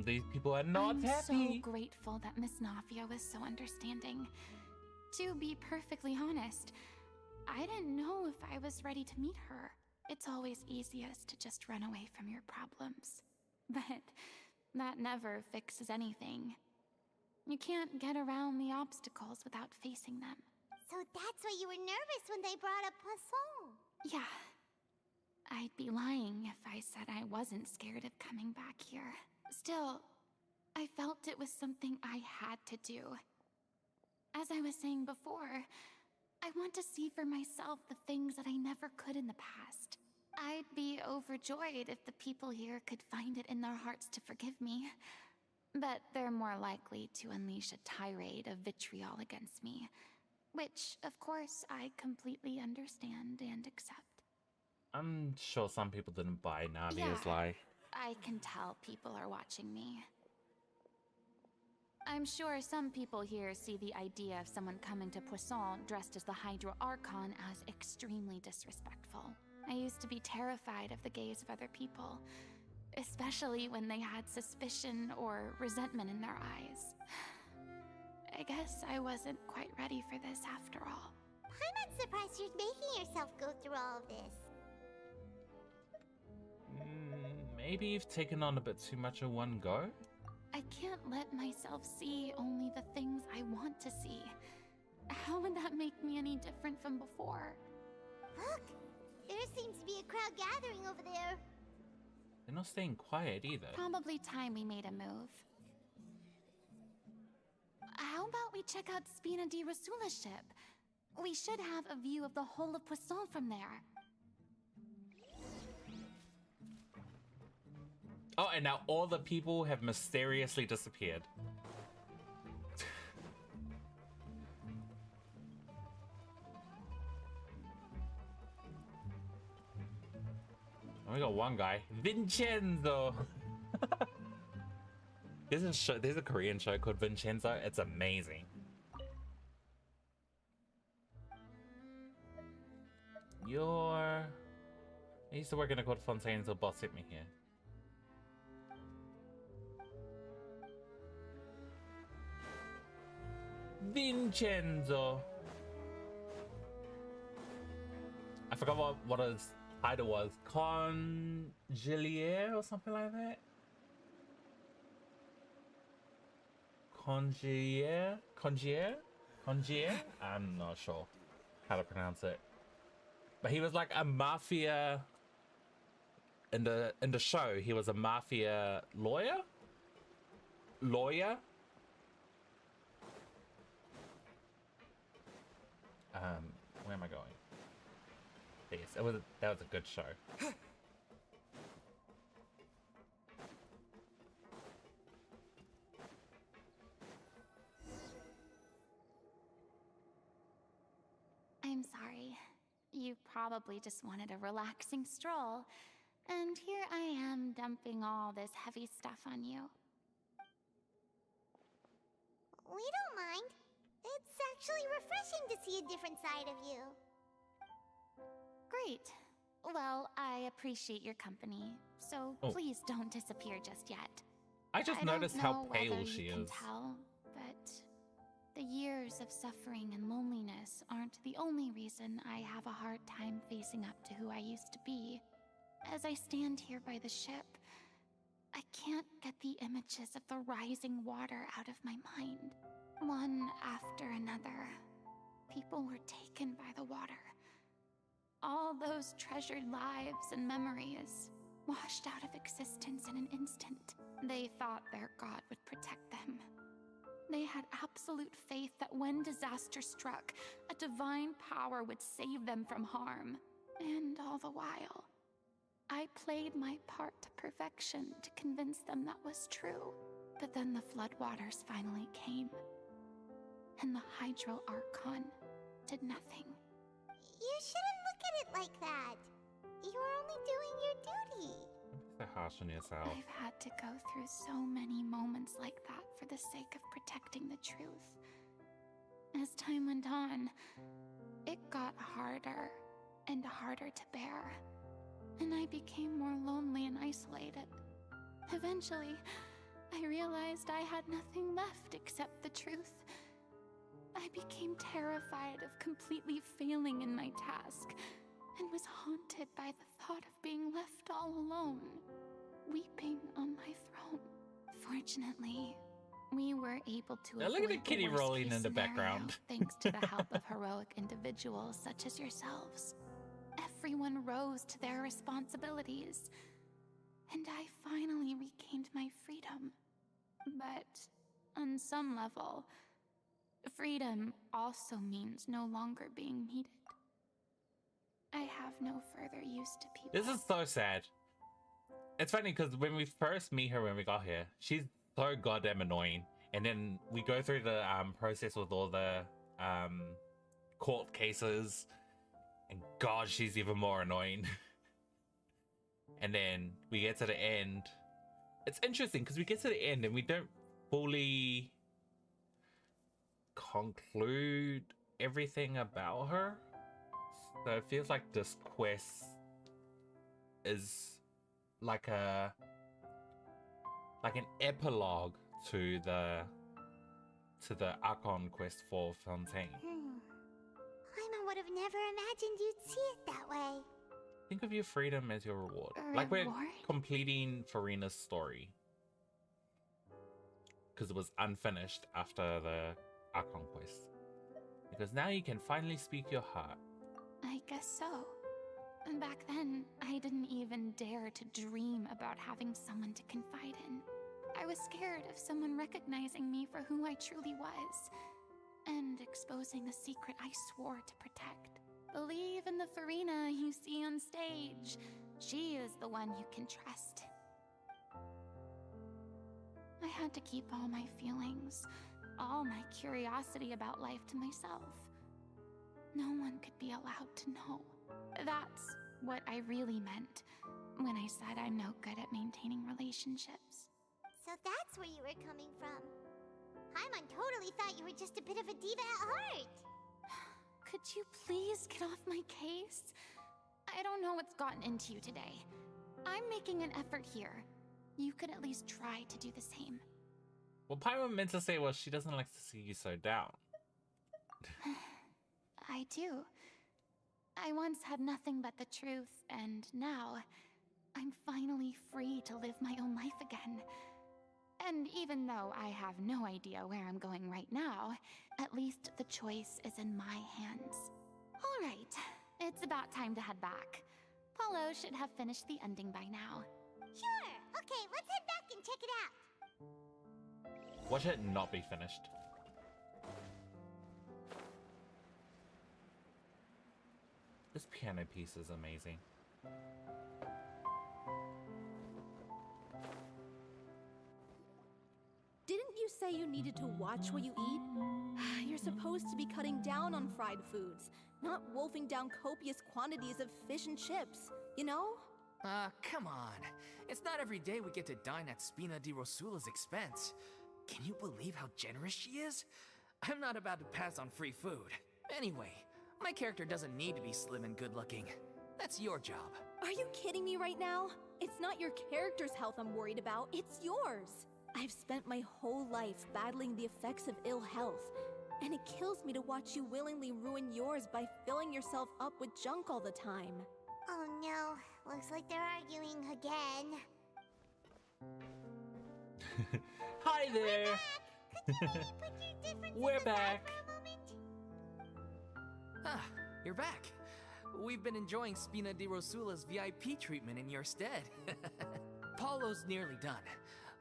These people are not I'm happy. so grateful that Miss Navia was so understanding. To be perfectly honest, I didn't know if I was ready to meet her. It's always easiest to just run away from your problems. But that never fixes anything. You can't get around the obstacles without facing them. So that's why you were nervous when they brought up Poisson. Yeah. I'd be lying if I said I wasn't scared of coming back here. Still, I felt it was something I had to do. As I was saying before, I want to see for myself the things that I never could in the past. I'd be overjoyed if the people here could find it in their hearts to forgive me. But they're more likely to unleash a tirade of vitriol against me. Which, of course, I completely understand and accept. I'm sure some people didn't buy Navia's Yeah. lie. I can tell people are watching me. I'm sure some people here see the idea of someone coming to Poisson dressed as the Hydro Archon as extremely disrespectful. I used to be terrified of the gaze of other people, especially when they had suspicion or resentment in their eyes. I guess I wasn't quite ready for this after all. I'm not surprised you're making yourself go through all of this. Maybe you've taken on a bit too much in one go? I can't let myself see only the things I want to see. How would that make me any different from before? Look! There seems to be a crowd gathering over there. They're not staying quiet either. Probably time we made a move. How about we check out Spina di Rosula's ship? We should have a view of the whole of Poisson from there. Oh, and now all the people have mysteriously disappeared. Oh, we got one guy, Vincenzo. There's a Korean show called Vincenzo. It's amazing. I used to work in a court Fontaine until boss hit me here. Vincenzo. I forgot what his title was. Congealier or something like that? Congier? I'm not sure how to pronounce it. But he was like a mafia in the show. He was a mafia lawyer. Where am I going? Yes, that was a good show. I'm sorry. You probably just wanted a relaxing stroll. And here I am dumping all this heavy stuff on you. We don't mind. It's actually refreshing to see a different side of you. Great. Well, I appreciate your company, so please don't disappear just yet. I just noticed how pale she you can is. Tell, but the years of suffering and loneliness aren't the only reason I have a hard time facing up to who I used to be. As I stand here by the ship, I can't get the images of the rising water out of my mind. One after another, people were taken by the water. All those treasured lives and memories washed out of existence in an instant. They thought their god would protect them. They had absolute faith that when disaster struck, a divine power would save them from harm. And all the while, I played my part to perfection to convince them that was true. But then the floodwaters finally came, and the Hydro Archon did nothing. You shouldn't look at it like that. You're only doing your duty. Don't be so harsh on yourself. I've had to go through so many moments like that for the sake of protecting the truth. As time went on, it got harder and harder to bear, and I became more lonely and isolated. Eventually, I realized I had nothing left except the truth. I became terrified of completely failing in my task, and was haunted by the thought of being left all alone, weeping on my throne. Fortunately, we were able to Now look at the avoid kitty worst rolling case in the scenario, background. thanks to the help of heroic individuals such as yourselves. Everyone rose to their responsibilities, and I finally regained my freedom. But on some level, freedom also means no longer being needed. I have no further use to people. This is so sad. It's funny because when we first meet her when we got here, she's so goddamn annoying. And then we go through the process with all the court cases, and God, she's even more annoying. And then we get to the end. It's interesting because we get to the end and we don't fully conclude everything about her. So it feels like this quest is like an epilogue to the Archon quest for Fontaine. Paimon would have never imagined you'd see it that way. Think of your freedom as your reward. Like we're completing Furina's story. Because it was unfinished after the Archon quest. Because now you can finally speak your heart. I guess so. Back then, I didn't even dare to dream about having someone to confide in. I was scared of someone recognizing me for who I truly was, and exposing the secret I swore to protect. Believe in the Furina you see on stage. She is the one you can trust. I had to keep all my feelings, all my curiosity about life to myself. No one could be allowed to know. That's what I really meant when I said I'm no good at maintaining relationships. So that's where you were coming from. Paimon totally thought you were just a bit of a diva at heart. Could you please get off my case? I don't know what's gotten into you today. I'm making an effort here. You could at least try to do the same. What Paimon meant to say was she doesn't like to see you so down. I do. I once had nothing but the truth, and now I'm finally free to live my own life again. And even though I have no idea where I'm going right now, at least the choice is in my hands. All right, it's about time to head back. Paulo should have finished the ending by now. Sure. Okay, let's head back and check it out. Watch it not be finished. This piano piece is amazing. Didn't you say you needed to watch what you eat? You're supposed to be cutting down on fried foods, not wolfing down copious quantities of fish and chips, you know? Come on. It's not every day we get to dine at Spina di Rosula's expense. Can you believe how generous she is? I'm not about to pass on free food. Anyway, my character doesn't need to be slim and good-looking. That's your job. Are you kidding me right now? It's not your character's health I'm worried about, it's yours. I've spent my whole life battling the effects of ill health, and it kills me to watch you willingly ruin yours by filling yourself up with junk all the time. Oh no, looks like they're arguing again. Hi there! We're back! Ah, you're back. We've been enjoying Spina di Rosula's VIP treatment in your stead. Paulo's nearly done.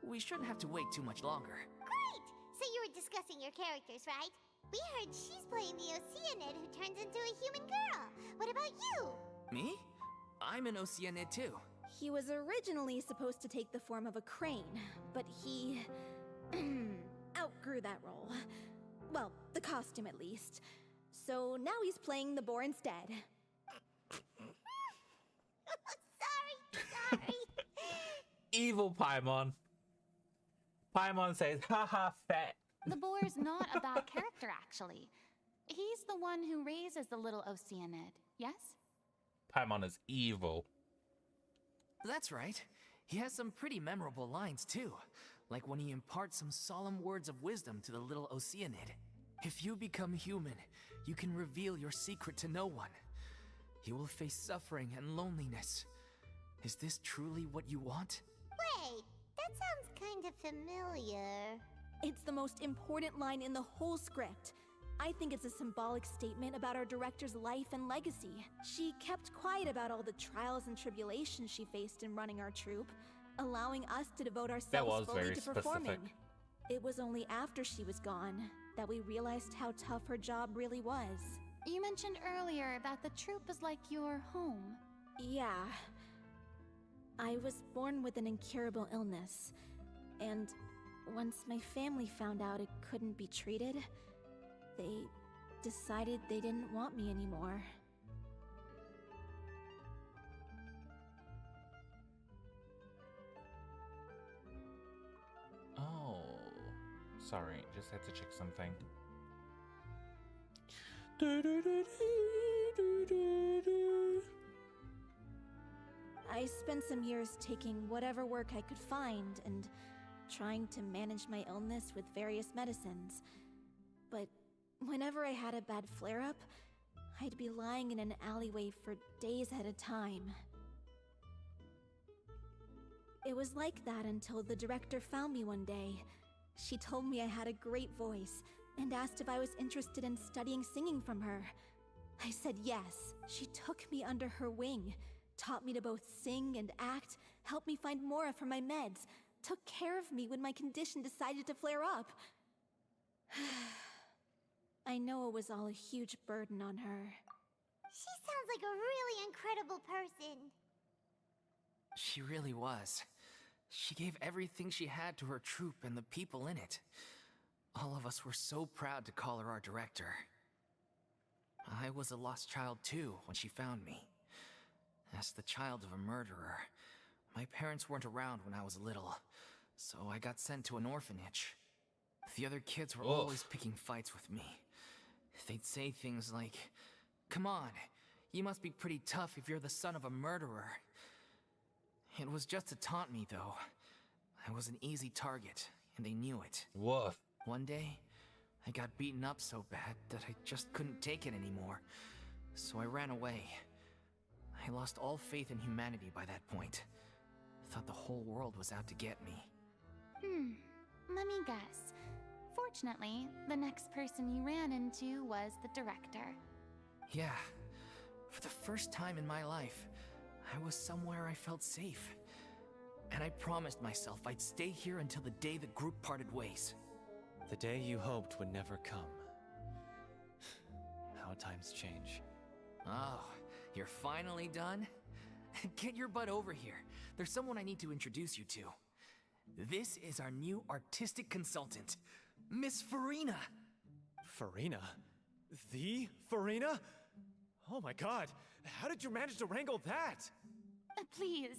We shouldn't have to wait too much longer. Great! So you were discussing your characters, right? We heard she's playing the Oceanid who turns into a human girl. What about you? Me? I'm an Oceanid too. He was originally supposed to take the form of a crane, but he outgrew that role. Well, the costume at least. So now he's playing the boar instead. Sorry. Evil Paimon. Paimon says, haha, fat. The boar's not a bad character, actually. He's the one who raises the little Oceanid, yes? Paimon is evil. That's right. He has some pretty memorable lines too. Like when he imparts some solemn words of wisdom to the little Oceanid. If you become human, you can reveal your secret to no one. You will face suffering and loneliness. Is this truly what you want? Wait, that sounds kind of familiar. It's the most important line in the whole script. I think it's a symbolic statement about our director's life and legacy. She kept quiet about all the trials and tribulations she faced in running our troupe, allowing us to devote ourselves fully to performing. It was only after she was gone that we realized how tough her job really was. You mentioned earlier that the troupe is like your home. Yeah. I was born with an incurable illness, and once my family found out it couldn't be treated, they decided they didn't want me anymore. Oh, sorry, just had to check something. I spent some years taking whatever work I could find and trying to manage my illness with various medicines. But whenever I had a bad flare-up, I'd be lying in an alleyway for days at a time. It was like that until the director found me one day. She told me I had a great voice and asked if I was interested in studying singing from her. I said yes. She took me under her wing, taught me to both sing and act, helped me find Mora for my meds, took care of me when my condition decided to flare up. I know it was all a huge burden on her. She sounds like a really incredible person. She really was. She gave everything she had to her troupe and the people in it. All of us were so proud to call her our director. I was a lost child too when she found me. As the child of a murderer, my parents weren't around when I was little, so I got sent to an orphanage. The other kids were always picking fights with me. They'd say things like, "Come on, You must be pretty tough if you're the son of a murderer. It was just to taunt me, though. I was an easy target, and they knew it. Woof. One day, I got beaten up so bad that I just couldn't take it anymore. So I ran away. I lost all faith in humanity by that point. Thought the whole world was out to get me. Let me guess. Fortunately, the next person you ran into was the director. Yeah. For the first time in my life, I was somewhere I felt safe. And I promised myself I'd stay here until the day the group parted ways. The day you hoped would never come. How times change. Oh, you're finally done? Get your butt over here. There's someone I need to introduce you to. This is our new artistic consultant, Miss Furina. Furina? The Furina? Oh my god, how did you manage to wrangle that? Please,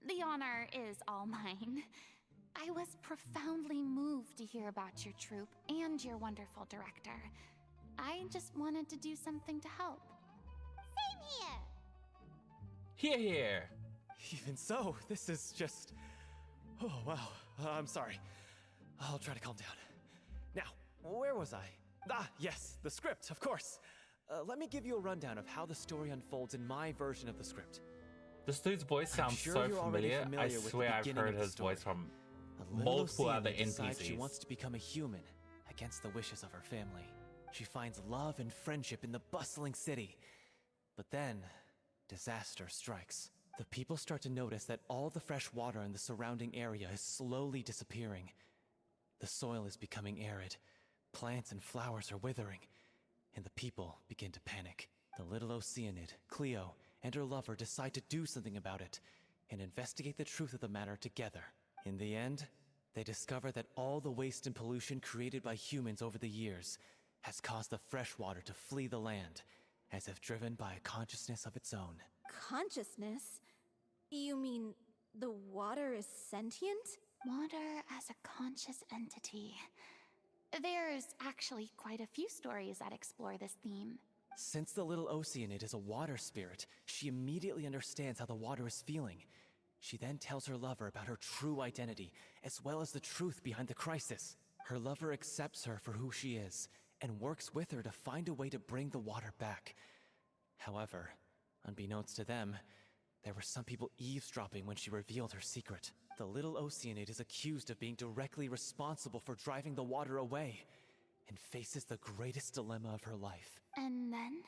the honor is all mine. I was profoundly moved to hear about your troupe and your wonderful director. I just wanted to do something to help. Same here! Here. Even so, this is just... Oh, wow. I'm sorry. I'll try to calm down. Now, where was I? Ah, yes, the script, of course. Let me give you a rundown of how the story unfolds in my version of the script. This dude's voice sounds sure so you're already familiar. I familiar with the swear I've beginning heard of the his story. voice from A little multiple other Oceana decides she NPCs. wants to become a human against the wishes of her family. She finds love and friendship in the bustling city. But then, disaster strikes. The people start to notice that all the fresh water in the surrounding area is slowly disappearing. The soil is becoming arid. Plants and flowers are withering. And the people begin to panic. The little Oceanid, Cleo, and her lover decide to do something about it and investigate the truth of the matter together. In the end, they discover that all the waste and pollution created by humans over the years has caused the fresh water to flee the land, as if driven by a consciousness of its own. Consciousness? You mean the water is sentient? Water as a conscious entity. There's actually quite a few stories that explore this theme. Since the little Oceanid is a water spirit, she immediately understands how the water is feeling. She then tells her lover about her true identity, as well as the truth behind the crisis. Her lover accepts her for who she is, and works with her to find a way to bring the water back. However, unbeknownst to them, there were some people eavesdropping when she revealed her secret. The little Oceanid is accused of being directly responsible for driving the water away, and faces the greatest dilemma of her life. And then?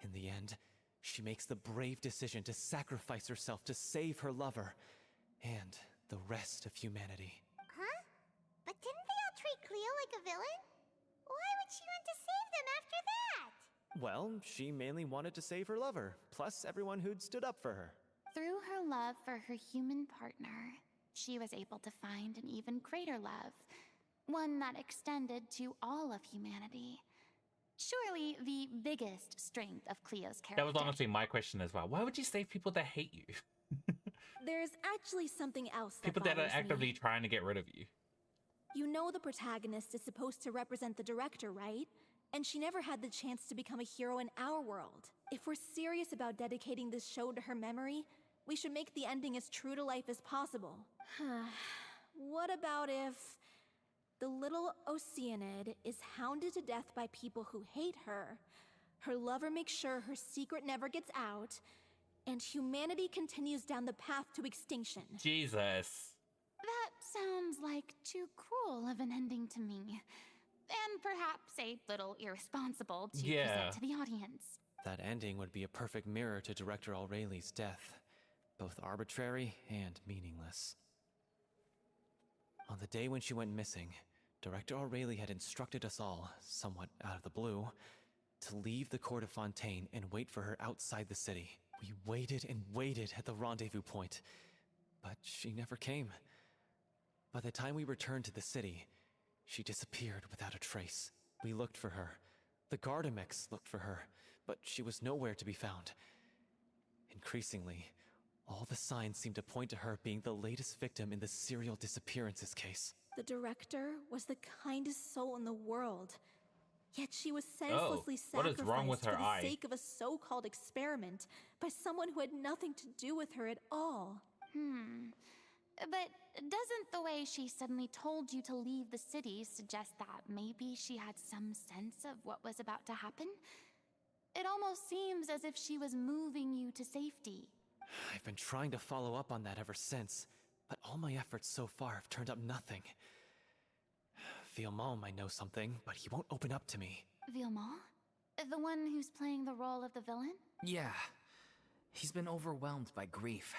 In the end, she makes the brave decision to sacrifice herself to save her lover, and the rest of humanity. Huh? But didn't they all treat Cleo like a villain? Why would she want to save them after that? Well, she mainly wanted to save her lover, plus everyone who'd stood up for her. Through her love for her human partner, she was able to find an even greater love. One that extended to all of humanity. Surely the biggest strength of Cleo's character. That was honestly my question as well. Why would you save people that hate you? There's actually something else that People that are bothers me. actively trying to get rid of you. You know the protagonist is supposed to represent the director, right? And she never had the chance to become a hero in our world. If we're serious about dedicating this show to her memory, we should make the ending as true to life as possible. What about if the little Oceanid is hounded to death by people who hate her, her lover makes sure her secret never gets out, and humanity continues down the path to extinction? Jesus. That sounds like too cruel of an ending to me. And perhaps a little irresponsible to present to the audience. That ending would be a perfect mirror to Director Aureli's death. Both arbitrary and meaningless. On the day when she went missing, Director Aureli had instructed us all, somewhat out of the blue, to leave the court of Fontaine and wait for her outside the city. We waited and waited at the rendezvous point, but she never came. By the time we returned to the city, she disappeared without a trace. We looked for her. The Gardamex looked for her, but she was nowhere to be found. Increasingly, all the signs seemed to point to her being the latest victim in the serial disappearances case. The director was the kindest soul in the world. Yet she was senselessly what is wrong with sacrificed her for the eye? sake of a so-called experiment by someone who had nothing to do with her at all. But doesn't the way she suddenly told you to leave the city suggest that maybe she had some sense of what was about to happen? It almost seems as if she was moving you to safety. I've been trying to follow up on that ever since, but all my efforts so far have turned up nothing. Villemont might know something, but he won't open up to me. Villemont? The one who's playing the role of the villain? Yeah. He's been overwhelmed by grief.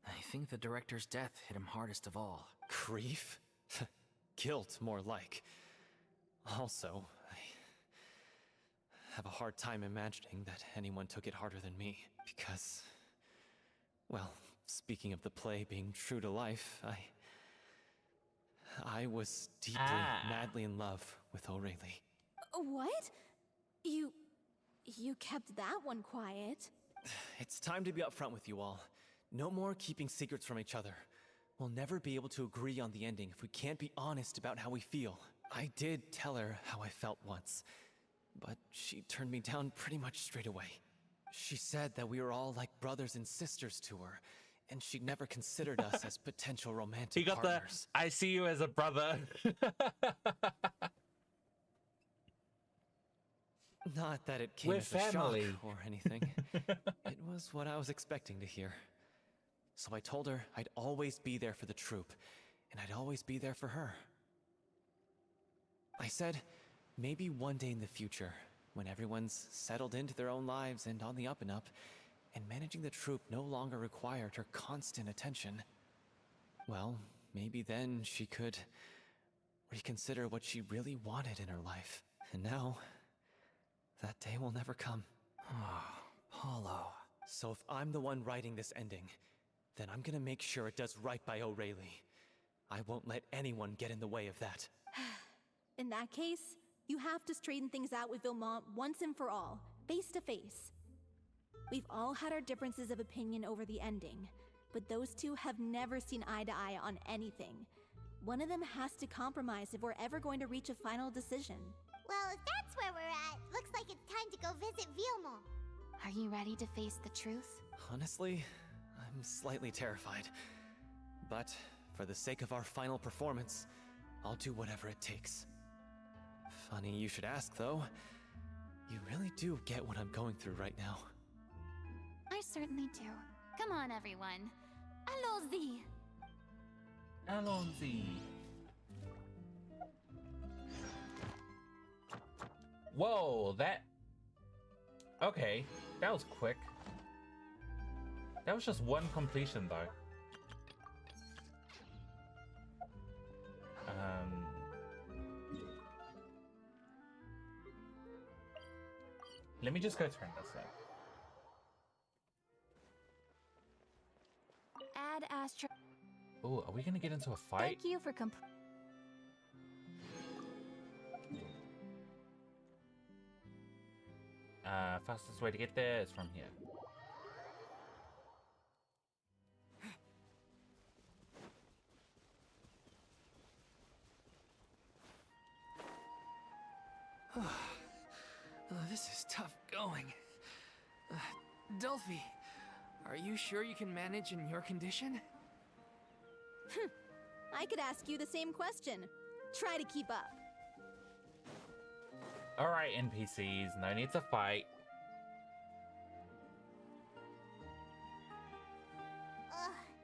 I think the director's death hit him hardest of all. Grief? Guilt, more like. Also, I have a hard time imagining that anyone took it harder than me, because... Well, speaking of the play being true to life, I was deeply, madly in love with Aurelie. What? You kept that one quiet. It's time to be upfront with you all. No more keeping secrets from each other. We'll never be able to agree on the ending if we can't be honest about how we feel. I did tell her how I felt once, but she turned me down pretty much straight away. She said that we were all like brothers and sisters to her, and she'd never considered us as potential romantic He got partners. the, I see you as a brother. Not that it came We're as family. a shock or anything. It was what I was expecting to hear. So I told her I'd always be there for the troupe, and I'd always be there for her. I said, maybe one day in the future, when everyone's settled into their own lives and on the up and up, and managing the troupe no longer required her constant attention, well, maybe then she could reconsider what she really wanted in her life. And now, that day will never come. Oh, Paulo. So if I'm the one writing this ending, then I'm gonna make sure it does right by Aurelie. I won't let anyone get in the way of that. In that case, you have to straighten things out with Villemont once and for all, face to face. We've all had our differences of opinion over the ending, but those two have never seen eye to eye on anything. One of them has to compromise if we're ever going to reach a final decision. Well, if that's where we're at, looks like it's time to go visit Villemont. Are you ready to face the truth? Honestly, I'm slightly terrified. But for the sake of our final performance, I'll do whatever it takes. Funny you should ask, though. You really do get what I'm going through right now. I certainly do. Come on, everyone. Allons-y! Allons-y. Whoa, that... Okay, that was quick. That was just one completion, though. Let me just go turn this up. Add Astro. Oh, are we gonna get into a fight? Thank you for Fastest way to get there is from here. This is tough going. Delphi, are you sure you can manage in your condition? I could ask you the same question. Try to keep up. Alright, NPCs, no need to fight.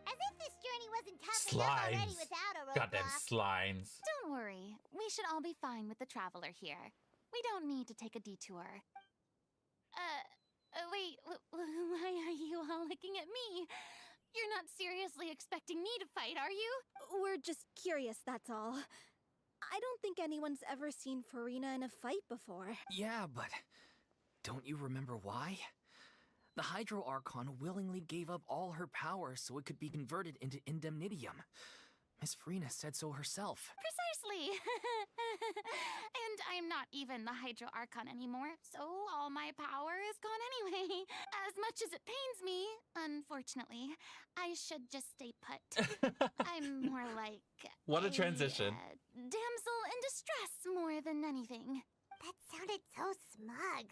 As if this journey wasn't tough enough already Slimes. without a roadblock. Goddamn slimes. Don't worry. We should all be fine with the traveler here. We don't need to take a detour. Wait, why are you all looking at me? You're not seriously expecting me to fight, are you? We're just curious, that's all. I don't think anyone's ever seen Furina in a fight before. Yeah, but don't you remember why? The Hydro Archon willingly gave up all her power so it could be converted into indemnitium. Miss Furina said so herself. Precisely! And I'm not even the Hydro Archon anymore, so all my power is gone anyway. As much as it pains me, unfortunately, I should just stay put. I'm more like... What a transition. Damsel in distress more than anything. That's It's so smug.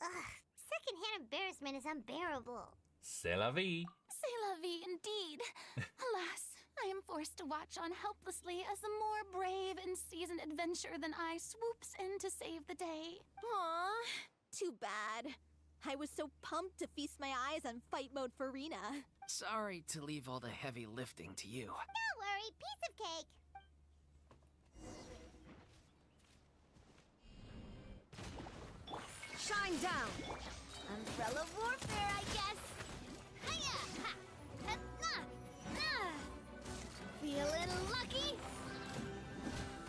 Ugh, secondhand embarrassment is unbearable. C'est la vie. C'est la vie indeed. Alas, I am forced to watch on helplessly as a more brave and seasoned adventurer than I swoops in to save the day. Aw, too bad. I was so pumped to feast my eyes on fight mode Furina. Sorry to leave all the heavy lifting to you. Don't worry, piece of cake. Shine down! Umbrella warfare, I guess. Hiya! Ha! Ha! Nah! Nah! Feeling lucky?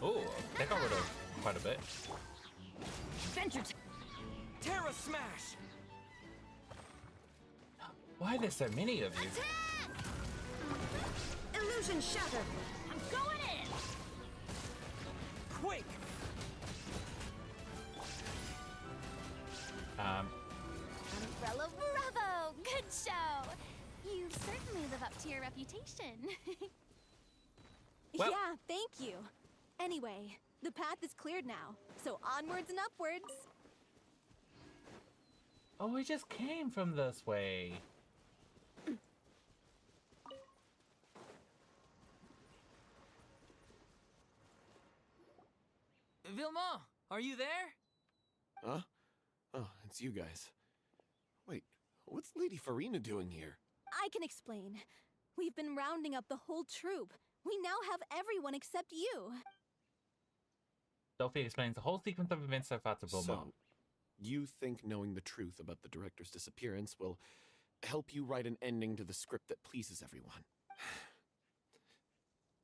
Oh, they got rid of quite a bit. Venture Terra Smash! Why are there so many of you? Attack! Illusion Shatter! I'm going in! Quake! Umbrella Bravo! Good show! You certainly live up to your reputation. Well- Yeah, thank you. Anyway, the path is cleared now, so onwards and upwards. Oh, we just came from this way. Vilma, are you there? Huh? Oh, it's you guys. Wait, what's Lady Furina doing here? I can explain. We've been rounding up the whole troop. We now have everyone except you. Sophie explains the whole sequence of events so far to Vilma. So, you think knowing the truth about the director's disappearance will help you write an ending to the script that pleases everyone?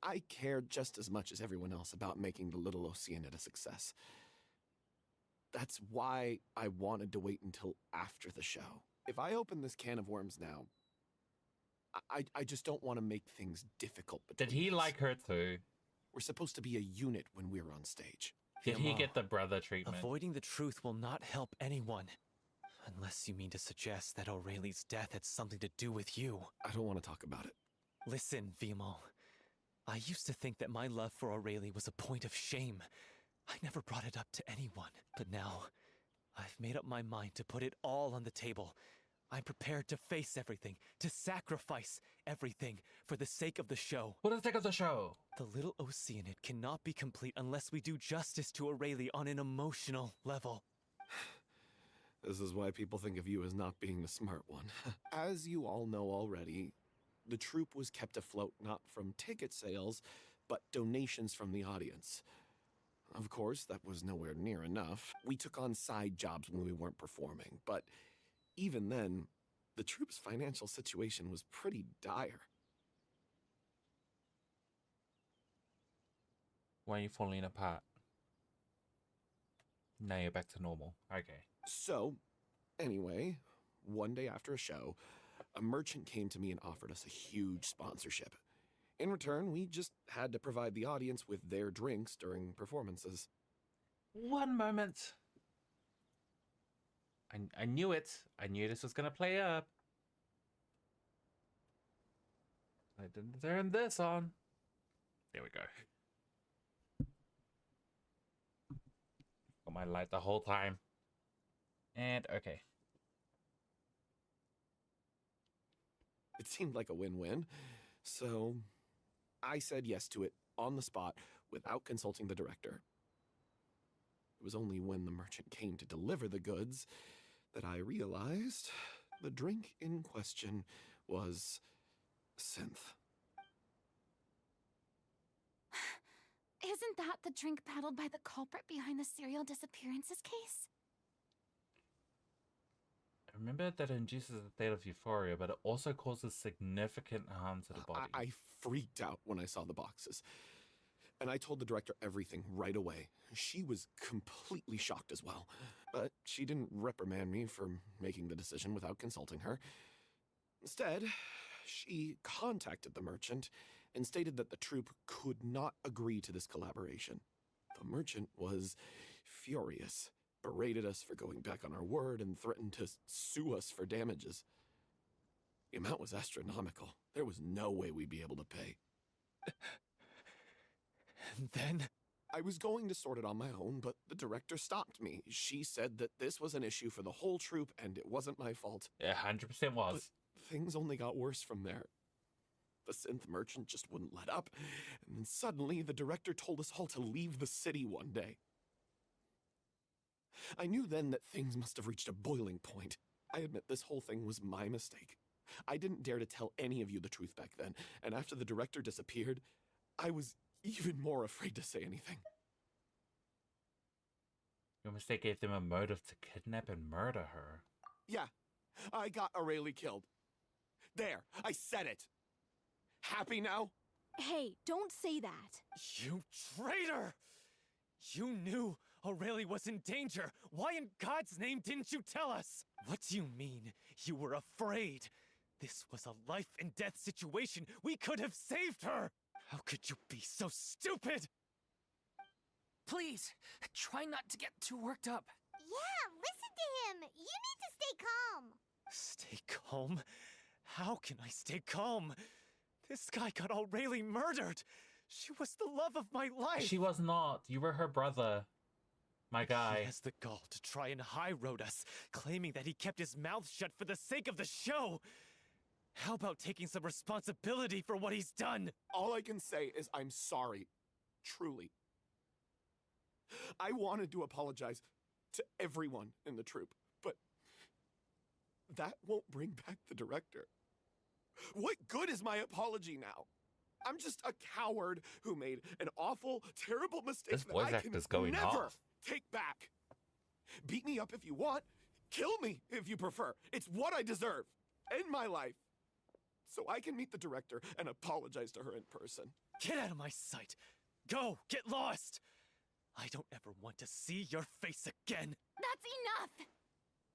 I care just as much as everyone else about making the Little Oceanid a success. That's why I wanted to wait until after the show. If I open this can of worms now, I just don't want to make things difficult between Did he us. like her too? We're supposed to be a unit when we're on stage. Did he Vilma, get the brother treatment? Avoiding the truth will not help anyone. Unless you mean to suggest that Aurelie's death had something to do with you. I don't want to talk about it. Listen, Vimo. I used to think that my love for Aurelie was a point of shame. I never brought it up to anyone. But now, I've made up my mind to put it all on the table. I'm prepared to face everything, to sacrifice everything for the sake of the show. For the sake of the show. The Little Oceanid cannot be complete unless we do justice to Aurelie on an emotional level. This is why people think of you as not being the smart one. As you all know already, the troupe was kept afloat not from ticket sales, but donations from the audience. Of course, that was nowhere near enough. We took on side jobs when we weren't performing, but even then, the troupe's financial situation was pretty dire. Why are you falling apart? Now you're back to normal. Okay. So, anyway, one day after a show, a merchant came to me and offered us a huge sponsorship. In return, we just had to provide the audience with their drinks during performances. One moment. I knew it. I knew this was gonna play up. I didn't turn this on. There we go. Got my light the whole time. And okay. It seemed like a win-win, so I said yes to it on the spot without consulting the director. It was only when the merchant came to deliver the goods that I realized the drink in question was synth. Isn't that the drink peddled by the culprit behind the serial disappearances case? I remember that it induces a state of euphoria, but it also causes significant harm to the body. I freaked out when I saw the boxes. And I told the director everything right away. She was completely shocked as well. But she didn't reprimand me for making the decision without consulting her. Instead, she contacted the merchant and stated that the troupe could not agree to this collaboration. The merchant was furious, berated us for going back on our word, and threatened to sue us for damages. The amount was astronomical. There was no way we'd be able to pay. And then I was going to sort it on my own, but the director stopped me. She said that this was an issue for the whole troupe and it wasn't my fault. It 100% was. But things only got worse from there. The synth merchant just wouldn't let up, and then suddenly the director told us all to leave the city one day. I knew then that things must have reached a boiling point. I admit this whole thing was my mistake. I didn't dare to tell any of you the truth back then, and after the director disappeared, I was even more afraid to say anything. Your mistake gave them a motive to kidnap and murder her. Yeah, I got Aurelie killed. There, I said it. Happy now? Hey, don't say that. You traitor! You knew Aurelie was in danger. Why in God's name didn't you tell us? What do you mean? You were afraid. This was a life and death situation. We could have saved her. How could you be so stupid? Please, try not to get too worked up. Yeah, listen to him. You need to stay calm. Stay calm? How can I stay calm? This guy got Aurelie murdered. She was the love of my life. She was not. You were her brother. My guy. He has the gall to try and high-road us, claiming that he kept his mouth shut for the sake of the show. How about taking some responsibility for what he's done? All I can say is I'm sorry. Truly. I wanted to apologize to everyone in the troupe, but that won't bring back the director. What good is my apology now? I'm just a coward who made an awful, terrible mistake This that voice I actor's can going never off. take back. Beat me up if you want. Kill me if you prefer. It's what I deserve. End my life. So I can meet the director and apologize to her in person. Get out of my sight. Go, get lost. I don't ever want to see your face again. That's enough!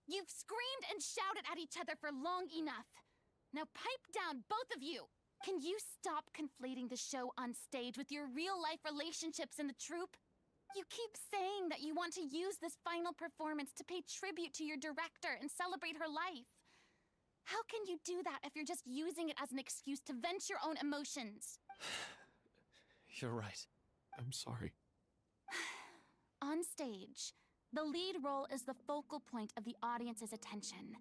You've screamed and shouted at each other for long enough. Now pipe down, both of you! Can you stop conflating the show on stage with your real-life relationships in the troupe? You keep saying that you want to use this final performance to pay tribute to your director and celebrate her life. How can you do that if you're just using it as an excuse to vent your own emotions? You're right. I'm sorry. On stage, the lead role is the focal point of the audience's attention.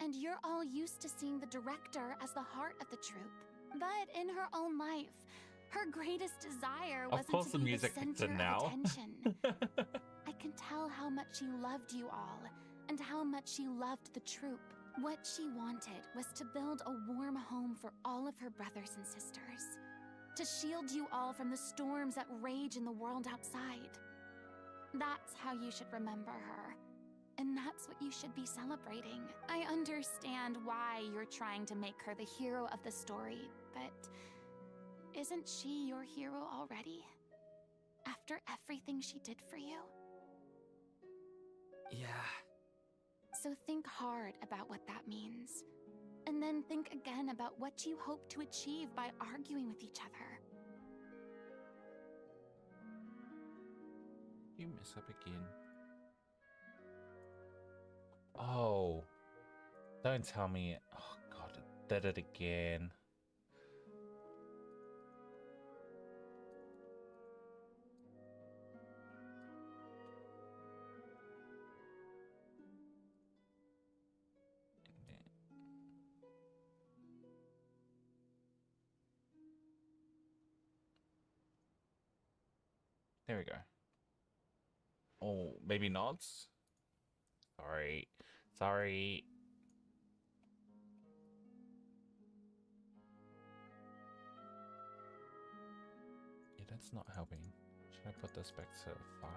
And you're all used to seeing the director as the heart of the troupe. But in her own life, her greatest desire wasn't to be the center of attention. I can tell how much she loved you all, and how much she loved the troupe. What she wanted was to build a warm home for all of her brothers and sisters. To shield you all from the storms that rage in the world outside. That's how you should remember her. And that's what you should be celebrating. I understand why you're trying to make her the hero of the story, but isn't she your hero already? After everything she did for you? Yeah. So think hard about what that means. And then think again about what you hope to achieve by arguing with each other. You mess up again. Oh. Don't tell me. Oh god, it did it again. There we go. Oh, maybe not? Sorry. Sorry. Yeah, that's not helping. Should I put this back to 5?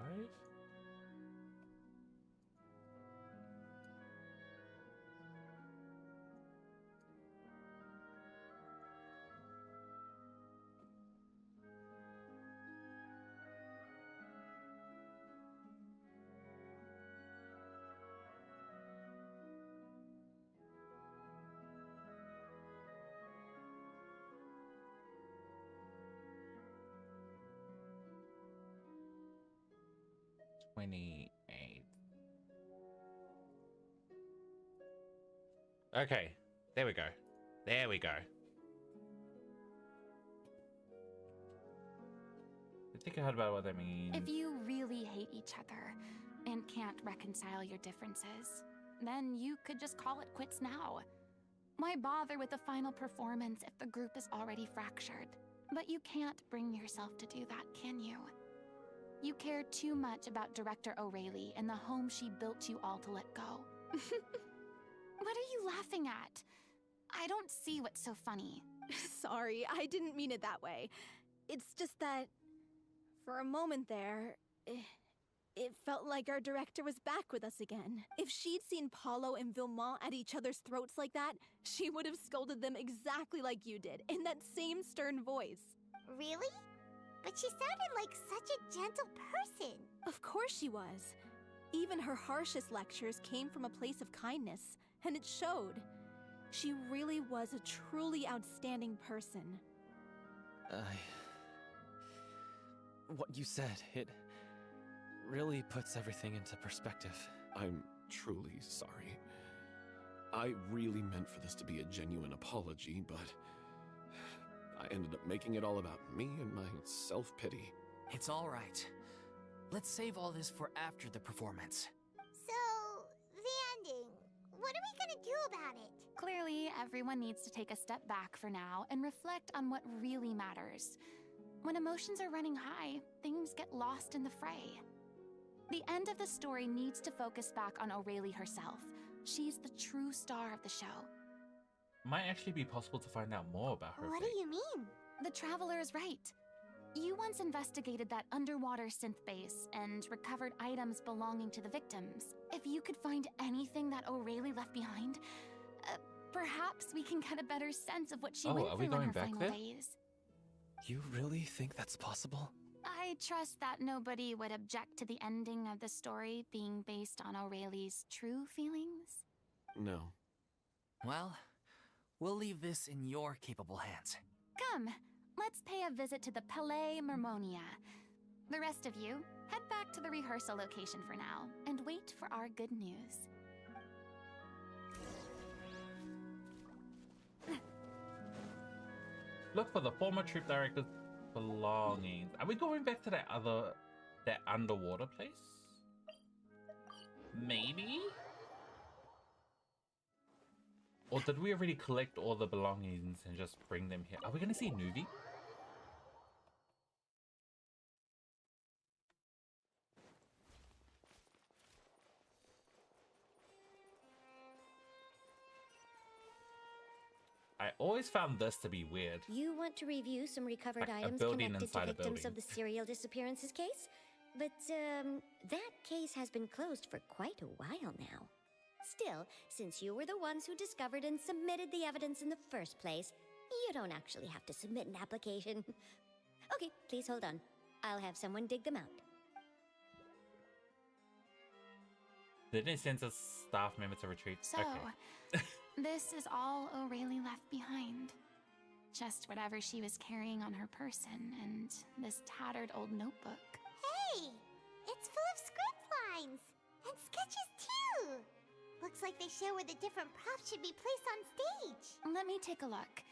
Okay, there we go. There we go. think I heard about what that means. If you really hate each other and can't reconcile your differences, then you could just call it quits now. Why bother with the final performance if the group is already fractured? But you can't bring yourself to do that, can you? You care too much about Director O'Reilly and the home she built you all to let go. What are you laughing at? I don't see what's so funny. Sorry, I didn't mean it that way. It's just that, for a moment there, it felt like our director was back with us again. If she'd seen Paulo and Vilmont at each other's throats like that, she would have scolded them exactly like you did, in that same stern voice. Really? But she sounded like such a gentle person. Of course she was. Even her harshest lectures came from a place of kindness, and it showed. She really was a truly outstanding person. What you said, it really puts everything into perspective. I'm truly sorry. I really meant for this to be a genuine apology, but I ended up making it all about me and my self-pity. It's all right. Let's save all this for after the performance. So, the ending. What are we gonna do about it? Clearly, everyone needs to take a step back for now and reflect on what really matters. When emotions are running high, things get lost in the fray. The end of the story needs to focus back on O'Reilly herself. She's the true star of the show. Might actually be possible to find out more about her What fate. do you mean? The Traveler is right. You once investigated that underwater synth base and recovered items belonging to the victims. If you could find anything that O'Reilly left behind, perhaps we can get a better sense of what she went are we through in going her back final there? days. You really think that's possible? I trust that nobody would object to the ending of the story being based on O'Reilly's true feelings. No. Well, we'll leave this in your capable hands. Come, let's pay a visit to the Palais Mermonia. The rest of you, head back to the rehearsal location for now, and wait for our good news. Look for the former troop director's belongings. Are we going back to that underwater place? Maybe? Or did we already collect all the belongings and just bring them here? Are we gonna see Nuvi? I always found this to be weird. You want to review some recovered Like a items building connected to inside a victims building. of the serial disappearances case? But, that case has been closed for quite a while now. Still, since you were the ones who discovered and submitted the evidence in the first place, you don't actually have to submit an application. Okay, please hold on. I'll have someone dig them out. Didn't it send a staff member to retreat? So, this is all O'Reilly left behind. Just whatever she was carrying on her person and this tattered old notebook. Hey! It's full of script lines! And sketches too! Looks like they show where the different props should be placed on stage. Let me take a look.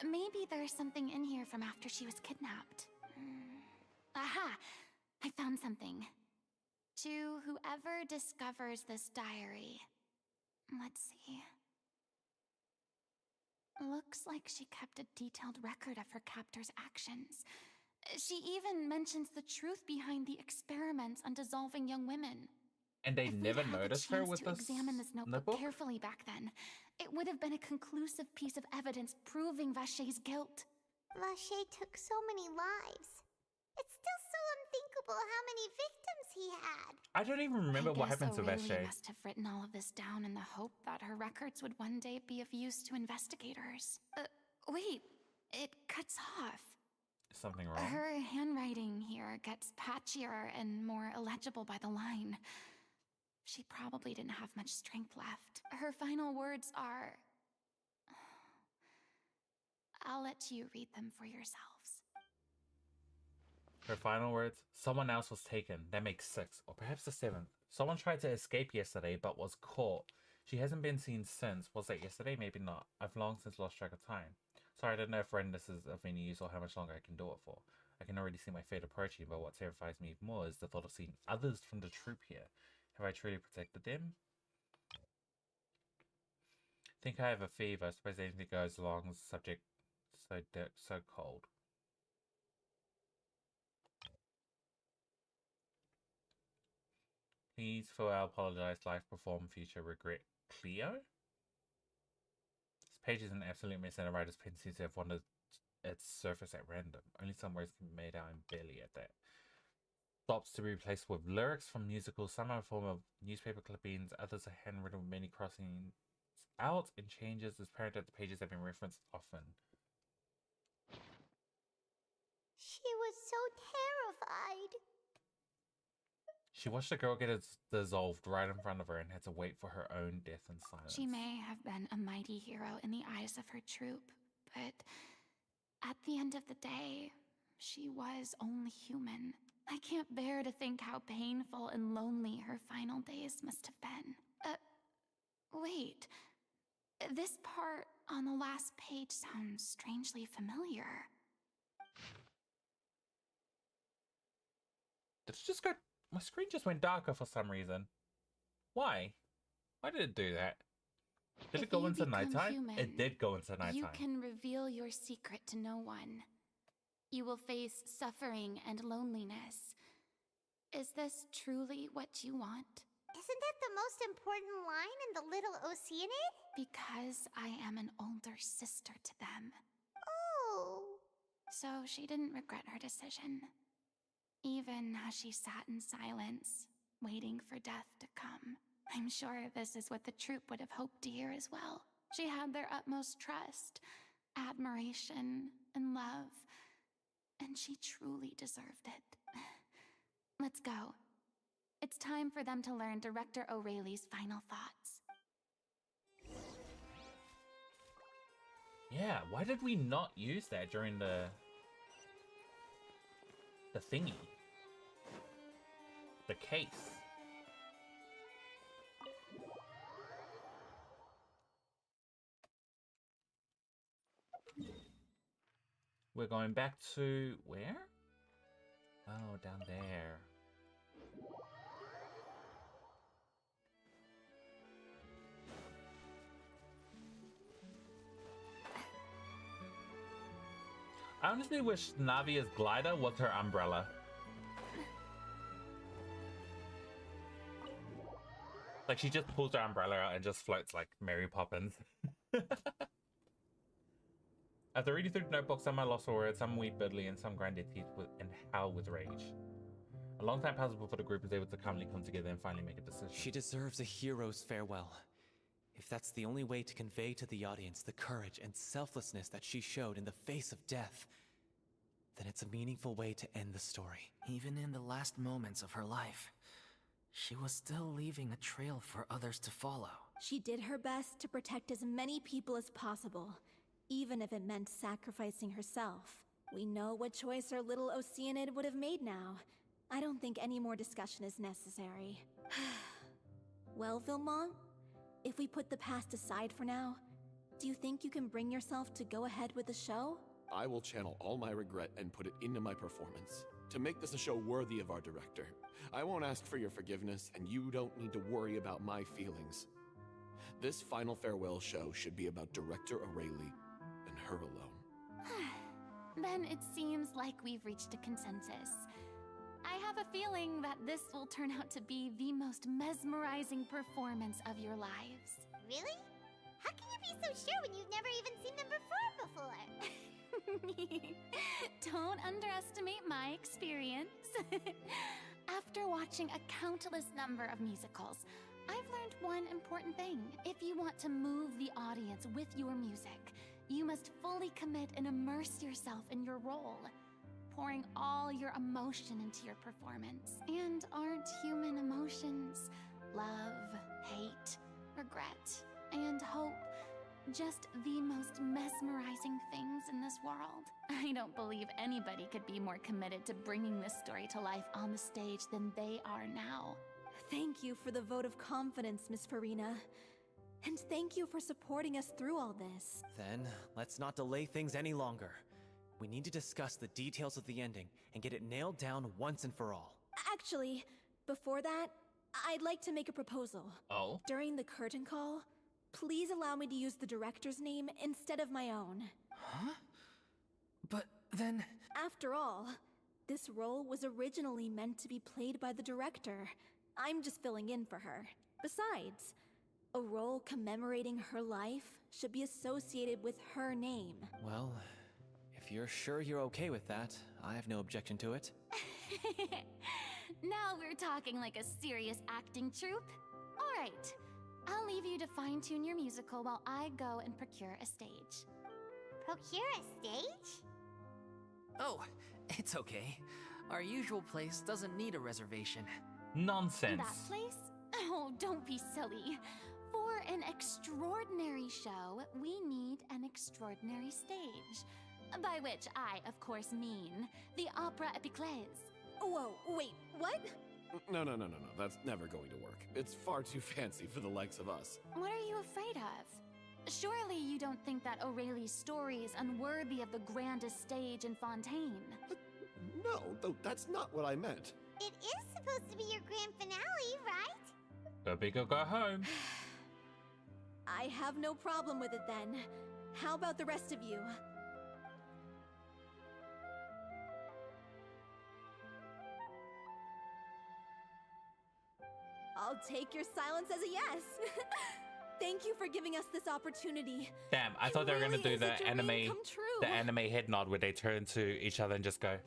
Maybe there's something in here from after she was kidnapped. Aha! I found something. To whoever discovers this diary. Let's see. Looks like she kept a detailed record of her captor's actions. She even mentions the truth behind the experiments on dissolving young women. And they never If we'd had the noticed her chance with to this examine this notebook carefully back then, it would have been a conclusive piece of evidence proving Vachey's guilt. Vachey took so many lives. It's still so unthinkable how many victims he had. I don't even remember what I guess happened to O'Reilly Vachey. must have written all of this down in the hope that her records would one day be of use to investigators. Wait, it cuts off. Something wrong? Her handwriting here gets patchier and more illegible by the line. She probably didn't have much strength left. Her final words are... I'll let you read them for yourselves. Her final words, someone else was taken. That makes 6, or perhaps the 7th. Someone tried to escape yesterday, but was caught. She hasn't been seen since. Was that yesterday? Maybe not. I've long since lost track of time. Sorry, I don't know if this is of any use or how much longer I can do it for. I can already see my fate approaching, but what terrifies me even more is the thought of seeing others from the troop here. Have I truly protected them? Think I have a fever. I suppose anything goes along with the subject so cold. Please farewell, apologize, life, perform, future, regret, Cleo? This page is an absolute mess and a writer's pen seems to have wandered its surface at random. Only some words can be made out. I'm barely at that. Stops to be replaced with lyrics from musicals, some are in the form of newspaper clippings, others are handwritten with many crossings out and changes. It's apparent that the pages have been referenced often. She was so terrified. She watched a girl get dissolved right in front of her and had to wait for her own death in silence. She may have been a mighty hero in the eyes of her troop, but at the end of the day, she was only human. I can't bear to think how painful and lonely her final days must have been. Wait. This part on the last page sounds strangely familiar. Did it just go... My screen just went darker for some reason. Why? Why did it do that? Did it go into nighttime? Human, it did go into nighttime. You can reveal your secret to no one. You will face suffering and loneliness. Is this truly what you want? Isn't that the most important line in the Little Oceanid? Because I am an older sister to them. Oh. So she didn't regret her decision. Even as she sat in silence, waiting for death to come. I'm sure this is what the troupe would have hoped to hear as well. She had their utmost trust, admiration, and love. And she truly deserved it. Let's go. It's time for them to learn Director O'Reilly's final thoughts. Yeah, why did we not use that during the thingy? The case. We're going back to where? Oh, down there. I honestly wish Navia's glider was her umbrella. Like, she just pulls her umbrella out and just floats like Mary Poppins. After reading through the notebook, some are lost for words, some weep bitterly, and some grind their teeth and howl with rage. A long time passes before the group is able to calmly come together and finally make a decision. She deserves a hero's farewell. If that's the only way to convey to the audience the courage and selflessness that she showed in the face of death, then it's a meaningful way to end the story. Even in the last moments of her life, she was still leaving a trail for others to follow. She did her best to protect as many people as possible, even if it meant sacrificing herself. We know what choice our little Oceanid would have made now. I don't think any more discussion is necessary. Well, Vilmont, if we put the past aside for now, do you think you can bring yourself to go ahead with the show? I will channel all my regret and put it into my performance. To make this a show worthy of our director. I won't ask for your forgiveness, and you don't need to worry about my feelings. This final farewell show should be about Director O'Reilly and her alone. Then it seems like we've reached a consensus. I have a feeling that this will turn out to be the most mesmerizing performance of your lives. Really? How can you be so sure when you've never even seen them perform before? Don't underestimate my experience. After watching a countless number of musicals, I've learned one important thing. If you want to move the audience with your music, you must fully commit and immerse yourself in your role, pouring all your emotion into your performance. And aren't human emotions love, hate, regret, and hope just the most mesmerizing things in this world? I don't believe anybody could be more committed to bringing this story to life on the stage than they are now. Thank you for the vote of confidence, Miss Furina. And thank you for supporting us through all this. Then, let's not delay things any longer. We need to discuss the details of the ending and get it nailed down once and for all. Actually, before that, I'd like to make a proposal. Oh? During the curtain call, please allow me to use the director's name instead of my own. Huh? But then... After all, this role was originally meant to be played by the director. I'm just filling in for her. Besides, a role commemorating her life should be associated with her name. Well, if you're sure you're okay with that, I have no objection to it. Now we're talking like a serious acting troupe. All right, I'll leave you to fine-tune your musical while I go and procure a stage. Procure a stage? Oh, it's okay. Our usual place doesn't need a reservation. Nonsense. That place? Oh, don't be silly. For an extraordinary show, we need an extraordinary stage. By which I, of course, mean the Opera Epiclese. Whoa, wait, what? No. That's never going to work. It's far too fancy for the likes of us. What are you afraid of? Surely you don't think that Aurelie's story is unworthy of the grandest stage in Fontaine. No, though that's not what I meant. It is supposed to be your grand finale, right? Go big or go home. I have no problem with it then. How about the rest of you? I'll take your silence as a yes. Thank you for giving us this opportunity. Damn, I thought they were gonna do the anime, the anime head nod where they turn to each other and just go.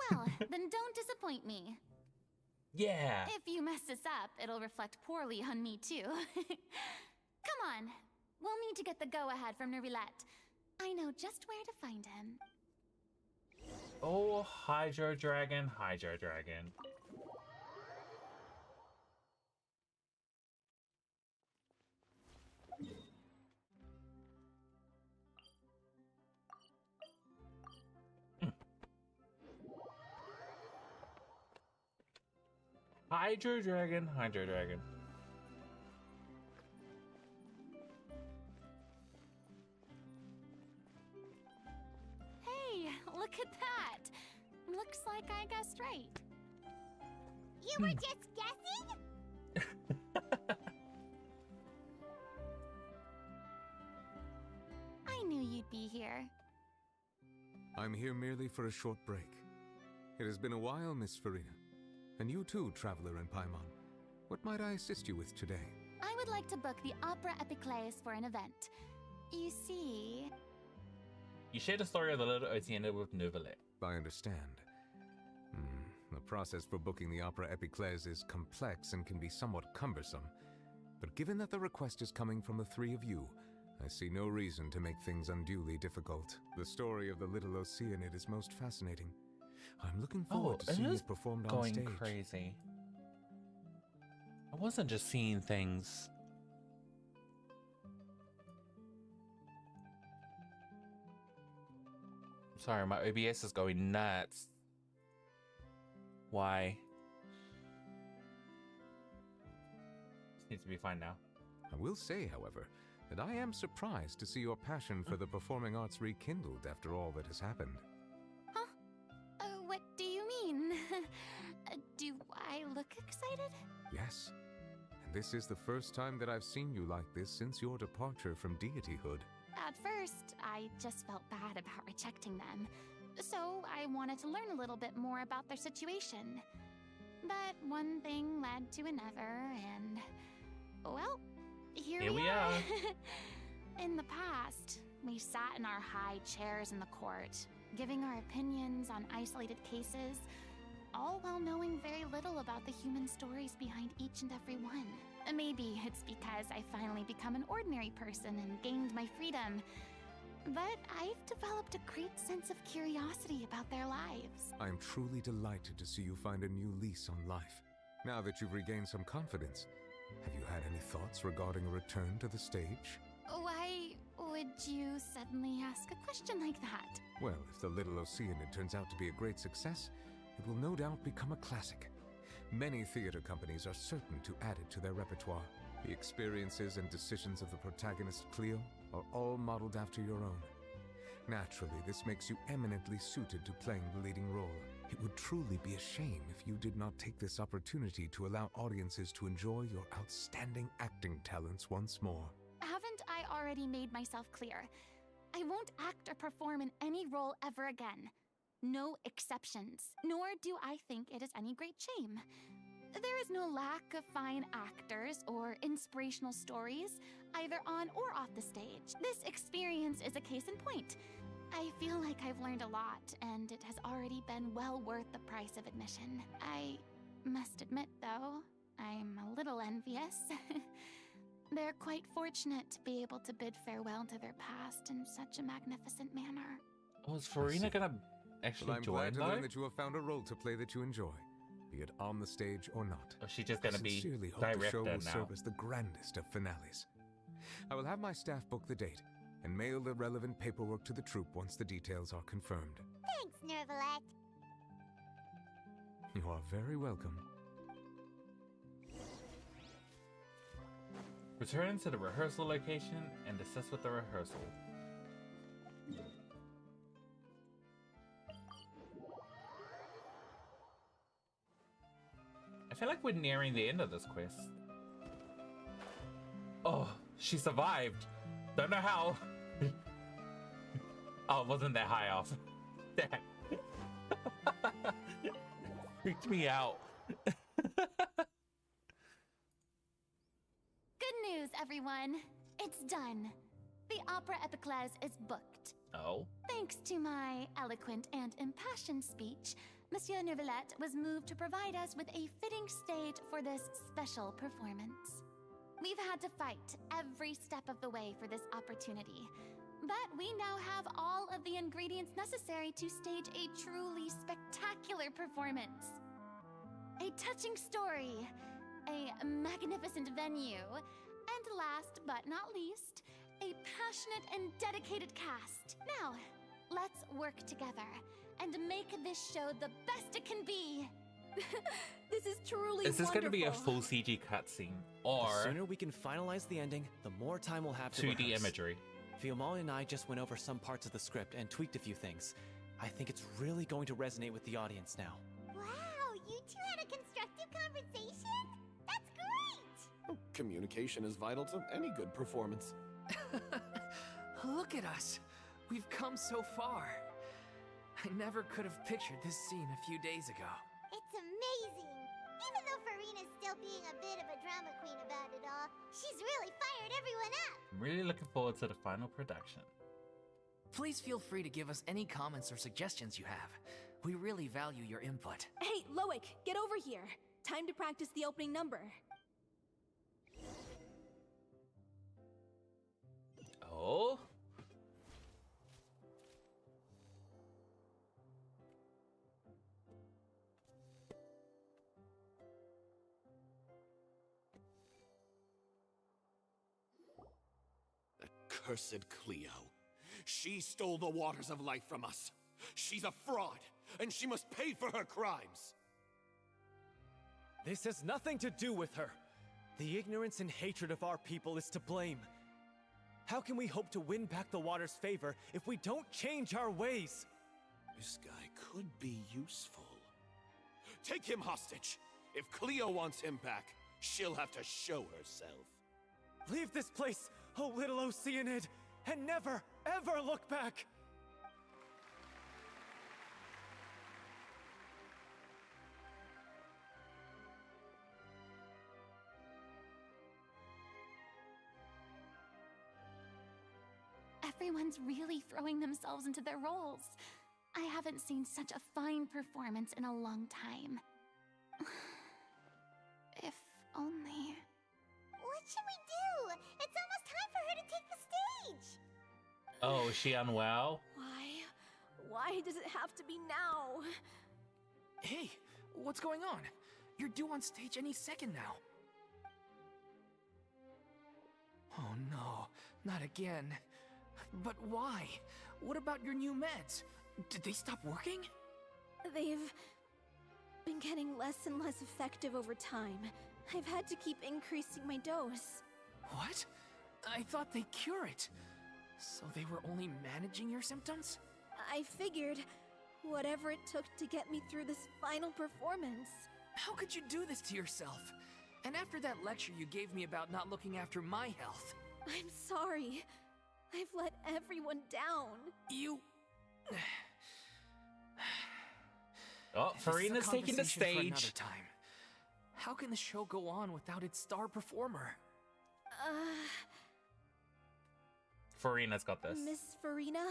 Well, then don't disappoint me. Yeah. If you mess this up, it'll reflect poorly on me too. Come on, we'll need to get the go-ahead from Nervilette. I know just where to find him. Oh, Hydro Dragon, Hydro Dragon. Hydro Dragon, Hydro Dragon. Hey, look at that. Looks like I guessed right. You were just guessing? I knew you'd be here. I'm here merely for a short break. It has been a while, Miss Furina. And you too, Traveler in Paimon. What might I assist you with today? I would like to book the Opera Epiclese for an event. You see... You share the story of the little Otienda with Neuvillette. I understand. The process for booking the Opera Epiclese is complex and can be somewhat cumbersome. But given that the request is coming from the three of you, I see no reason to make things unduly difficult. The story of the little Oceanid is most fascinating. I'm looking forward to seeing it performed on stage. Going crazy. I wasn't just seeing things. Sorry, my OBS is going nuts. Why? This needs to be fine now. I will say, however, that I am surprised to see your passion for the performing arts rekindled after all that has happened. What do you mean? Do I look excited? Yes. And this is the first time that I've seen you like this since your departure from deityhood. At first, I just felt bad about rejecting them. So I wanted to learn a little bit more about their situation. But one thing led to another, and... well, here we are. In the past, we sat in our high chairs in the court, giving our opinions on isolated cases, all while knowing very little about the human stories behind each and every one. Maybe it's because I finally become an ordinary person and gained my freedom, but I've developed a great sense of curiosity about their lives. I am truly delighted to see you find a new lease on life. Now that you've regained some confidence, have you had any thoughts regarding a return to the stage? Why would you suddenly ask a question like that? Well, if the Little Oceanid turns out to be a great success, it will no doubt become a classic. Many theater companies are certain to add it to their repertoire. The experiences and decisions of the protagonist, Cleo, are all modeled after your own. Naturally, this makes you eminently suited to playing the leading role. It would truly be a shame if you did not take this opportunity to allow audiences to enjoy your outstanding acting talents once more. Haven't I already made myself clear? I won't act or perform in any role ever again. No exceptions, nor do I think it is any great shame. There is no lack of fine actors or inspirational stories, either on or off the stage. This experience is a case in point. I feel like I've learned a lot, and it has already been well worth the price of admission. I must admit, though, I'm a little envious. They're quite fortunate to be able to bid farewell to their past in such a magnificent manner. Was Furina gonna actually I'm join, glad to though? learn that you have found a role to play that you enjoy, be it on the stage or not. Or is she just gonna I be sincerely hope the show director will now? serve as the grandest of finales. I will have my staff book the date and mail the relevant paperwork to the troupe once the details are confirmed. Thanks, Nervalette. You are very welcome. Return to the rehearsal location and assist with the rehearsal. I feel like we're nearing the end of this quest. Oh, she survived. Don't know how. Oh, it wasn't that high off. Freaked me out. Good news, everyone. It's done. The Opera Epiclese is booked. Oh? Thanks to my eloquent and impassioned speech, Monsieur Nervalette was moved to provide us with a fitting stage for this special performance. We've had to fight every step of the way for this opportunity, but we now have all of the ingredients necessary to stage a truly spectacular performance. A touching story, a magnificent venue, and last but not least, a passionate and dedicated cast. Now, let's work together and make this show the best it can be. This is truly Is this going to be a wonderful. full CG cutscene or The sooner we can finalize the ending, the more time we'll have to 2D rehearse. imagery? Fiamma and I just went over some parts of the script and tweaked a few things. I think it's really going to resonate with the audience now. Wow, you two had a constructive conversation? That's great! Communication is vital to any good performance. Look at us. We've come so far. I never could have pictured this scene a few days ago. It's amazing! Even though Furina's still being a bit of a drama queen about it all, she's really fired everyone up! I'm really looking forward to the final production. Please feel free to give us any comments or suggestions you have. We really value your input. Hey, Loic, get over here. Time to practice the opening number. Oh? Cursed Cleo. She stole the waters of life from us. She's a fraud, and she must pay for her crimes. This has nothing to do with her. The ignorance and hatred of our people is to blame. How can we hope to win back the water's favor if we don't change our ways? This guy could be useful. Take him hostage. If Cleo wants him back, she'll have to show herself. Leave this place, oh little Oceanid, and never, ever look back! Everyone's really throwing themselves into their roles. I haven't seen such a fine performance in a long time. If only... What should we do? It's almost time for her to take the stage! Oh, is she unwell? Why? Why does it have to be now? Hey, what's going on? You're due on stage any second now. Oh no, not again. But why? What about your new meds? Did they stop working? They've been getting less and less effective over time. I've had to keep increasing my dose. What? I thought they cure it. So they were only managing your symptoms? I figured whatever it took to get me through this final performance. How could you do this to yourself? And after that lecture you gave me about not looking after my health. I'm sorry. I've let everyone down. You... Oh, Furina's taking the This is a conversation for stage. another time. How can the show go on without its star performer? Furina's got this. Miss Furina,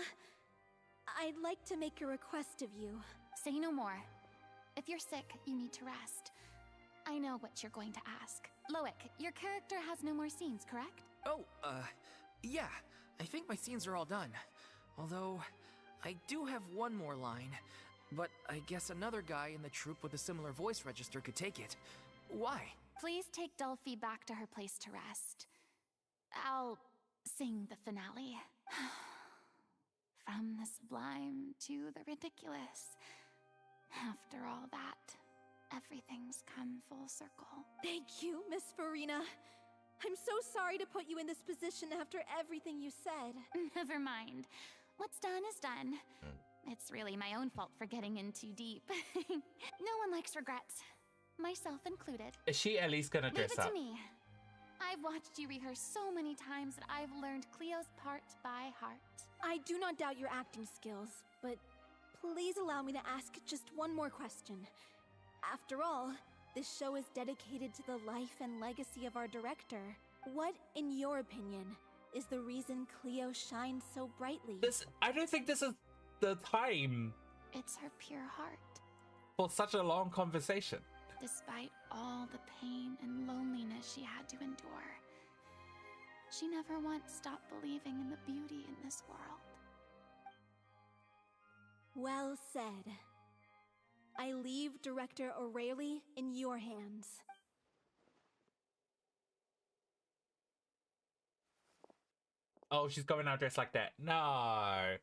I'd like to make a request of you. Say no more. If you're sick, you need to rest. I know what you're going to ask. Loic, your character has no more scenes, correct? Oh, yeah. I think my scenes are all done. Although, I do have one more line. But I guess another guy in the troupe with a similar voice register could take it. Why? Please take Delphi back to her place to rest. I'll sing the finale. From the sublime to the ridiculous. After all that, everything's come full circle. Thank you, Miss Furina. I'm so sorry to put you in this position after everything you said. Never mind. What's done is done. It's really my own fault for getting in too deep. No one likes regrets, myself included. Is she at least gonna dress Leave it up? to me. I've watched you rehearse so many times that I've learned Cleo's part by heart. I do not doubt your acting skills, but please allow me to ask just one more question. After all, this show is dedicated to the life and legacy of our director. What, in your opinion, is the reason Cleo shines so brightly? I don't think this is the time It's her pure heart. for such a long conversation. Despite all the pain and loneliness she had to endure, she never once stopped believing in the beauty in this world. Well said. I leave Director O'Reilly in your hands. Oh, she's going out dressed like that. No.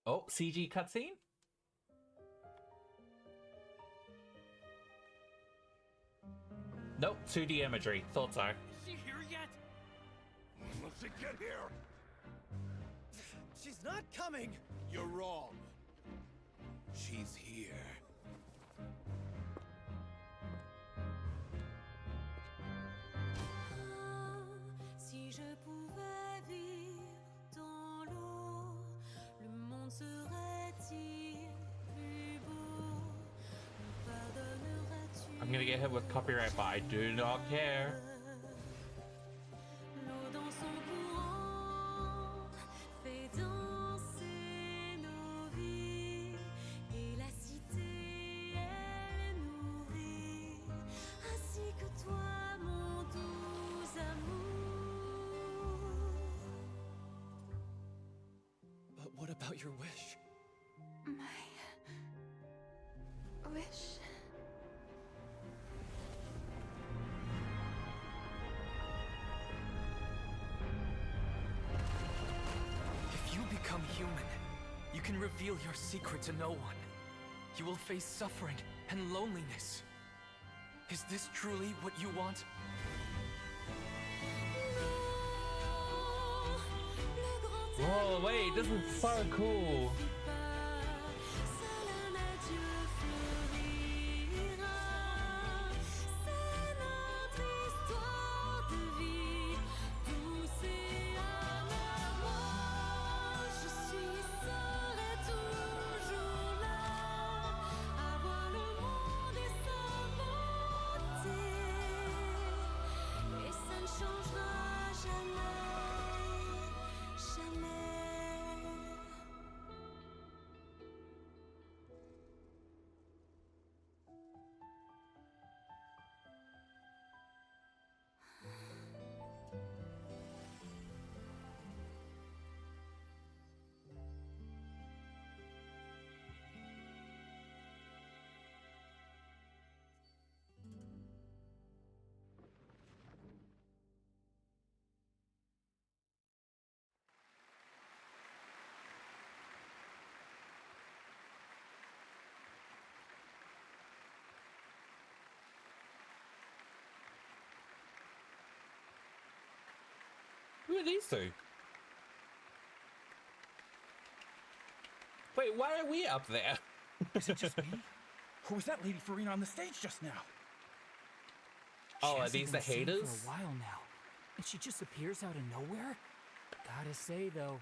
Oh, CG cutscene? Nope, 2D imagery. Thought so. Is she here yet? Let's get here. She's not coming! You're wrong. She's here. Si je pouvais vivre dans l'eau, le monde serait-il plus beau? Me pardonneras-tu? I'm gonna get hit with copyright, but I do not care. L'eau dans son courant fait danser nos vies et la cité elle nourrit ainsi que toi mon doux amour. But what about your wish? My wish. If you become human, you can reveal your secret to no one. You will face suffering and loneliness. Is this truly what you want? Whoa, wait, this is so cool. Seul un adieu fleurira. C'est notre histoire de vie, douce et amère. Je suis seule et toujours là, à voir le monde et sa beauté. Et ça ne changera jamais, jamais. Who are these two? Wait, why are we up there? Is it just me? Or was that Lady Furina on the stage just now? Oh, are these the haters? For a while now, and she just appears out of nowhere. Gotta say though,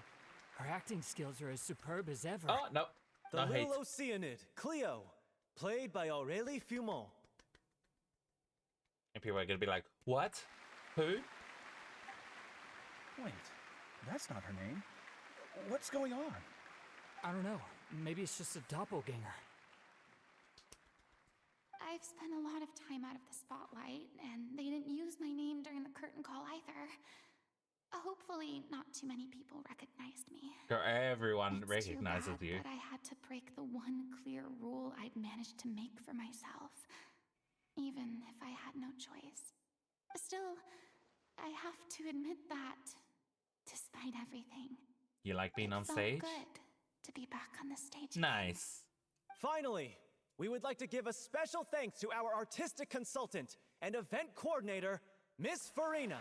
her acting skills are as superb as ever. Oh no, The no little hate. Oceanid, Cleo, played by Aurélie Fumont. And people are gonna be like, what? Who? Wait, that's not her name. What's going on? I don't know. Maybe it's just a doppelganger. I've spent a lot of time out of the spotlight, and they didn't use my name during the curtain call either. Hopefully, not too many people recognized me. Girl, everyone It's recognizes too bad, you. But I had to break the one clear rule I'd managed to make for myself, even if I had no choice. Still, I have to admit that, despite everything, You like being it on felt stage? good to be back on the stage. Nice. Finally, we would like to give a special thanks to our artistic consultant and event coordinator, Miss Furina.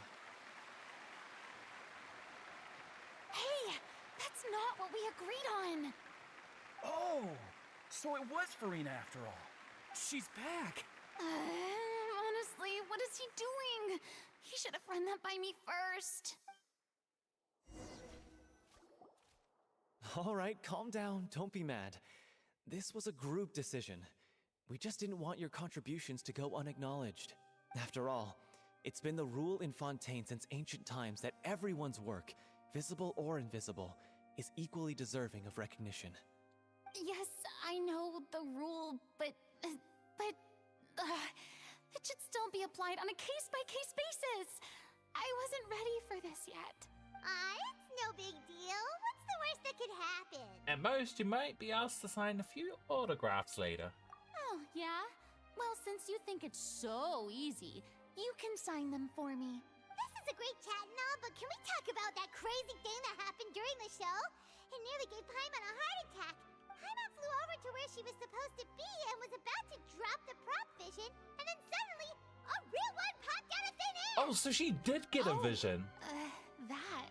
Hey, that's not what we agreed on. Oh, so it was Furina after all. She's back. Honestly, what is he doing? He should have run that by me first. All right, calm down. Don't be mad. This was a group decision. We just didn't want your contributions to go unacknowledged. After all, it's been the rule in Fontaine since ancient times that everyone's work, visible or invisible, is equally deserving of recognition. Yes, I know the rule, but it should still be applied on a case-by-case basis. I wasn't ready for this yet. It's no big deal. What's the worst that could happen? At most, you might be asked to sign a few autographs later. Oh, yeah? Well, since you think it's so easy, you can sign them for me. This is a great chat and all, but can we talk about that crazy thing that happened during the show? It nearly gave Paimon a heart attack. Paimon flew over to where she was supposed to be and was about to drop the prop vision, and then suddenly, a real one popped out of thin air! Oh, so she did get a vision. That...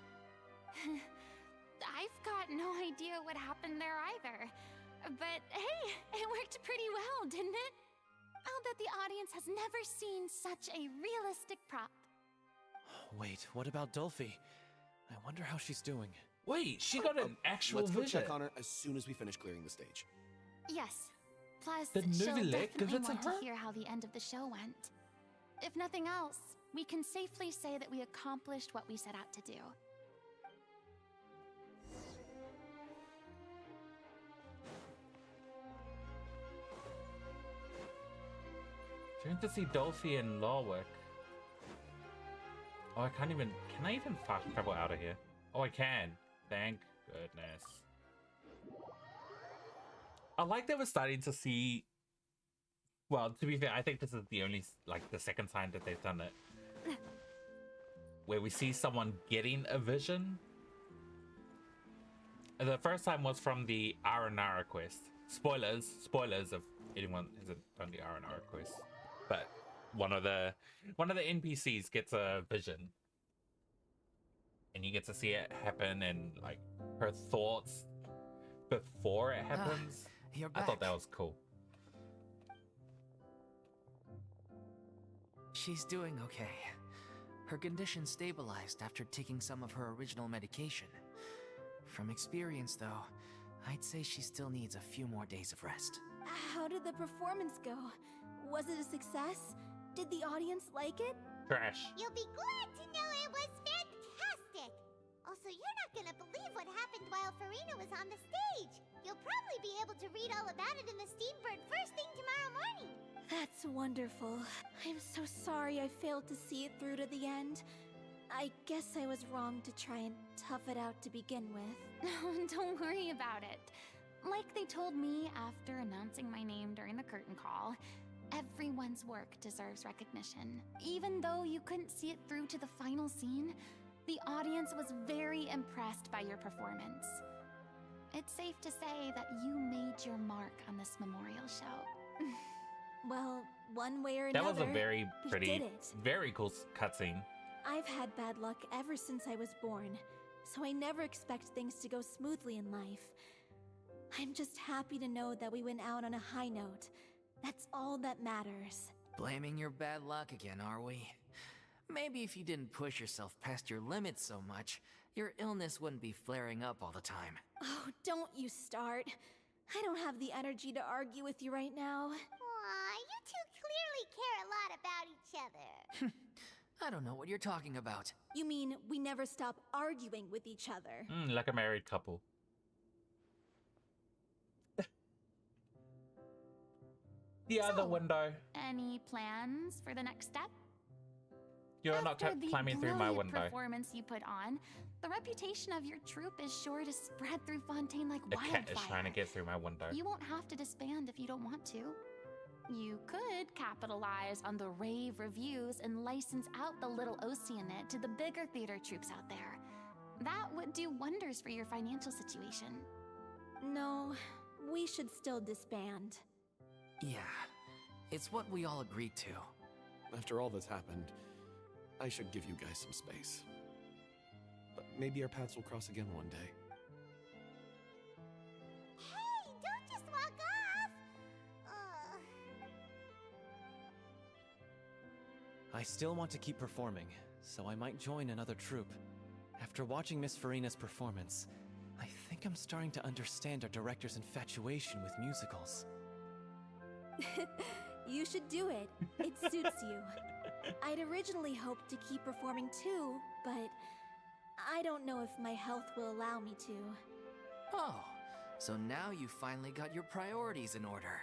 I've got no idea what happened there either. But hey, it worked pretty well, didn't it? I'll bet the audience has never seen such a realistic prop. Wait, what about Dolphy? I wonder how she's doing. Wait, she got an actual Let's go vision. check on her as soon as we finish clearing the stage. Yes. Plus, Did she'll Nouvellette give definitely it to want her? to hear how the end of the show went. If nothing else, we can safely say that we accomplished what we set out to do. Trying to see Dolphy and Lawwick. Oh, I can't even... Can I even fast travel out of here? Oh, I can. Thank goodness. I like that we're starting to see... Well, to be fair, I think this is the only, like, the second time that they've done it. Where we see someone getting a vision. The first time was from the Aranara quest. Spoilers if anyone hasn't done the Aranara quest. But one of the NPCs gets a vision. And you get to see it happen and like her thoughts before it happens. You're I thought back. that was cool. She's doing okay. Her condition stabilized after taking some of her original medication. From experience, though, I'd say she still needs a few more days of rest. How did the performance go? Was it a success? Did the audience like it? Trash. You'll be glad to know it was fantastic! Also, you're not gonna believe what happened while Furina was on the stage! You'll probably be able to read all about it in the Steambird first thing tomorrow morning! That's wonderful. I'm so sorry I failed to see it through to the end. I guess I was wrong to try and tough it out to begin with. Don't worry about it. Like they told me after announcing my name during the curtain call, everyone's work deserves recognition. Even though you couldn't see it through to the final scene, the audience was very impressed by your performance. It's safe to say that you made your mark on this memorial show. Well, one way or That another, was a very we pretty, did it. very cool cutscene. I've had bad luck ever since I was born, so I never expect things to go smoothly in life. I'm just happy to know that we went out on a high note. That's all that matters. Blaming your bad luck again, are we? Maybe if you didn't push yourself past your limits so much, your illness wouldn't be flaring up all the time. Oh, don't you start. I don't have the energy to argue with you right now. Aw, you two clearly care a lot about each other. I don't know what you're talking about. You mean we never stop arguing with each other? Like a married couple. The other window. Any plans for the next step? You're not After the climbing through my brilliant window. performance you put on, the reputation of your troupe is sure to spread through Fontaine like The wildfire. cat is trying to get through my window. You won't have to disband if you don't want to. You could capitalize on the rave reviews and license out the Little Oceanit to the bigger theater troupes out there. That would do wonders for your financial situation. No, we should still disband. Yeah, it's what we all agreed to. After all that's happened, I should give you guys some space. But maybe our paths will cross again one day. Hey, don't just walk off! I still want to keep performing, so I might join another troupe. After watching Miss Furina's performance, I think I'm starting to understand our director's infatuation with musicals. You should do it. It suits you. I'd originally hoped to keep performing too, but I don't know if my health will allow me to. Oh, so now you finally got your priorities in order.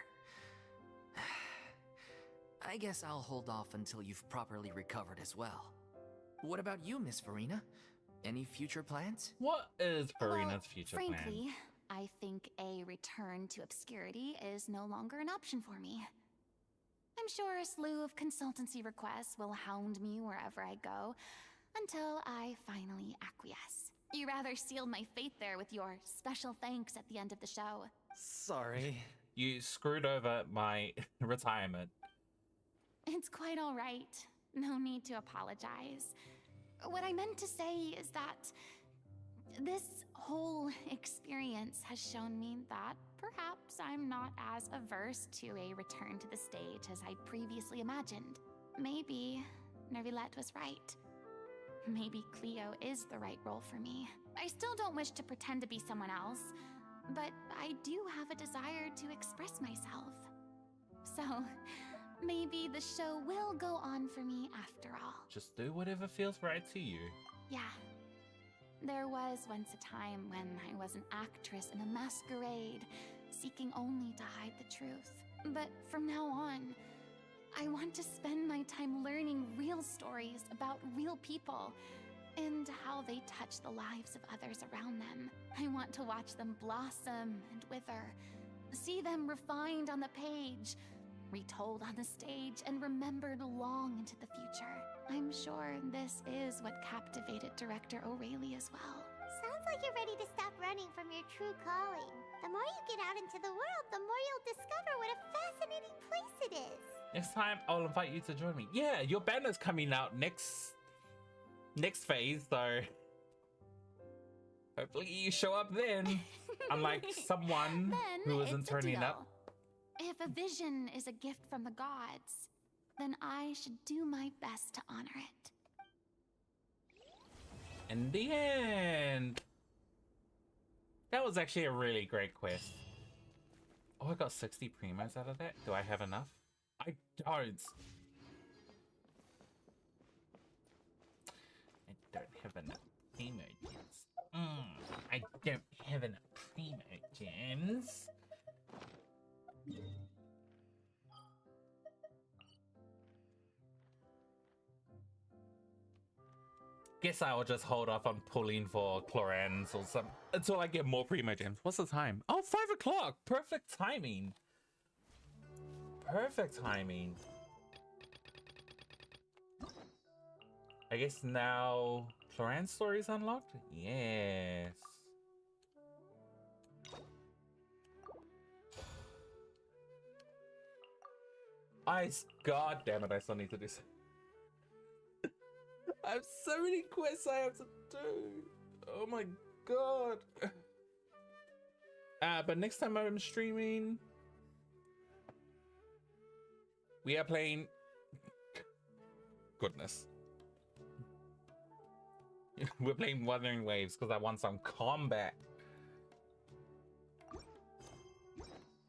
I guess I'll hold off until you've properly recovered as well. What about you, Miss Furina? Any future plans? What is Furina's future plan? Frankly, I think a return to obscurity is no longer an option for me. I'm sure a slew of consultancy requests will hound me wherever I go, until I finally acquiesce. You rather sealed my fate there with your special thanks at the end of the show. Sorry. You screwed over my retirement. It's quite all right. No need to apologize. What I meant to say is that this whole experience has shown me that perhaps I'm not as averse to a return to the stage as I previously imagined. Maybe Nervilette was right. Maybe Cleo is the right role for me. I still don't wish to pretend to be someone else, but I do have a desire to express myself. So, maybe the show will go on for me after all. Just do whatever feels right to you. Yeah. There was once a time when I was an actress in a masquerade, seeking only to hide the truth. But from now on, I want to spend my time learning real stories about real people and how they touch the lives of others around them. I want to watch them blossom and wither, see them refined on the page, retold on the stage, and remembered long into the future. I'm sure this is what captivated director O'Reilly as well. Sounds like you're ready to stop running from your true calling. The more you get out into the world, the more you'll discover what a fascinating place it is. Next time, I'll invite you to join me. Yeah, your banner's coming out next phase, so hopefully you show up then. Unlike someone who isn't it's a turning deal. up. If a vision is a gift from the gods, then I should do my best to honor it. In the end, that was actually a really great quest. Oh, I got 60 primos out of that. Do I have enough? I don't. I don't have enough primo gems. I don't have enough primo gems. Guess I'll just hold off on pulling for Chlorans or some until I get more primo gems. What's the time? Oh, 5 o'clock. Perfect timing. Perfect timing. I guess now Chlorans story is unlocked? Yes. God damn it, I still need to do so. I have so many quests I have to do. Oh my god. But next time I'm streaming, we are playing. Goodness. We're playing Wuthering Waves because I want some combat.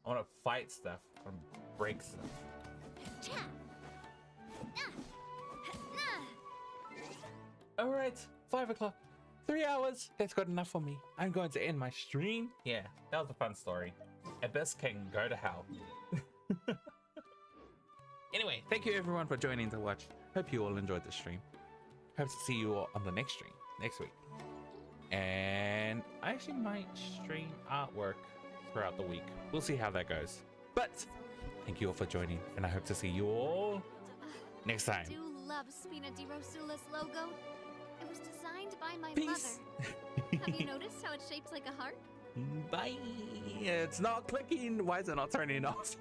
I want to fight stuff and break stuff. All right, 5 o'clock. 3 hours. That's good enough for me. I'm going to end my stream. Yeah, that was a fun story. Abyss can go to hell. Anyway, thank you everyone for joining to watch. Hope you all enjoyed the stream. Hope to see you all on the next stream next week. And I actually might stream artwork throughout the week. We'll see how that goes. But thank you all for joining, and I hope to see you all next time. I do love Spina di Rosula's logo. It was designed by my Peace. mother. Have you noticed how it's shaped like a heart? Bye. It's not clicking. Why is it not turning off?